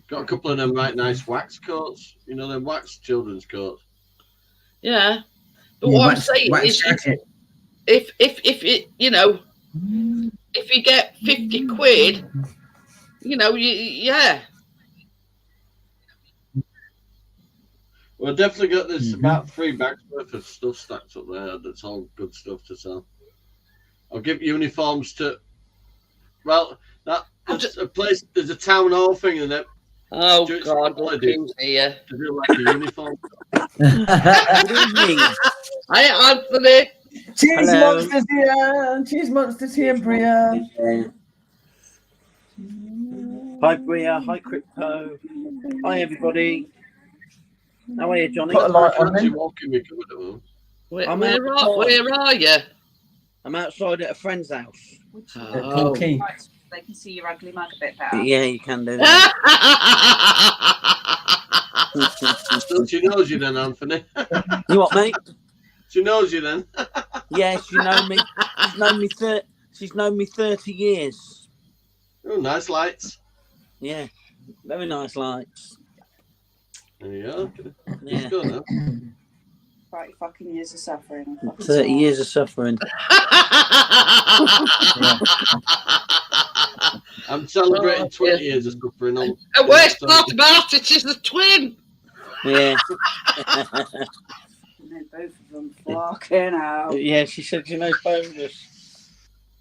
Speaker 3: Got a couple of them right nice wax coats. You know, them wax children's coats.
Speaker 1: Yeah, but what I'm saying is, if it, you know, if you get 50 quid, you know, yeah.
Speaker 3: Well, definitely got this about 3 bags worth of stuff stacked up there. That's all good stuff to sell. I'll give uniforms to. Well, there's a place. There's a town hall thing in it.
Speaker 1: Oh God, look who's here.
Speaker 3: To do like a uniform.
Speaker 1: Hi, Anthony.
Speaker 6: Cheese
Speaker 7: Hello.
Speaker 6: monsters here. Cheese monsters here, Bria.
Speaker 7: Hi Bria, hi Crypto, hi everybody. How are you, Johnny?
Speaker 6: Put a light on
Speaker 3: Fancy
Speaker 6: me.
Speaker 3: walking me covered at home.
Speaker 1: Where
Speaker 7: I'm
Speaker 1: where are you?
Speaker 7: I'm outside at a friend's house.
Speaker 1: Oh.
Speaker 6: Key.
Speaker 8: Right, they can see your ugly mug a bit better.
Speaker 7: Yeah, you can do that.
Speaker 3: So she knows you then, Anthony.
Speaker 7: You what, mate?
Speaker 3: She knows you then.
Speaker 7: Yeah, she knows me. She's known me 30 years.
Speaker 3: Oh, nice lights.
Speaker 7: Yeah, very nice lights.
Speaker 3: There you go.
Speaker 7: Yeah,
Speaker 3: Let's go now.
Speaker 8: 30 fucking years of suffering.
Speaker 7: 30 years of suffering.
Speaker 3: I'm celebrating
Speaker 1: Oh,
Speaker 3: 20 years of suffering. On
Speaker 1: The worst part about it is the twin.
Speaker 7: Yeah,
Speaker 8: And then both of them fucking out.
Speaker 7: yeah. She said she knows both of us.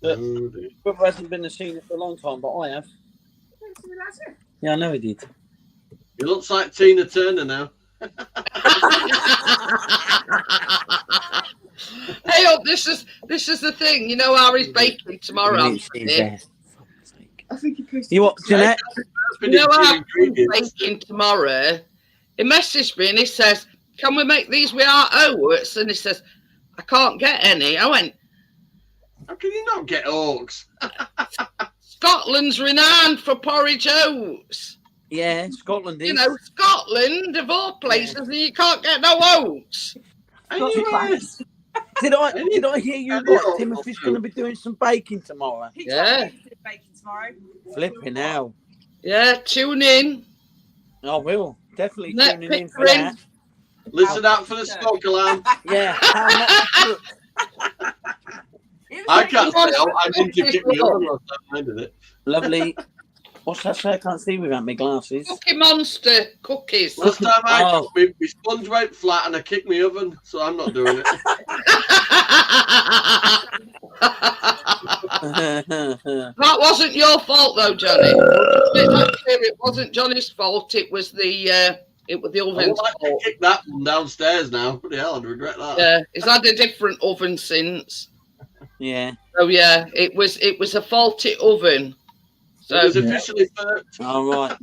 Speaker 3: Oh, dear.
Speaker 7: Brother hasn't been to see it for a long time, but I have. Yeah, I know he did.
Speaker 3: He looks like Tina Turner now.
Speaker 1: Hey, oh, this is the thing. You know how he's baking tomorrow.
Speaker 7: Yeah.
Speaker 8: I think he posted.
Speaker 7: You what, Jeanette?
Speaker 1: You know how he's baking tomorrow. He messaged me and he says, "Can we make these with our oats?" And he says, "I can't get any." I went,
Speaker 3: How can you not get oaks?
Speaker 1: Scotland's renowned for porridge oats.
Speaker 7: Yeah, Scotland is.
Speaker 1: You know, Scotland, of all places, and you can't get no oats.
Speaker 3: Anyway,
Speaker 7: Did I hear you right? Timothy's going to be doing some baking tomorrow.
Speaker 8: He's
Speaker 1: Yeah.
Speaker 8: baking tomorrow.
Speaker 7: Flipping hell.
Speaker 1: Yeah, tune in.
Speaker 7: I will. Definitely
Speaker 1: Net
Speaker 7: tuning in for
Speaker 1: Pickering.
Speaker 7: that.
Speaker 3: listen out for the smoke alarm.
Speaker 7: Yeah. How not to cook.
Speaker 3: I can't tell. I need to keep me on. I did it.
Speaker 7: Lovely. What's that say? I can't see without my glasses.
Speaker 1: Cookie Monster cookies.
Speaker 3: Last time I
Speaker 7: Oh.
Speaker 3: cooked, my sponge went flat and I kicked my oven, so I'm not doing it.
Speaker 1: That wasn't your fault, though, Johnny. It wasn't Johnny's fault. It was the
Speaker 3: I
Speaker 1: oven's
Speaker 3: would like to
Speaker 1: fault.
Speaker 3: kick that one downstairs now. Bloody hell, I'd regret that.
Speaker 1: Yeah, he's had a different oven since.
Speaker 7: Yeah.
Speaker 1: So yeah, it was a faulty oven.
Speaker 3: So it was
Speaker 1: So
Speaker 3: officially burnt.
Speaker 7: All right.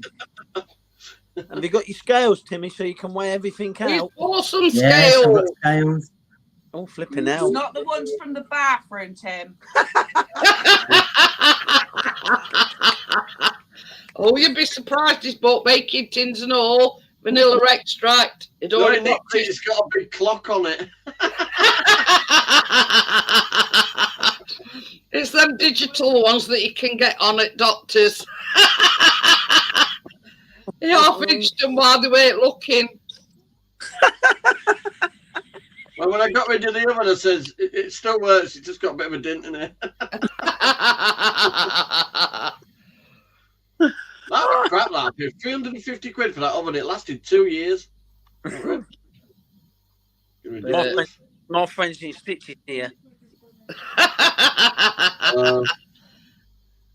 Speaker 7: Have you got your scales, Timmy, so you can weigh everything
Speaker 1: he's
Speaker 7: out?
Speaker 1: bought some
Speaker 6: Yes, I've
Speaker 1: scale.
Speaker 6: got scales.
Speaker 7: Oh, flipping
Speaker 8: It's
Speaker 7: hell.
Speaker 8: not the ones from the bathroom, Tim.
Speaker 1: Oh, you'd be surprised he's bought baking tins and all, vanilla extract. He'd
Speaker 3: No,
Speaker 1: already
Speaker 3: Nick,
Speaker 1: got it.
Speaker 3: it's got a big clock on it.
Speaker 1: It's them digital ones that you can get on at doctors. He half-inched them while they weren't looking.
Speaker 3: Well, when I got rid of the oven, I says, it still works. It's just got a bit of a dent in it. That was crap, that. I paid 350 quid for that oven. It lasted 2 years. Give me
Speaker 1: Yeah.
Speaker 3: that.
Speaker 7: My friends in stitches here.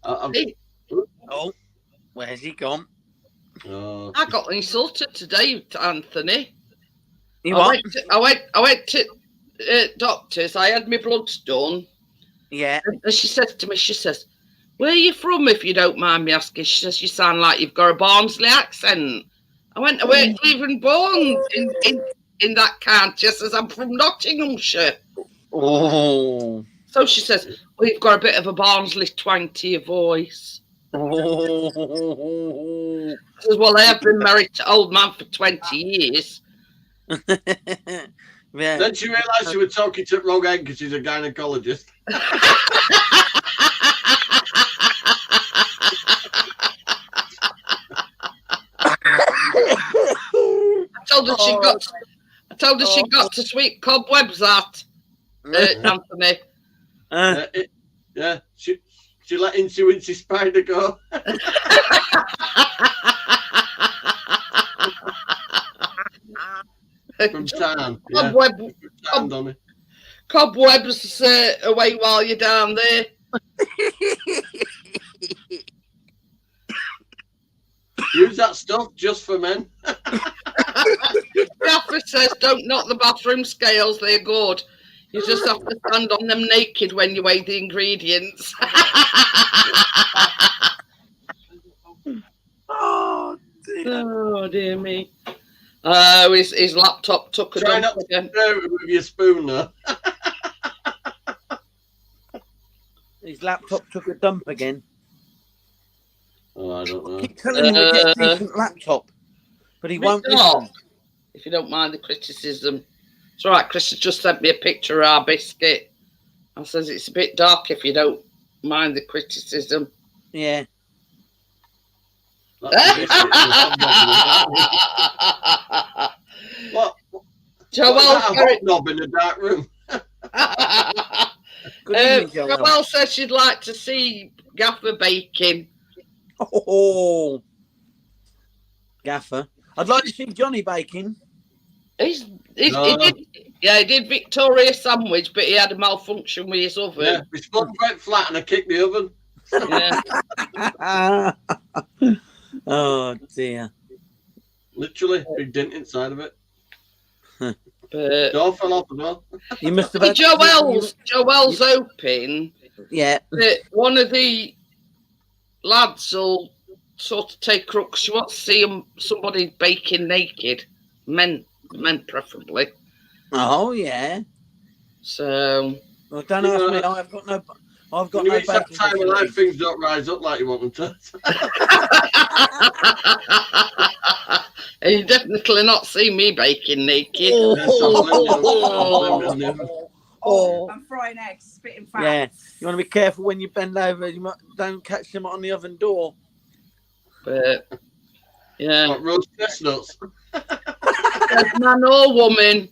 Speaker 7: Oh, where's he gone?
Speaker 1: I got insulted today, Anthony.
Speaker 7: You
Speaker 1: I
Speaker 7: what?
Speaker 1: went to doctors. I had my bloods done,
Speaker 7: Yeah.
Speaker 1: and she says to me, she says, "Where are you from, if you don't mind me asking?" She says, "You sound like you've got a Barnsley accent." I went, "I weren't even born in that county." I says, "I'm from Nottinghamshire."
Speaker 7: Oh.
Speaker 1: So she says, "Well, you've got a bit of a Barnsley twang to your voice."
Speaker 7: Oh.
Speaker 1: I says, "Well, I have been married to old man for 20 years."
Speaker 7: Yeah.
Speaker 3: Then she realised she was talking to the wrong egg because she's a gynecologist.
Speaker 1: I told her she got to sweep cobwebs at Anthony.
Speaker 3: Yeah, she let Incy Spider go. From town. Yeah. From town, Donny.
Speaker 1: Cobwebs away while you're down there.
Speaker 3: Use that stuff just for men.
Speaker 1: Gaffer says, "Don't knock the bathroom scales, they're good. You just have to stand on them naked when you weigh the ingredients."
Speaker 7: Oh, dear.
Speaker 1: Oh, dear me. Oh, his laptop took a
Speaker 3: Try
Speaker 1: dump
Speaker 3: not
Speaker 1: again.
Speaker 3: to stir it with your spoon, though.
Speaker 7: His laptop took a dump again.
Speaker 3: Oh, I don't know.
Speaker 7: Keep telling him to get a decent laptop, but he won't listen.
Speaker 1: If you don't mind the criticism. It's all right, Chris has just sent me a picture of our biscuit. I says it's a bit dark if you don't mind the criticism.
Speaker 7: Yeah.
Speaker 3: What?
Speaker 1: Joel,
Speaker 3: What's that, a hot knob in a dark room?
Speaker 7: Good evening, Joel.
Speaker 1: Joel says she'd like to see Gaffer baking.
Speaker 7: Oh, Gaffer. I'd like to see Johnny baking.
Speaker 1: He did Victoria sandwich, but he had a malfunction with his oven.
Speaker 3: Yeah, my sponge went flat and I kicked the oven.
Speaker 1: Yeah.
Speaker 7: Oh, dear.
Speaker 3: Literally, big dent inside of it.
Speaker 1: But
Speaker 3: Door fell off as well.
Speaker 7: You must have
Speaker 1: see,
Speaker 7: had
Speaker 1: Joel's hoping
Speaker 7: Yeah.
Speaker 1: that one of the lads will sort of take her up, 'cause she wants to see somebody baking naked, men preferably.
Speaker 7: Oh, yeah.
Speaker 1: So
Speaker 7: Well, don't ask me. I've got
Speaker 3: When you
Speaker 7: no
Speaker 3: reach that
Speaker 7: baking
Speaker 3: time of life,
Speaker 7: facilities.
Speaker 3: things don't rise up like you want them to.
Speaker 1: And you definitely not see me baking naked.
Speaker 3: Yes, I'm blaming you.
Speaker 7: Oh.
Speaker 8: I'm frying eggs, spitting fat.
Speaker 7: Yeah, you want to be careful when you bend over. You might, don't catch them on the oven door.
Speaker 1: But yeah,
Speaker 3: What, roast chestnuts?
Speaker 1: man or woman.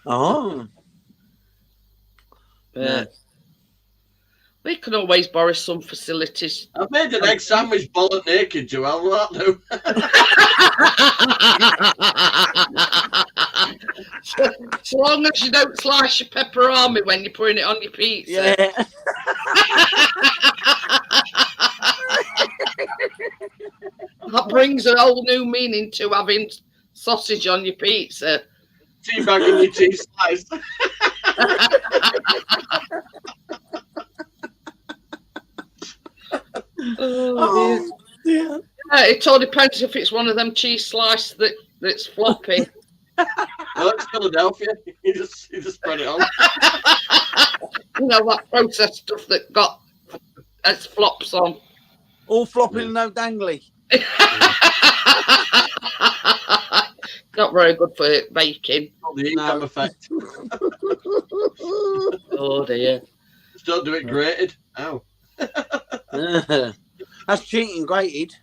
Speaker 7: Oh,
Speaker 1: But we can always borrow some facilities.
Speaker 3: I've made an egg sandwich bollock naked, Joel. Will that do?
Speaker 1: So long as you don't slice your pepperoni when you're putting it on your pizza.
Speaker 7: yeah.
Speaker 1: That brings a whole new meaning to having sausage on your pizza.
Speaker 3: Teabagging your cheese slice.
Speaker 1: Oh, dear.
Speaker 7: Yeah.
Speaker 1: Yeah, it all depends if it's one of them cheese slices that's floppy.
Speaker 3: Well, it's Philadelphia. You just spread it on.
Speaker 1: You know, that processed stuff that got its flops on.
Speaker 7: All flopping, no dangly.
Speaker 1: Not very good for baking.
Speaker 3: Not the Edam effect.
Speaker 1: Oh dear.
Speaker 3: Just don't do it grated. Ow.
Speaker 7: That's cheating, grated.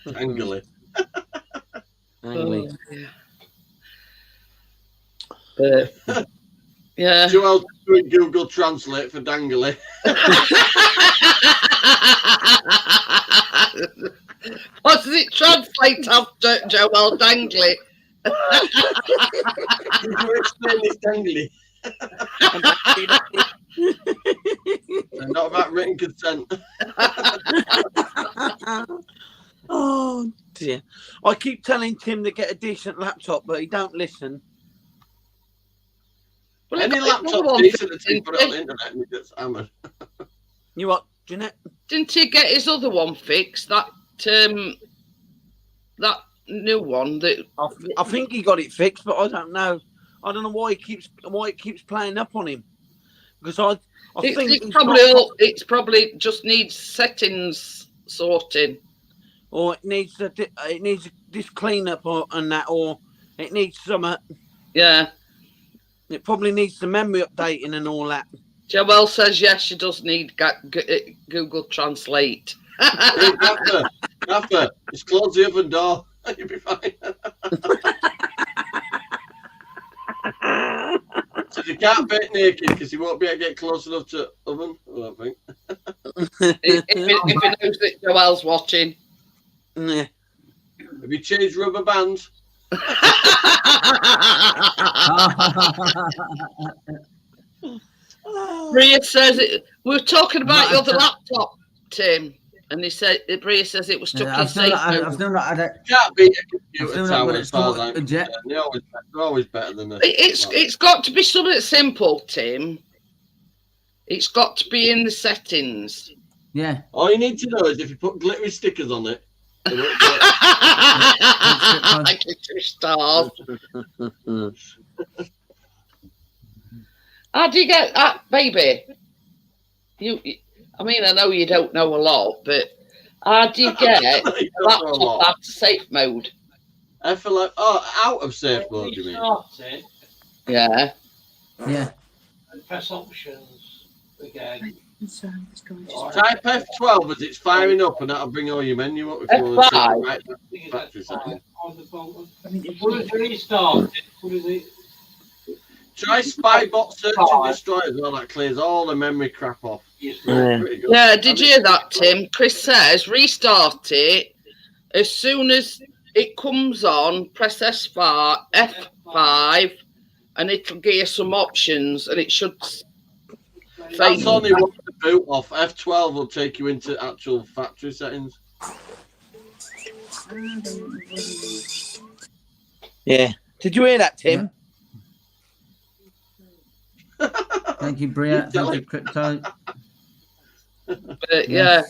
Speaker 3: Angly.
Speaker 7: Angly.
Speaker 1: Yeah.
Speaker 3: Joel doing Google Translate for dangly.
Speaker 1: What does it translate after, Joel Dangley?
Speaker 3: Did you explain this dangly? And not about written consent.
Speaker 7: Oh dear! I keep telling Tim to get a decent laptop, but he don't listen.
Speaker 1: Well,
Speaker 3: Any
Speaker 1: it got another
Speaker 3: laptop
Speaker 1: one
Speaker 3: decent that
Speaker 1: fixed,
Speaker 3: you put it on the
Speaker 1: didn't
Speaker 3: internet and it gets hammered.
Speaker 7: You what, Jeanette?
Speaker 1: Didn't he get his other one fixed? That new one that
Speaker 7: I think he got it fixed, but I don't know. I don't know why it keeps playing up on him. Because I think
Speaker 1: it's probably just needs settings sorting.
Speaker 7: or it needs this cleanup or it needs some.
Speaker 1: Yeah.
Speaker 7: It probably needs some memory updating and all that.
Speaker 1: Joelle says yes, she does need Google Translate.
Speaker 3: After, just close the oven door. You'll be fine. So you can't bake naked because you won't be able to get close enough to oven. I don't think.
Speaker 1: if he knows that Joelle's watching.
Speaker 7: Yeah.
Speaker 3: Have you changed rubber bands?
Speaker 1: Bria says it. We were talking about your other laptop, Tim, and he said Bria says it was stuck in
Speaker 6: I've still not had it.
Speaker 3: Can't beat a
Speaker 6: I've
Speaker 3: computer
Speaker 6: still not
Speaker 3: tower
Speaker 6: got it
Speaker 3: as far as I'm
Speaker 6: sorted yet.
Speaker 3: concerned. They're always better than the.
Speaker 1: It's got to be something simple, Tim. It's got to be in the settings.
Speaker 6: Yeah.
Speaker 3: All you need to know is if you put glittery stickers on it. It won't
Speaker 1: I get 2 stars. How do you get that, baby? I mean, I know you don't know a lot, but how do you get a laptop out of safe mode?
Speaker 3: I feel like, out of safe mode, you mean?
Speaker 2: Start it
Speaker 1: Yeah.
Speaker 6: Yeah.
Speaker 2: and press options again.
Speaker 3: Type F12 as it's firing up, and that'll bring all your menu up if you want to
Speaker 1: F5?
Speaker 3: see right factory setting.
Speaker 2: On the phone. What is restart? What is it?
Speaker 3: Try Spybot Search and Destroy as well. That clears all the memory crap off.
Speaker 2: Yes.
Speaker 7: Yeah.
Speaker 3: Pretty good.
Speaker 1: Yeah, did you hear that, Tim? Chris says restart it as soon as it comes on. Press F5, and it'll give you some options, and it should.
Speaker 3: That's only one to boot off. F12 will take you into actual factory settings.
Speaker 7: Yeah. Did you hear that, Tim?
Speaker 6: Thank you, Bria. Thank you, Crypto.
Speaker 1: But yeah,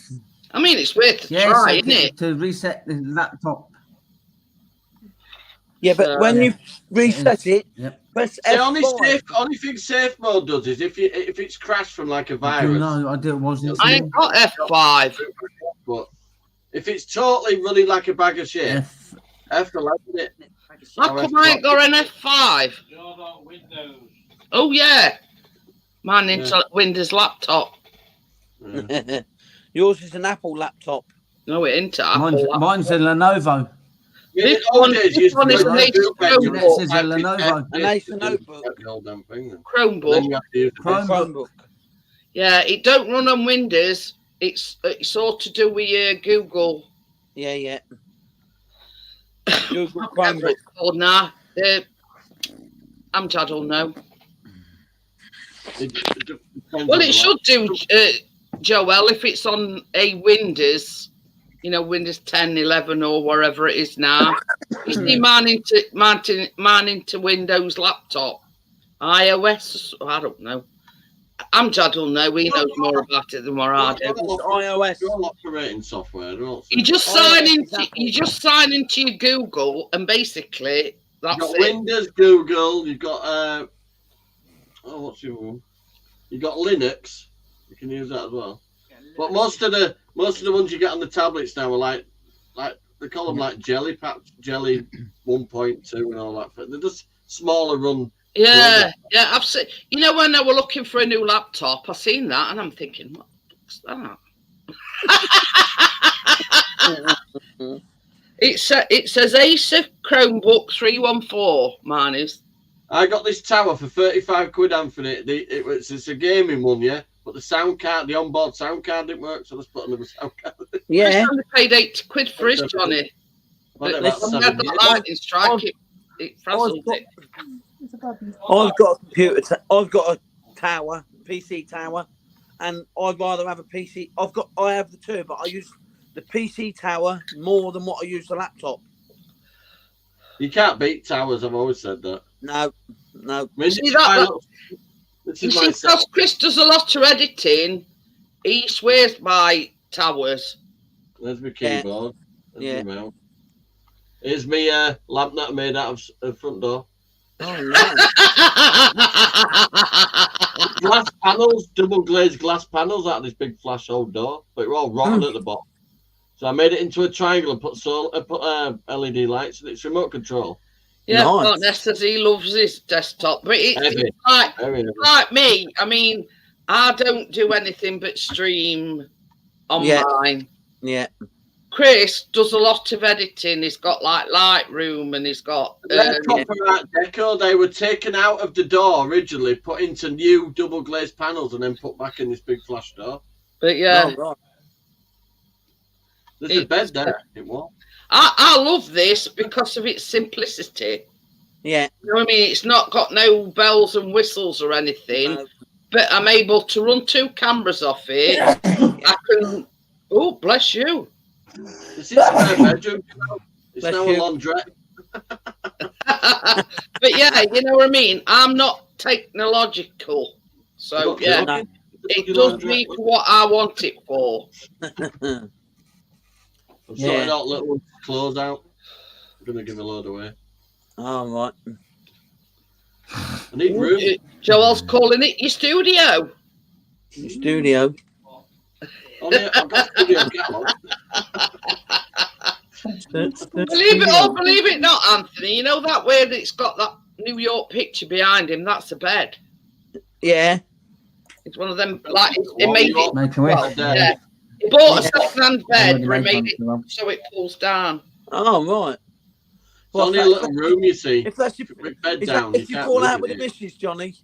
Speaker 1: I mean it's worth a
Speaker 6: Yeah,
Speaker 1: try,
Speaker 6: so
Speaker 1: isn't it?
Speaker 6: to reset the laptop.
Speaker 7: Yeah, but when you reset it,
Speaker 6: Yep.
Speaker 7: Press
Speaker 3: The only
Speaker 7: F5.
Speaker 3: thing safe mode does is if it's crashed from like a virus.
Speaker 6: No, I did. Wasn't.
Speaker 1: I ain't got F5.
Speaker 3: But if it's totally running like a bag of shit, F11 it.
Speaker 1: How come I ain't got an F5?
Speaker 2: You're not Windows.
Speaker 1: Oh yeah, mine into Windows laptop.
Speaker 3: Yeah.
Speaker 7: Yours is an Apple laptop.
Speaker 1: No, it ain't.
Speaker 6: Mine's a Lenovo.
Speaker 1: This
Speaker 3: old
Speaker 1: one-
Speaker 3: days
Speaker 1: this
Speaker 3: used to
Speaker 1: one
Speaker 3: be
Speaker 1: is
Speaker 3: like
Speaker 1: an
Speaker 3: a
Speaker 1: Acer
Speaker 3: bootleg, you
Speaker 1: Chromebook.
Speaker 3: know,
Speaker 6: This is a
Speaker 3: type
Speaker 6: Lenovo.
Speaker 3: in
Speaker 7: An Acer notebook.
Speaker 3: the old damn thing then.
Speaker 1: Chromebook.
Speaker 3: Then you have to use the
Speaker 6: Chromebook.
Speaker 1: Yeah, it don't run on Windows. It's all to do with your Google.
Speaker 7: Yeah. Google
Speaker 1: Whatever
Speaker 7: Chromebook.
Speaker 1: it's called now. I'm Jaddle now.
Speaker 3: depends
Speaker 1: Well,
Speaker 3: on
Speaker 1: it
Speaker 3: the
Speaker 1: should do, Joel, if it's on a Windows, Windows 10, 11 or wherever it is now. You see mine into Windows laptop. iOS, I don't know. I'm Jaddle now. He knows more about it than what I do.
Speaker 7: It's iOS.
Speaker 3: You're all operating software. Don't
Speaker 1: You just sign into your Google, and basically that's
Speaker 3: You've got
Speaker 1: it.
Speaker 3: Windows, Google. You've got what's the other one? You've got Linux. You can use that as well. But most of the ones you get on the tablets now are like they call them like Jelly 1.2 and all that. They're just smaller run.
Speaker 1: Yeah, I've seen. When I were looking for a new laptop, I seen that, and I'm thinking, what's that? It says Acer Chromebook 314. Mine is.
Speaker 3: I got this tower for 35 quid, Anthony. It's a gaming one, yeah. But the onboard sound card didn't work, so let's put another sound card.
Speaker 7: Yeah.
Speaker 1: I only paid 80 quid for his, Johnny.
Speaker 3: Well,
Speaker 1: But
Speaker 3: about
Speaker 1: when
Speaker 3: 7
Speaker 1: we had that
Speaker 3: years.
Speaker 1: lightning strike, it frazzled it.
Speaker 7: I've got a computer. I've got a tower, PC tower, and I'd rather have a PC. I have the two, but I use the PC tower more than what I use the laptop.
Speaker 3: You can't beat towers. I've always said that.
Speaker 7: No.
Speaker 3: I mean,
Speaker 1: See that-
Speaker 3: this
Speaker 1: You
Speaker 3: is
Speaker 1: see,
Speaker 3: my
Speaker 1: because Chris does a lot of editing, he swears by towers.
Speaker 3: There's my keyboard. There's
Speaker 7: Yeah.
Speaker 3: my mouse. Here's my lamp that I made out of the front door.
Speaker 7: Oh no.
Speaker 3: Glass panels, double glazed glass panels out of this big flash hole door, but they're all rotten at the bottom. So I made it into a triangle and put LED lights, and it's remote control.
Speaker 1: Yeah,
Speaker 7: Nice.
Speaker 1: but Ness says he loves his desktop, but
Speaker 3: Heavy.
Speaker 1: it's like
Speaker 3: Very heavy.
Speaker 1: like me. I mean, I don't do anything but stream on
Speaker 7: Yeah.
Speaker 1: mine.
Speaker 7: Yeah.
Speaker 1: Chris does a lot of editing. He's got like Lightroom, and he's got.
Speaker 3: They're proper Art Deco. They were taken out of the door originally, put into new double glazed panels, and then put back in this big flash door.
Speaker 1: But yeah,
Speaker 7: Oh, right.
Speaker 3: There's a bed there. It was.
Speaker 1: I love this because of its simplicity.
Speaker 7: Yeah.
Speaker 1: You know what I mean? It's not got no bells and whistles or anything,
Speaker 7: No.
Speaker 1: but I'm able to run 2 cameras off it. I can. Oh, bless you.
Speaker 3: This is my bedroom. It's
Speaker 7: Bless
Speaker 3: now
Speaker 7: you.
Speaker 3: a laundrette.
Speaker 1: But yeah, you know what I mean? I'm not technological. So
Speaker 3: Okay.
Speaker 1: yeah,
Speaker 7: No.
Speaker 1: it does me for what I want it for.
Speaker 3: I'm sorting
Speaker 7: Yeah.
Speaker 3: out little clothes out. I'm gonna give a load away.
Speaker 7: Oh, right.
Speaker 3: I need room.
Speaker 1: Joel's calling it your studio.
Speaker 7: Studio.
Speaker 3: I've got studio catalog.
Speaker 1: Believe it or believe it not, Anthony. You know that way that it's got that New York picture behind him? That's a bed.
Speaker 7: Yeah.
Speaker 1: It's one of them. Like it made it.
Speaker 6: Make a wish.
Speaker 1: Well, yeah. He bought a second-hand bed,
Speaker 6: Already
Speaker 1: but he
Speaker 6: made
Speaker 1: made it
Speaker 6: one.
Speaker 1: so it pulls down.
Speaker 7: Oh, right.
Speaker 3: It's only a little room, you see.
Speaker 7: If that's your,
Speaker 3: With bed
Speaker 7: is
Speaker 3: down,
Speaker 7: that, if you
Speaker 3: can't
Speaker 7: fall
Speaker 3: move
Speaker 7: out
Speaker 3: it
Speaker 7: with the
Speaker 3: here.
Speaker 7: missus, Johnny.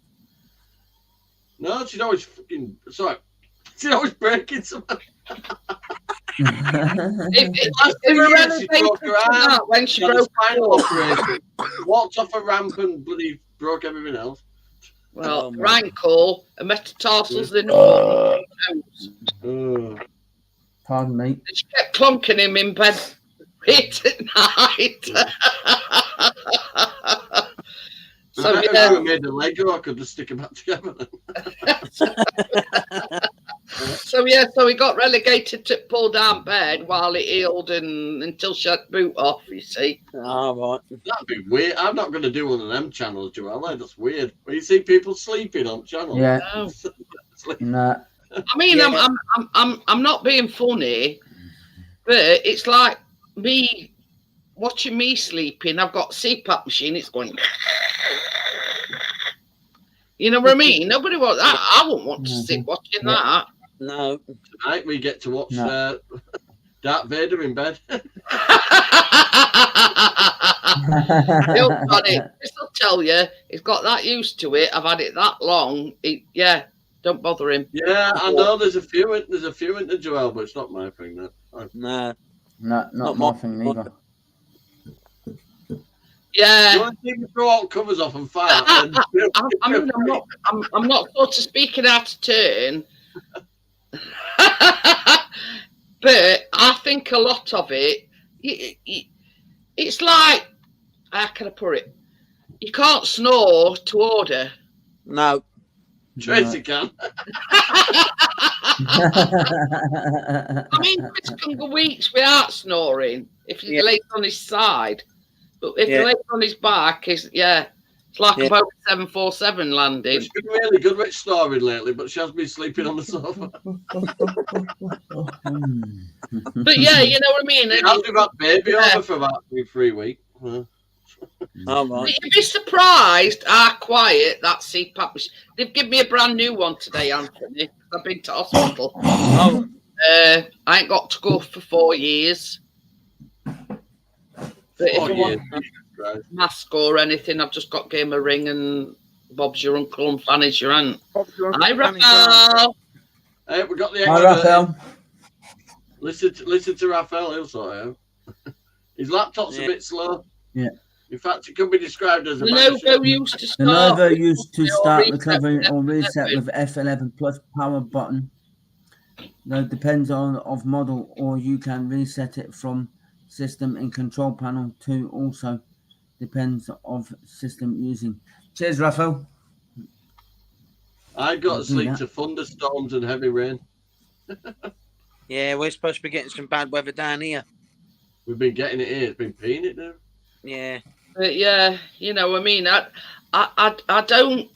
Speaker 3: No, she's always fucking. Sorry. She's always breaking something.
Speaker 1: If they were
Speaker 3: She
Speaker 1: renovating
Speaker 3: broke her arm.
Speaker 1: that when she
Speaker 3: She had a
Speaker 1: broke
Speaker 3: spinal
Speaker 1: her arm.
Speaker 3: operation. Walked off a ramp and bloody broke everything else.
Speaker 1: Well,
Speaker 7: Oh, my.
Speaker 1: rankle and metatarsals in the nose.
Speaker 6: Pardon me.
Speaker 1: She kept clunking him in bed late at night. So
Speaker 3: I
Speaker 1: yeah,
Speaker 3: made the Lego. I could just stick them back together.
Speaker 1: so so he got relegated to pull down bed while it healed and until she had boot off, you see.
Speaker 7: All right.
Speaker 3: That'd be weird. I'm not going to do one of them channels, Joel. That's weird. When you see people sleeping on channels.
Speaker 6: Yeah.
Speaker 1: No.
Speaker 6: No.
Speaker 1: I mean,
Speaker 7: Yeah.
Speaker 1: I'm not being funny, but it's like me watching me sleeping. I've got a CPAP machine. It's going. You know what I mean? Nobody wants that. I wouldn't want to sit watching that.
Speaker 7: No.
Speaker 3: Tonight we get to watch
Speaker 6: No.
Speaker 3: Darth Vader in bed.
Speaker 1: He'll got it. I'll tell you, he's got that used to it. I've had it that long. Yeah, don't bother him.
Speaker 3: Yeah, I know. There's a few into Joel, but it's not my thing. That.
Speaker 7: No.
Speaker 6: No, not
Speaker 7: Not
Speaker 6: my
Speaker 7: my-
Speaker 6: thing either.
Speaker 1: Yeah.
Speaker 3: You want to see me throw all covers off and fire?
Speaker 1: I mean, I'm not sort of speaking out of turn, but I think a lot of it, it's like, how can I put it? You can't snore to order.
Speaker 7: No.
Speaker 3: Tracy can.
Speaker 1: I mean, Chris can go weeks without snoring if he
Speaker 7: Yeah.
Speaker 1: lays on his side, but if
Speaker 7: Yeah.
Speaker 1: he lays on his back, it's like
Speaker 7: Yeah.
Speaker 1: a Boeing 747 landing.
Speaker 3: She's been really good with snoring lately, but she has been sleeping on the sofa.
Speaker 1: But yeah, you know what I mean.
Speaker 3: I've got baby
Speaker 1: Yeah.
Speaker 3: over for about 3 weeks.
Speaker 7: All right.
Speaker 1: You'd be surprised how quiet that CPAP was. They've given me a brand new one today, Anthony. I've been to hospital.
Speaker 7: Oh.
Speaker 1: I ain't got to go for 4 years. But if I want
Speaker 3: Right.
Speaker 1: a mask or anything, I've just got to give him a ring and Bob's your uncle and Fanny's your aunt. Hi, Raphael.
Speaker 3: Hey, we got the
Speaker 6: Hi,
Speaker 3: expert.
Speaker 6: Raphael.
Speaker 3: Listen to Raphael. He'll sort it out. His laptop's
Speaker 7: Yeah.
Speaker 3: a bit slow.
Speaker 6: Yeah.
Speaker 3: In fact, it could be described as a
Speaker 1: Lenovo used to
Speaker 6: The
Speaker 1: start.
Speaker 6: Nova used to
Speaker 1: or
Speaker 6: start
Speaker 1: reset
Speaker 6: recovery
Speaker 1: with
Speaker 6: or reset
Speaker 1: F11.
Speaker 6: with F11 plus power button. No, depends on of model, or you can reset it from system in control panel to also depends of system using. Cheers, Raphael.
Speaker 3: I got
Speaker 6: I'll
Speaker 3: to
Speaker 6: do
Speaker 3: sleep
Speaker 6: that.
Speaker 3: to thunderstorms and heavy rain.
Speaker 7: Yeah, we're supposed to be getting some bad weather down here.
Speaker 3: We've been getting it here. It's been peeing it now.
Speaker 7: Yeah.
Speaker 1: But yeah, you know, I mean, I don't.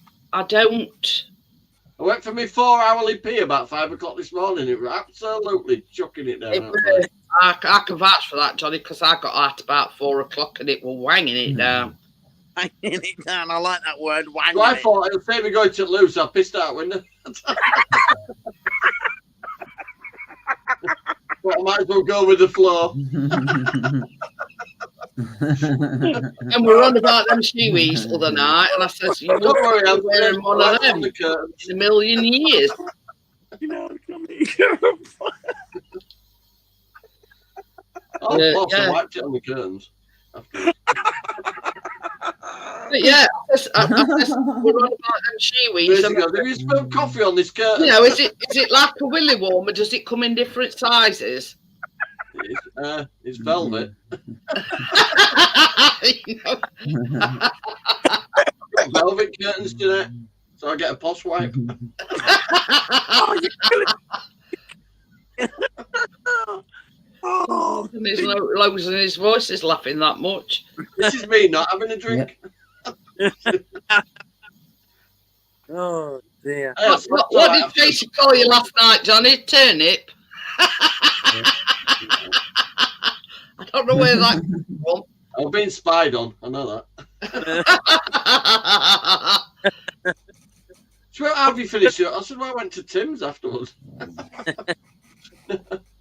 Speaker 3: I went for my 4-hourly pee about 5 o'clock this morning. It was absolutely chucking it down.
Speaker 1: I can vouch for that, Johnny, because I got out about 4 o'clock and it was wanging it down.
Speaker 7: Hanging it down. I like that word. Wanging
Speaker 3: So I
Speaker 7: it.
Speaker 3: thought it'll save me going to lose. So I pissed out window. But I might as well go with the flow.
Speaker 1: And we're on about them shoeies the other night, and I said, "You
Speaker 3: Don't
Speaker 1: look
Speaker 3: worry,
Speaker 1: like
Speaker 3: I'm
Speaker 1: you're wearing one of them
Speaker 3: the curtains.
Speaker 1: in a million years."
Speaker 7: You know,
Speaker 3: Oh,
Speaker 1: Yeah,
Speaker 3: plus
Speaker 1: yeah.
Speaker 3: I wiped it on the curtains. After.
Speaker 1: But yeah, I said, we're on about them shoeies.
Speaker 3: Basically, goes, have you spilled coffee on this curtain?
Speaker 1: You know, is it like a willy warmer? Does it come in different sizes?
Speaker 3: It's velvet.
Speaker 1: You know?
Speaker 3: Velvet curtains, Jeanette. So I get a posh wipe.
Speaker 7: Oh,
Speaker 1: And his lows and his voice is laughing that much.
Speaker 3: This is me not having a drink.
Speaker 7: oh dear.
Speaker 3: Hey, I slept all
Speaker 1: What
Speaker 3: right
Speaker 1: did
Speaker 3: after-
Speaker 1: Tracy call you last night, Johnny? Turnip? I don't know where that came from.
Speaker 3: I'm being spied on. I know that. She went, how have you finished it? I said, well, I went to Tim's afterwards.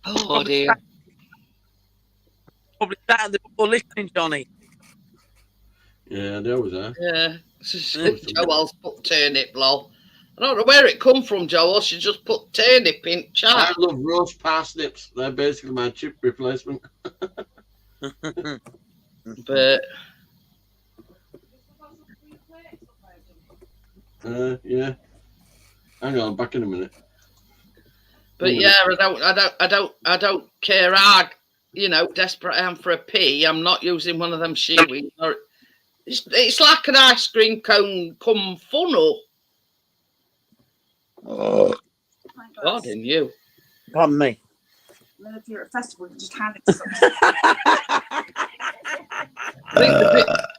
Speaker 1: Oh dear.
Speaker 7: Probably sat at the door listening, Johnny.
Speaker 3: Yeah, there was there.
Speaker 1: Yeah. Joel's put turnip, lol. I don't know where it come from, Joel. She just put turnip in
Speaker 3: I
Speaker 1: chat.
Speaker 3: love roast parsnips. They're basically my chip replacement.
Speaker 1: But
Speaker 3: Yeah. Hang on, back in a minute.
Speaker 1: yeah, I don't care how, desperate I am for a pee. I'm not using one of them shiwis. It's like an ice cream cone come funnel. God in you.
Speaker 7: Pardon me.
Speaker 8: And then if you're at a festival, you just hand it to someone.
Speaker 1: I think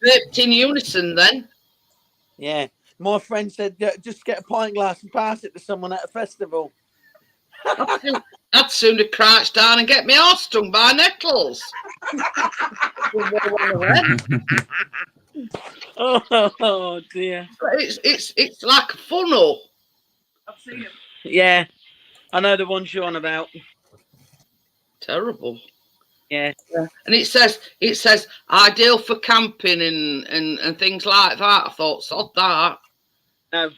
Speaker 1: they're in unison then.
Speaker 7: Yeah. My friend said, "Yeah, just get a pint glass and pass it to someone at a festival."
Speaker 1: I'd sooner crouch down and get my arse stung by nettles.
Speaker 7: Oh dear.
Speaker 1: It's like a funnel.
Speaker 8: I've seen it.
Speaker 7: Yeah. I know the ones you're on about.
Speaker 1: Terrible.
Speaker 7: Yeah.
Speaker 1: And it says ideal for camping and things like that. I thought, sod that.
Speaker 7: No.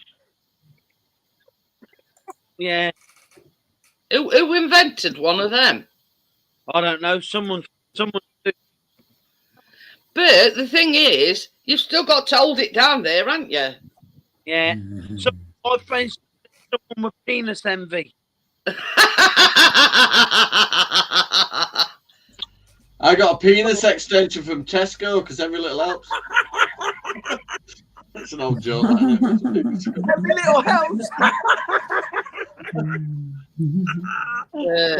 Speaker 7: Yeah.
Speaker 1: Who invented one of them?
Speaker 7: I don't know. Someone.
Speaker 1: But the thing is, you've still got to hold it down there, haven't you?
Speaker 7: Yeah. So my friends, someone with penis envy.
Speaker 3: I got a penis extension from Tesco because every little helps. That's an old joke.
Speaker 7: Every little helps.
Speaker 1: Yeah.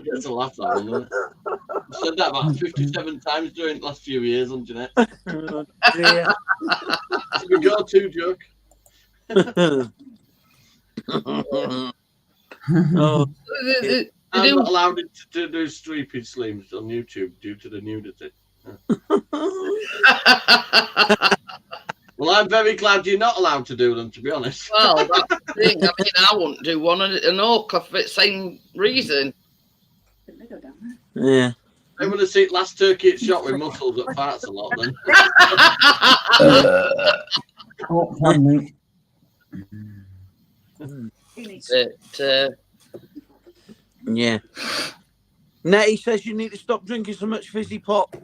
Speaker 3: It's a laugh, that one, isn't it? I said that about 57 times during the last few years on Jeanette.
Speaker 7: Oh, dear.
Speaker 3: It's a go-to joke.
Speaker 7: Oh.
Speaker 3: I'm not allowed to do streepy slims on YouTube due to the nudity. Well, I'm very glad you're not allowed to do them, to be honest.
Speaker 1: Well, that's the thing. I mean, I wouldn't do one an orca for the same reason.
Speaker 8: They go down there.
Speaker 7: Yeah.
Speaker 3: I would have seen last turkey it's shot with muscles that farts a lot then.
Speaker 6: Oh, pardon me.
Speaker 8: Who needs
Speaker 1: But,
Speaker 7: Yeah. Nettie says you need to stop drinking so much fizzy pop.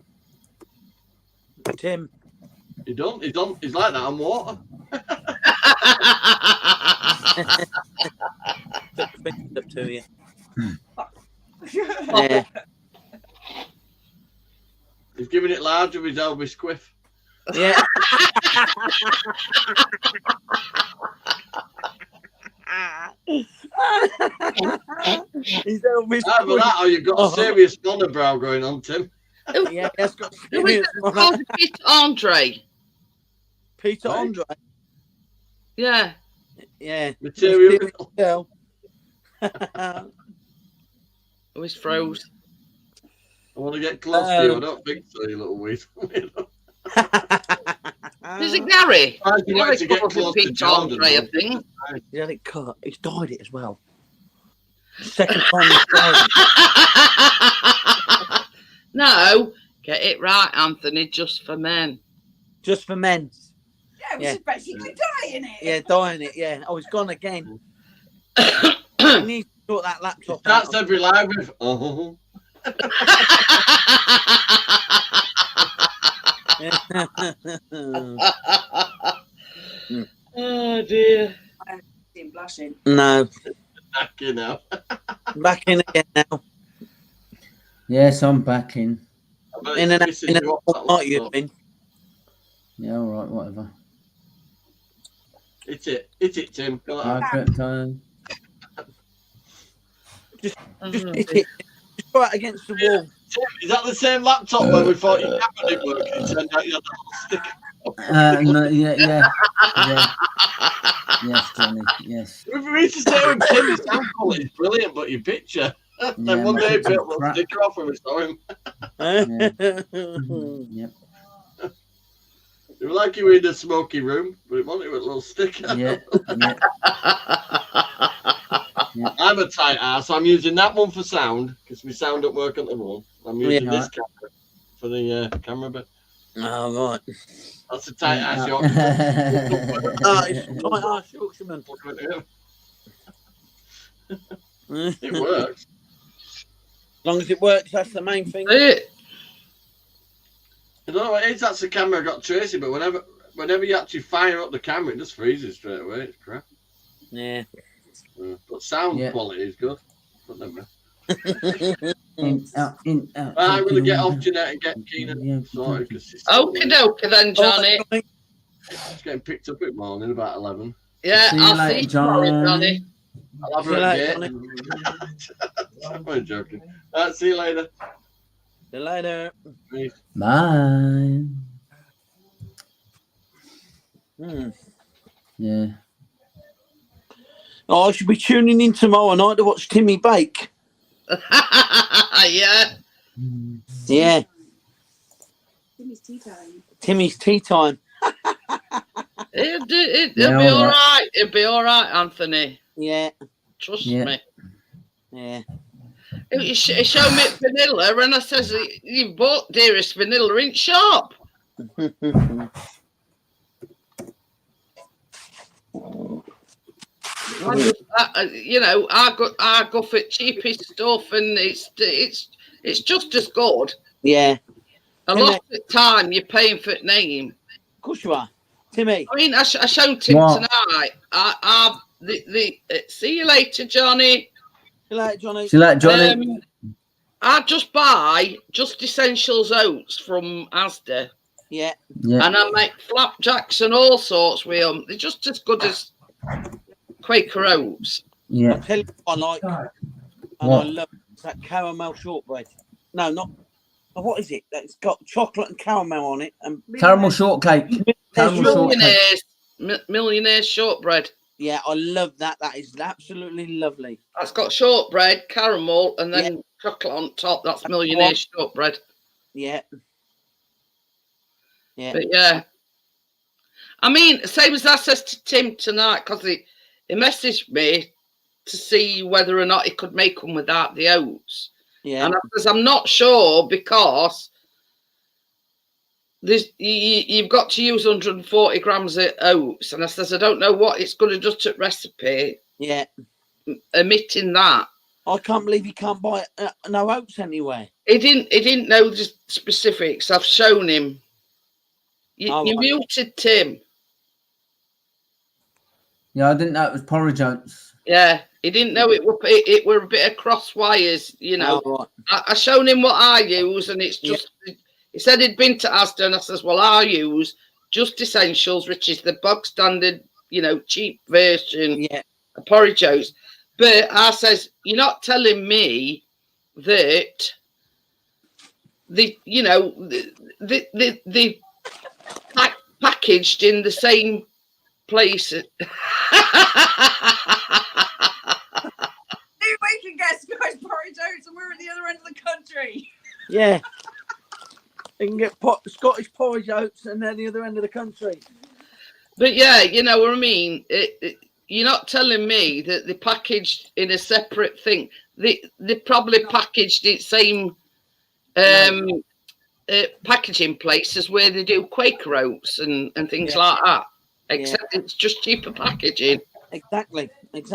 Speaker 7: Tim.
Speaker 3: He don't. He's like that on water.
Speaker 7: Up to you.
Speaker 8: to?
Speaker 7: Yeah.
Speaker 3: He's giving it large with his Elvis Quiff.
Speaker 7: Yeah. He's Elvis.
Speaker 3: Either that or you've got a serious monobrow going on, Tim.
Speaker 7: Yeah, that's got
Speaker 1: who is
Speaker 7: serious
Speaker 1: it called? Peter Andre.
Speaker 7: Peter
Speaker 3: Right.
Speaker 7: Andre.
Speaker 1: Yeah.
Speaker 7: Yeah.
Speaker 3: Material.
Speaker 7: Girl.
Speaker 1: Who is froze.
Speaker 3: I want to get close to you. I don't think so, you little weed.
Speaker 1: Is it Gary?
Speaker 3: I you
Speaker 1: Gary
Speaker 3: like to get
Speaker 1: calls him
Speaker 3: close to
Speaker 1: Peter
Speaker 3: Jordan.
Speaker 1: Andre, I think.
Speaker 7: He had it cut. He's dyed it as well. Second time he's dyed it.
Speaker 1: No, get it right, Anthony, just for men.
Speaker 7: Just for men.
Speaker 8: Yeah, which
Speaker 7: Yeah.
Speaker 8: is basically dying it.
Speaker 7: Yeah, dyeing it. Yeah. Oh, he's gone again. He needs to sort that laptop
Speaker 3: That's
Speaker 7: out.
Speaker 3: every live with. Oh.
Speaker 1: Oh dear.
Speaker 8: Him blushing.
Speaker 7: No.
Speaker 3: You know.
Speaker 7: Back in again now.
Speaker 6: Yes, I'm back in.
Speaker 7: In and out.
Speaker 3: This is
Speaker 7: In and
Speaker 3: your
Speaker 7: out. What you
Speaker 3: laptop.
Speaker 7: been?
Speaker 6: Yeah, all right, whatever.
Speaker 3: Hit it, Tim. Go on.
Speaker 6: Hi, Crypto.
Speaker 7: Just hit it. Just go out against the wall.
Speaker 3: Is that the same laptop where we thought your camera didn't work and it turned out you had a little sticker?
Speaker 6: No, yeah. Yes, Johnny, yes.
Speaker 3: We used to say with Tim, his sound quality is brilliant, but your picture. Then one
Speaker 6: my
Speaker 3: day he
Speaker 6: picture's
Speaker 3: put a little
Speaker 6: crap.
Speaker 3: sticker off when we saw him.
Speaker 6: Yep,
Speaker 3: It was like you were in a smoky room, but it wanted with a little sticker.
Speaker 6: yeah.
Speaker 3: I'm a tight ass, so I'm using that one for sound, because my sound don't work on the one. I'm using
Speaker 7: Yeah.
Speaker 3: this camera for the camera bit.
Speaker 7: Oh, right.
Speaker 3: That's a tight ass
Speaker 6: Yeah.
Speaker 3: Yorkshire.
Speaker 7: Oh, it's tight ass Yorkshireman.
Speaker 3: It works.
Speaker 7: As long as it works, that's the main thing.
Speaker 1: It.
Speaker 3: I don't know what it is, that's the camera I got Tracy, but whenever you actually fire up the camera, it just freezes straight away. It's crap.
Speaker 7: Yeah.
Speaker 3: But sound
Speaker 6: Yeah.
Speaker 3: quality is good. But never.
Speaker 6: In, out.
Speaker 3: I'm going to get off Jeanette and get Keenan
Speaker 6: Yeah,
Speaker 3: sorted, because
Speaker 1: Okie dokie then, Johnny.
Speaker 3: it's getting picked up at morning about 11.
Speaker 1: Yeah,
Speaker 6: See you
Speaker 1: I'll
Speaker 6: later,
Speaker 1: see you tomorrow,
Speaker 6: John.
Speaker 1: Johnny.
Speaker 3: I'll have
Speaker 7: See you
Speaker 3: her
Speaker 7: later,
Speaker 3: again.
Speaker 7: Johnny.
Speaker 3: I'm joking. See you later.
Speaker 7: See you later.
Speaker 3: Peace.
Speaker 6: Bye. Yeah.
Speaker 7: Oh, I should be tuning in tomorrow night to watch Timmy bake.
Speaker 1: Yeah.
Speaker 7: Yeah,
Speaker 8: Timmy's tea time.
Speaker 7: Timmy's tea time.
Speaker 1: It'll
Speaker 6: Yeah,
Speaker 1: be
Speaker 6: all
Speaker 1: all
Speaker 6: right.
Speaker 1: right. It'll be all right, Anthony.
Speaker 7: Yeah,
Speaker 1: Trust
Speaker 6: Yeah.
Speaker 1: me.
Speaker 7: yeah.
Speaker 1: He showed me vanilla, and I says, "You bought dearest vanilla in shop." You know, I go for cheapest stuff, and it's just as good.
Speaker 7: Yeah,
Speaker 1: A
Speaker 7: Timmy.
Speaker 1: lot of the time, you're paying for the name.
Speaker 7: of course you are. Timmy.
Speaker 1: I mean, I showed him
Speaker 6: What?
Speaker 1: tonight. See you later, Johnny.
Speaker 7: See you later, Johnny.
Speaker 6: See you later, Johnny.
Speaker 1: I just buy just essentials oats from Asda,
Speaker 7: Yeah,
Speaker 6: Yeah.
Speaker 1: and I make flapjacks and all sorts with them. They're just as good as Quaker oats.
Speaker 6: Yeah.
Speaker 7: I'll tell you what I like. And
Speaker 6: What?
Speaker 7: I love that caramel shortbread. No, not. What is it? It's got chocolate and caramel on it. And
Speaker 6: Caramel shortcake. Caramel shortcake.
Speaker 1: Millionaires shortbread.
Speaker 7: yeah, I love that. That is absolutely lovely.
Speaker 1: That's got shortbread, caramel, and then chocolate on top. That's millionaires shortbread.
Speaker 7: Yeah. Yeah.
Speaker 1: But yeah, I mean, same as I says to Tim tonight, because he messaged me to see whether or not he could make them without the oats.
Speaker 7: Yeah.
Speaker 1: And I says, I'm not sure, because you've got to use 140 grams of oats. And I says, I don't know what it's going to do to the recipe,
Speaker 7: Yeah.
Speaker 1: omitting that.
Speaker 7: I can't believe you can't buy no oats anywhere.
Speaker 1: He didn't know the specifics. I've shown him. You
Speaker 7: Oh, right.
Speaker 1: muted Tim.
Speaker 6: Yeah, I didn't know it was porridge oats.
Speaker 1: Yeah, he didn't know it were a bit of cross wires, you know.
Speaker 7: Oh, right.
Speaker 1: I shown him what I use, and it's just, he said he'd been to Asda, and I says, well, I use just essentials, which is the bog standard, you know, cheap version of porridge oats. But I says, you're not telling me that the packaged in the same place.
Speaker 8: We can get Sky's porridge oats, and we're at the other end of the country.
Speaker 7: Yeah. You can get Scottish porridge oats, and they're the other end of the country.
Speaker 1: But yeah, you know what I mean. You're not telling me that they packaged in a separate thing. They probably packaged it same packaging places where they do Quaker oats and things like that. Except it's just cheaper packaging.
Speaker 7: Exactly. It's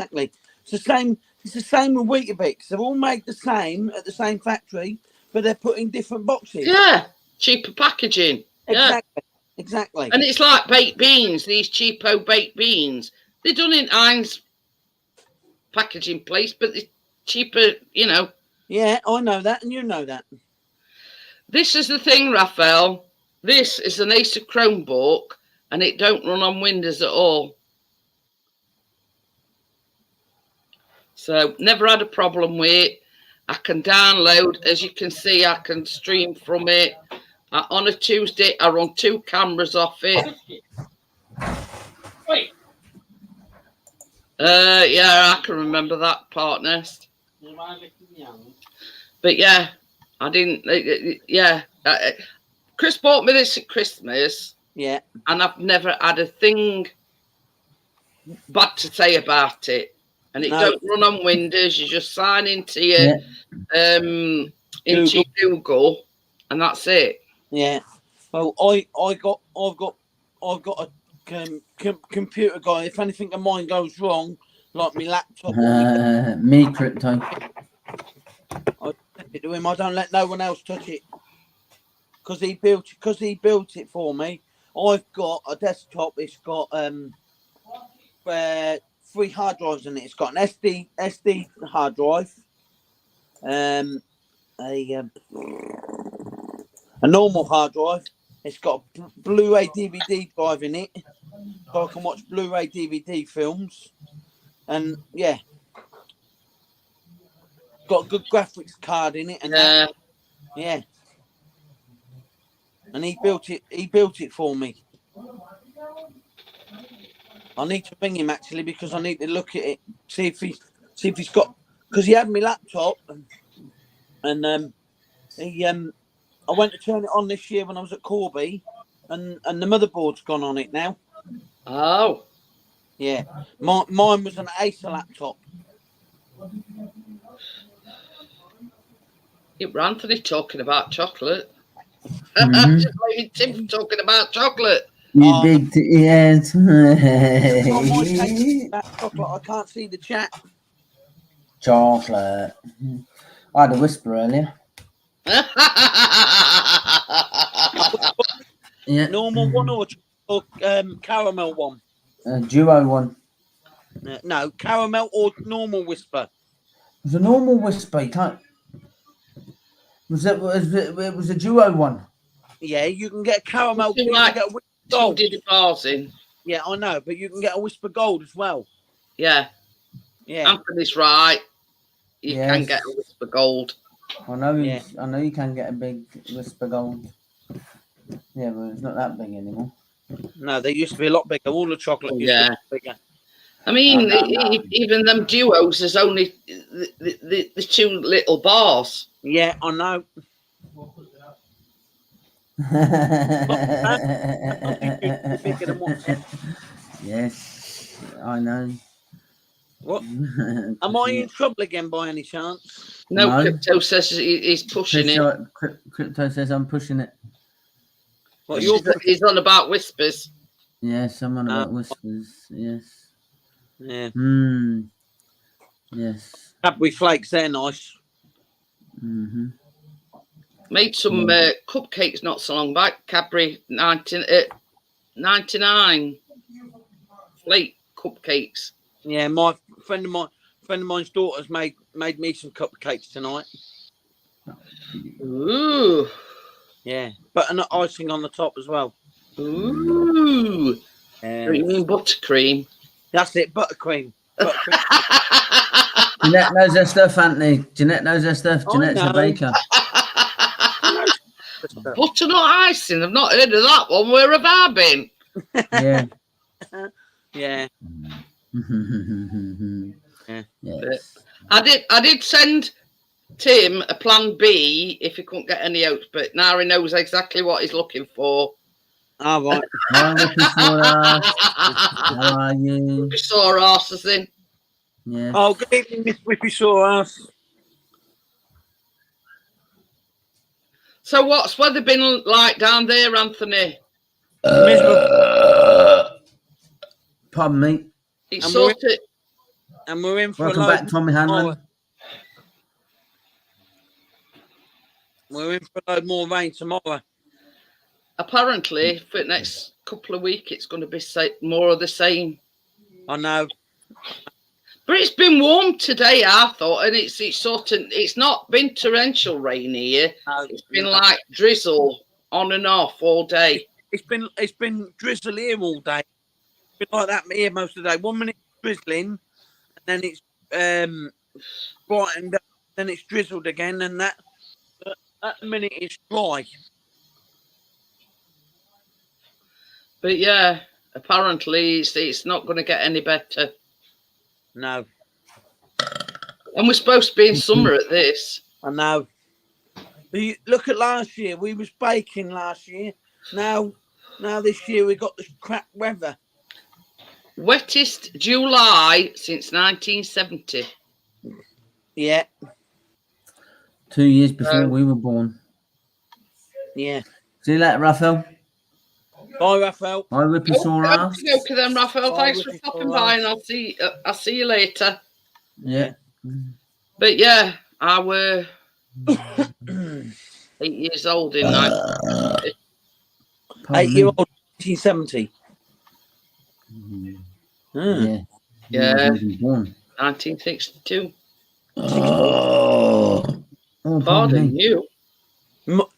Speaker 7: the same. It's the same with Weetabix. They're all made the same at the same factory, but they're put in different boxes.
Speaker 1: Yeah, cheaper packaging.
Speaker 7: Exactly.
Speaker 1: And it's like baked beans. These cheapo baked beans. They're done in Heinz packaging place, but they're cheaper. You know.
Speaker 7: Yeah, I know that, and you know that.
Speaker 1: This is the thing, Raphael. This is an Acer Chromebook, and it don't run on Windows at all. So never had a problem with it. I can download, as you can see, I can stream from it. On a Tuesday, I run 2 cameras off it.
Speaker 2: Wait.
Speaker 1: Yeah, I can remember that, partner. But yeah, I didn't. Chris bought me this at Christmas.
Speaker 7: Yeah.
Speaker 1: And I've never had a thing bad to say about it. And it don't run on Windows. You just sign into your into Google, and that's it.
Speaker 7: Yeah. Well, I've got a computer guy. If anything of mine goes wrong, like my laptop,
Speaker 6: Me crypto.
Speaker 7: I take it to him. I don't let no one else touch it because he built it for me. I've got a desktop. It's got 3 hard drives in it. It's got an SD hard drive, a normal hard drive. It's got a Blu-ray DVD drive in it, so I can watch Blu-ray DVD films. And yeah, got a good graphics card in it, and that. Yeah. And he built it. He built it for me. I need to ring him actually because I need to look at it, see if he's got, because he had my laptop and I went to turn it on this year when I was at Corby, and the motherboard's gone on it now.
Speaker 1: Oh.
Speaker 7: Yeah, mine was an Acer laptop.
Speaker 1: It were Anthony talking about chocolate.
Speaker 6: Mhm.
Speaker 1: Just leaving Tim talking about chocolate.
Speaker 6: You big yes.
Speaker 7: I might take that chocolate. I can't see the chat.
Speaker 6: Chocolate. I had a whisper earlier. Yeah.
Speaker 7: Normal one or caramel one?
Speaker 6: Duo one.
Speaker 7: No, caramel or normal whisper.
Speaker 6: It was a normal whisper. You can't. It was a duo one.
Speaker 7: Yeah, you can get caramel.
Speaker 1: You
Speaker 7: You
Speaker 1: like
Speaker 7: can get a whisper
Speaker 1: two
Speaker 7: gold.
Speaker 1: did bars in.
Speaker 7: Yeah, I know, but you can get a whisper gold as well.
Speaker 1: Yeah.
Speaker 7: Yeah.
Speaker 1: Anthony's right. You can
Speaker 6: Yes.
Speaker 1: get a whisper gold.
Speaker 6: I know.
Speaker 7: Yeah.
Speaker 6: I know you can get a big whisper gold. Yeah, but it's not that big anymore.
Speaker 7: No, they used to be a lot bigger. All the chocolate used
Speaker 1: Yeah.
Speaker 7: to be bigger.
Speaker 1: I mean,
Speaker 6: No.
Speaker 1: even them duos, there's only the two little bars.
Speaker 7: Yeah, I know. Bigger than what's-
Speaker 6: Yes, I know.
Speaker 7: What? Am I in trouble again by any chance?
Speaker 1: No,
Speaker 6: No.
Speaker 1: Crypto says he's pushing it.
Speaker 6: Crypto says I'm pushing it.
Speaker 7: What, you're
Speaker 1: He's on about whispers.
Speaker 6: Yes, I'm on about whispers. Yes.
Speaker 7: Yeah.
Speaker 6: Yes.
Speaker 7: Cadbury flakes, they're nice.
Speaker 6: Mm-hmm.
Speaker 1: Made some cupcakes not so long back. Cadbury 99 flake cupcakes.
Speaker 7: Yeah, my friend of mine's daughter's made me some cupcakes tonight.
Speaker 1: Ooh.
Speaker 7: Yeah, but an icing on the top as well.
Speaker 1: Ooh.
Speaker 7: Yeah.
Speaker 1: You mean buttercream?
Speaker 7: That's it, buttercream. Buttercream.
Speaker 6: Jeanette knows her stuff, Anthony. Jeanette knows her stuff. Jeanette's a
Speaker 7: know.
Speaker 6: baker.
Speaker 1: Butternut icing. I've not heard of that one. Where have I been?
Speaker 6: Yeah.
Speaker 7: Yeah.
Speaker 6: Yes.
Speaker 1: I did send Tim a plan B if he couldn't get any oats, but now he knows exactly what he's looking for.
Speaker 7: All right.
Speaker 6: Hi, Wikisaurus. How are you?
Speaker 1: We saw asses in.
Speaker 6: Yeah.
Speaker 7: Oh, good evening, Miss Whippysaurus.
Speaker 1: So what's weather been like down there, Anthony?
Speaker 7: Miserable.
Speaker 6: Pardon me.
Speaker 1: It's
Speaker 7: And
Speaker 1: sort of
Speaker 7: And we're in for
Speaker 6: Welcome
Speaker 7: a load.
Speaker 6: back, Tommy Hanlon.
Speaker 7: We're in for a load more rain tomorrow.
Speaker 1: apparently for the next couple of weeks it's going to be more of the same.
Speaker 7: I know.
Speaker 1: But it's been warm today, I thought, and it's not been torrential rain here.
Speaker 7: No,
Speaker 1: It's been like drizzle on and off all day.
Speaker 7: It's been drizzle here all day. It's been like that here most of the day. 1 minute it's drizzling, and then it's brightened up, then it's drizzled again, and that at the minute it's dry.
Speaker 1: But yeah, apparently it's not going to get any better.
Speaker 7: No,
Speaker 1: And we're supposed to be in summer at this.
Speaker 7: I know. Look at last year. We was baking last year. Now this year we got this crap weather.
Speaker 1: Wettest July since 1970.
Speaker 7: Yeah,
Speaker 6: 2 years before we were born.
Speaker 7: yeah.
Speaker 6: See you later, Raphael.
Speaker 7: Bye, Raphael.
Speaker 6: Bye, Whippysaurus.
Speaker 1: Okay then, Raphael.
Speaker 7: Bye,
Speaker 1: Thanks for
Speaker 7: Whippysaurus.
Speaker 1: popping by, and I'll see you later.
Speaker 6: Yeah.
Speaker 1: But yeah, I were 8 years old in 1970.
Speaker 7: 8-year-old, 1970.
Speaker 6: Yeah.
Speaker 1: Yeah.
Speaker 6: He wasn't born.
Speaker 1: 1962.
Speaker 6: Oh,
Speaker 1: Pardon
Speaker 6: pardon me.
Speaker 1: you.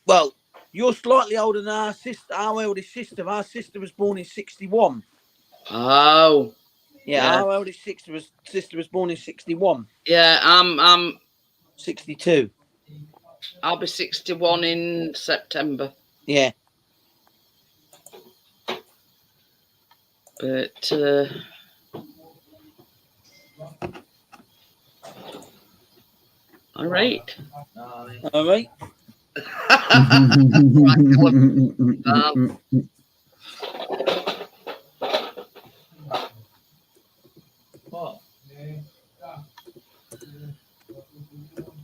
Speaker 7: Well, you're slightly older than our sister, our eldest sister. Our sister was born in 61.
Speaker 1: Oh,
Speaker 7: Yeah,
Speaker 1: Yeah.
Speaker 7: our eldest sister was born in 61.
Speaker 1: yeah. I'm
Speaker 7: 62.
Speaker 1: I'll be 61 in September.
Speaker 7: Yeah.
Speaker 1: But all right.
Speaker 7: All right.
Speaker 2: What?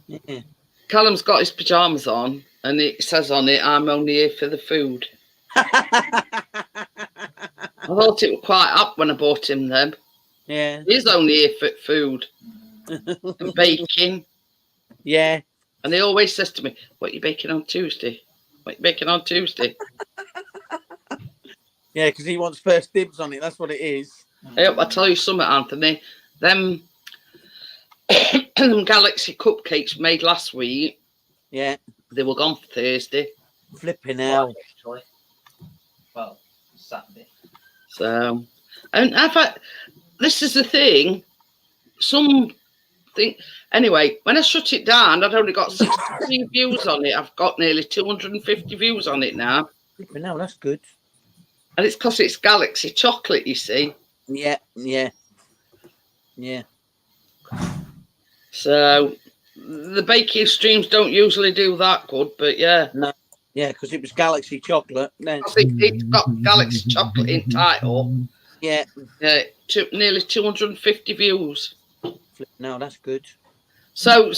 Speaker 7: Yeah.
Speaker 1: Callum's got his pajamas on, and it says on it, "I'm only here for the food." I thought it was quite up when I bought him them.
Speaker 7: Yeah.
Speaker 1: He's only here for food and baking.
Speaker 7: Yeah.
Speaker 1: And he always says to me, "What are you baking on Tuesday? What are you baking on Tuesday?"
Speaker 7: Yeah, because he wants first dibs on it. That's what it is.
Speaker 1: Yep, I tell you something, Anthony. Them, them Galaxy cupcakes made last week,
Speaker 7: Yeah.
Speaker 1: they were gone for Thursday.
Speaker 7: Flipping hell.
Speaker 2: Actually. Well, Saturday.
Speaker 1: So, and in fact, this is the thing. Anyway, when I shut it down, I'd only got 63 views on it. I've got nearly 250 views on it now.
Speaker 7: Flipping hell, that's good.
Speaker 1: And it's because it's Galaxy chocolate, you see.
Speaker 7: Yeah. Yeah. Yeah.
Speaker 1: So, the baking streams don't usually do that good, but yeah.
Speaker 7: Yeah, because it was Galaxy chocolate. Then.
Speaker 1: It's got Galaxy chocolate in title.
Speaker 7: Yeah.
Speaker 1: Nearly 250 views.
Speaker 7: No, that's good.
Speaker 1: So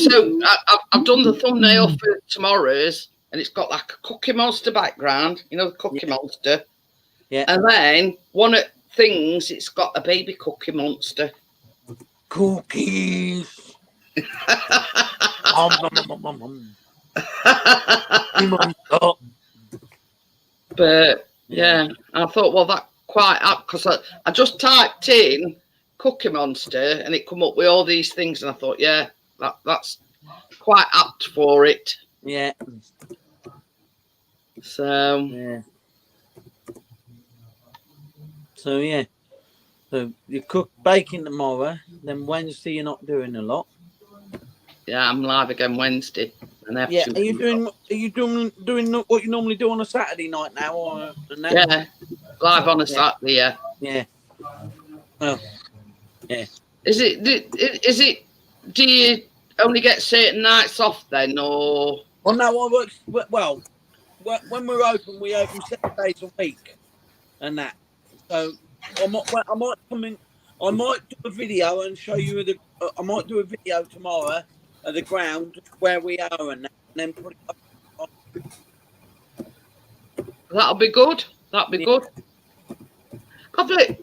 Speaker 1: I've done the thumbnail for tomorrow's, and it's got like a Cookie Monster background, you know, the Cookie Monster.
Speaker 7: Yeah.
Speaker 1: And then one of things, it's got a baby Cookie Monster.
Speaker 7: Cookies.
Speaker 1: But yeah, I thought, well, that quite up because I just typed in Cookie Monster and it come up with all these things, and I thought, yeah, that's quite apt for it.
Speaker 7: Yeah.
Speaker 1: So
Speaker 7: Yeah. So yeah. So you cook baking tomorrow, then Wednesday you're not doing a lot.
Speaker 1: yeah, I'm live again Wednesday. And I have
Speaker 7: Yeah.
Speaker 1: to-
Speaker 7: Are you doing what you normally do on a Saturday night now, or
Speaker 1: Yeah, live on a Saturday. Yeah.
Speaker 7: Yeah. Well,
Speaker 1: Is it? Do you only get certain nights off then, or?
Speaker 7: well, no, I work well. When we're open, we open 7 days a week, and that. So I might come in. I might do a video and show you I might do a video tomorrow of the ground where we are and that, and then put it up.
Speaker 1: That'll be good. That'll be good.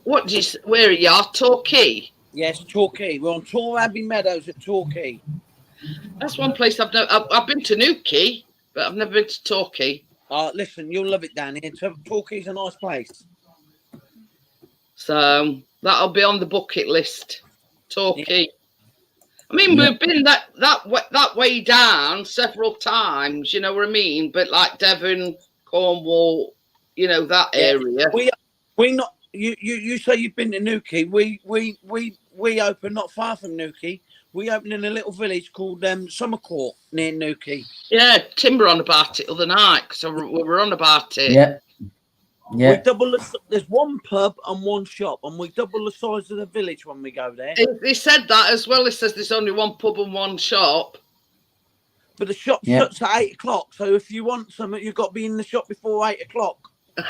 Speaker 1: What do you? Where are you? Torquay.
Speaker 7: Yes, Torquay. We're on Tor Abbey Meadows at Torquay.
Speaker 1: That's one place I've been to Newquay, but I've never been to Torquay.
Speaker 7: Listen, you'll love it down here. Torquay's a nice place.
Speaker 1: So that'll be on the bucket list. Torquay. I mean, we've been that way down several times. You know what I mean? But like Devon, Cornwall, you know that area.
Speaker 7: We not. You say you've been to Newquay. We open not far from Newquay. We opened in a little village called Summercourt near Newquay.
Speaker 1: Yeah, Tim were on about it the other night because we were on about it.
Speaker 6: Yeah. Yeah.
Speaker 7: We double there's one pub and one shop, and we double the size of the village when we go there.
Speaker 1: He said that as well. He says there's only one pub and one shop.
Speaker 7: But the shop
Speaker 6: Yeah.
Speaker 7: shuts at 8 o'clock, so if you want something, you've got to be in the shop before 8 o'clock.
Speaker 1: That's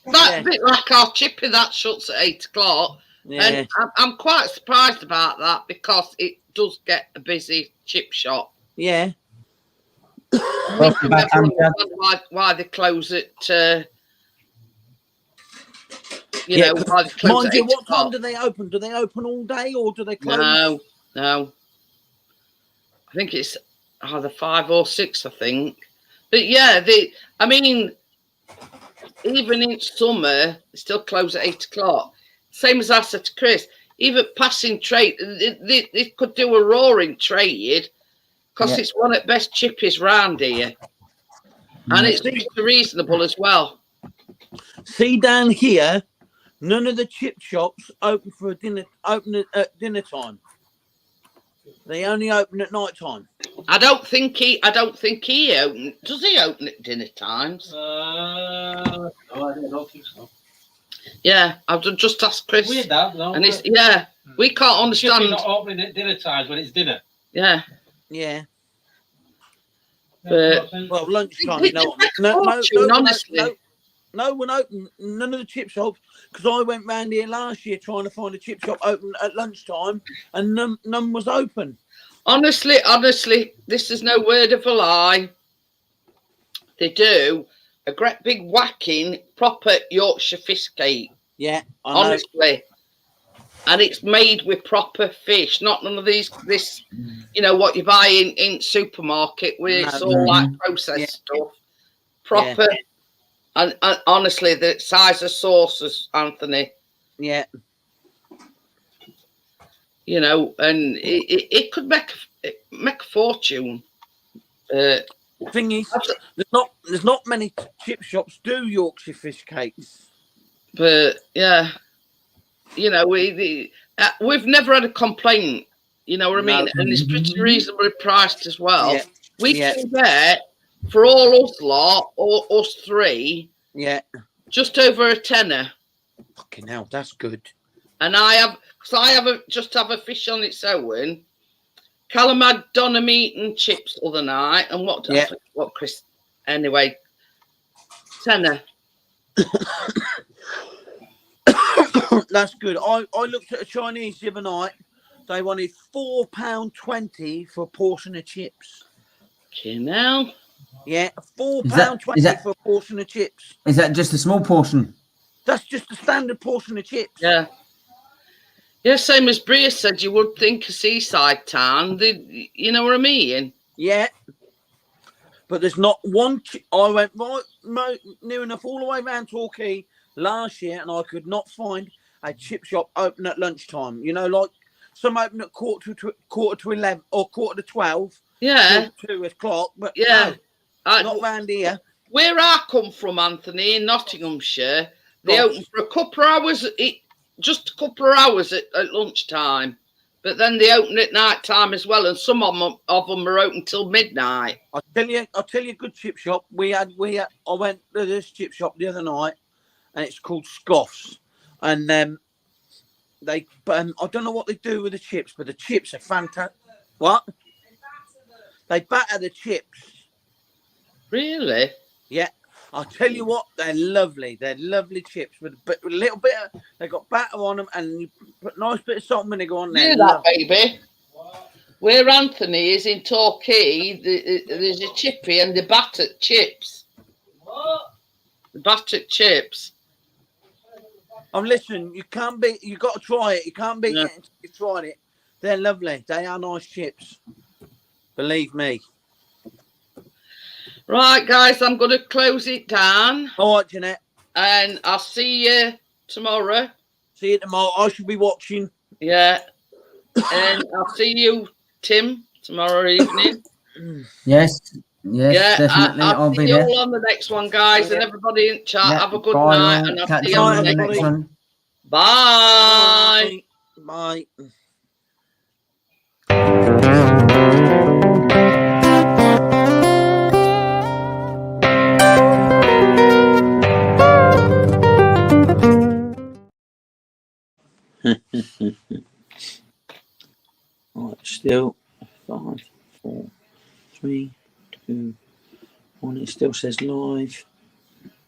Speaker 1: a bit like our chippy that shuts at 8 o'clock.
Speaker 7: Yeah.
Speaker 1: And I'm quite surprised about that because it does get a busy chip shop.
Speaker 7: Yeah.
Speaker 6: Welcome back, Amjad.
Speaker 1: Why they close at
Speaker 7: Yeah,
Speaker 1: why they close
Speaker 7: Mind
Speaker 1: at
Speaker 7: you,
Speaker 1: 8
Speaker 7: what time
Speaker 1: o'clock.
Speaker 7: do they open? Do they open all day or do they close?
Speaker 1: No. I think it's either 5 or 6, I think. But yeah, even in summer, they still close at 8 o'clock. Same as I said to Chris, even passing trade, they could do a roaring trade because it's one of the best chippies round here. And it's reasonable as well.
Speaker 7: See down here, none of the chip shops open for dinner. Open at dinner time. They only open at night time.
Speaker 1: I don't think he open. Does he open at dinner times?
Speaker 2: No, I don't think so.
Speaker 1: Yeah, I've just asked Chris.
Speaker 2: Weird that, no.
Speaker 1: And it's we can't
Speaker 2: Should be
Speaker 1: understand.
Speaker 2: not opening at dinner times when it's dinner.
Speaker 1: Yeah.
Speaker 7: Yeah.
Speaker 1: But-
Speaker 7: Well, lunchtime.
Speaker 1: It
Speaker 7: You know what I mean?
Speaker 1: makes fortune, honestly.
Speaker 7: No one open. None of the chip shops. Because I went round here last year trying to find a chip shop open at lunchtime, and none was open.
Speaker 1: Honestly, this is no word of a lie. They do a great big whacking proper Yorkshire fish cake.
Speaker 7: Yeah, I know.
Speaker 1: Honestly. And it's made with proper fish, not none of this, what you buy in supermarket where it's all like processed stuff. Proper. And honestly, the size of sauces, Anthony.
Speaker 7: Yeah.
Speaker 1: And it could make a fortune.
Speaker 7: The thing is, there's not many chip shops do Yorkshire fish cakes.
Speaker 1: But yeah, we've never had a complaint. You know what I mean? And it's pretty reasonably priced as well.
Speaker 7: Yeah.
Speaker 1: We can get for all us lot or us three.
Speaker 7: Yeah.
Speaker 1: Just over a tenner.
Speaker 7: Fucking hell, that's good.
Speaker 1: And I have a fish on its own. Callum had Donna meat and chips the other night, and what Chris? Anyway, tenner.
Speaker 7: That's good. I looked at a Chinese the other night. They wanted £4.20 for a portion of chips.
Speaker 1: Now.
Speaker 7: Yeah, £4.20 for a portion of chips.
Speaker 6: Is that just a small portion?
Speaker 7: That's just a standard portion of chips.
Speaker 1: Yeah. Yeah, same as Bria said, you would think a seaside town. You know what I mean?
Speaker 7: Yeah. But there's not one. I went near enough all the way around Torquay last year, and I could not find a chip shop open at lunchtime. Like some open at quarter to 11 or quarter to 12.
Speaker 1: Yeah.
Speaker 7: 2 o'clock. But
Speaker 1: yeah.
Speaker 7: No, not round here.
Speaker 1: Where I come from, Anthony, in Nottinghamshire, they open for a couple of hours. Just a couple of hours at lunchtime, but then they open at night time as well, and some of them are open till midnight.
Speaker 7: I'll tell you a good chip shop. I went to this chip shop the other night, and it's called Scoffs, and I don't know what they do with the chips, but the chips are fantastic. What? They batter the chips.
Speaker 1: Really?
Speaker 7: Yeah. I'll tell you what, they're lovely. They're lovely chips with a little bit of, they got batter on them, and you put a nice bit of salt and vinegar on there.
Speaker 1: Do that, baby. Where Anthony is in Torquay, there's a chippy and the battered chips.
Speaker 2: What?
Speaker 1: The battered chips.
Speaker 7: Listen, you got to try it. You can't beat it until you've tried it. They're lovely. They are nice chips. Believe me.
Speaker 1: Right, guys, I'm going to close it down.
Speaker 7: All right, Jeanette.
Speaker 1: And I'll see you tomorrow.
Speaker 7: See you tomorrow. I should be watching.
Speaker 1: Yeah. And I'll see you, Tim, tomorrow evening.
Speaker 6: Yes, definitely.
Speaker 1: I'll
Speaker 6: be
Speaker 1: see you
Speaker 6: there.
Speaker 1: all on the next one, guys, and everybody in chat. Have a good
Speaker 6: Bye,
Speaker 1: night,
Speaker 6: all.
Speaker 1: and I'll
Speaker 6: Catch
Speaker 1: see
Speaker 6: you
Speaker 1: you
Speaker 6: on
Speaker 1: on
Speaker 6: the
Speaker 1: the next
Speaker 6: next
Speaker 1: one.
Speaker 6: one.
Speaker 1: Bye.
Speaker 7: Bye. Right, still 5, 4, 3, 2, 1. It still says live.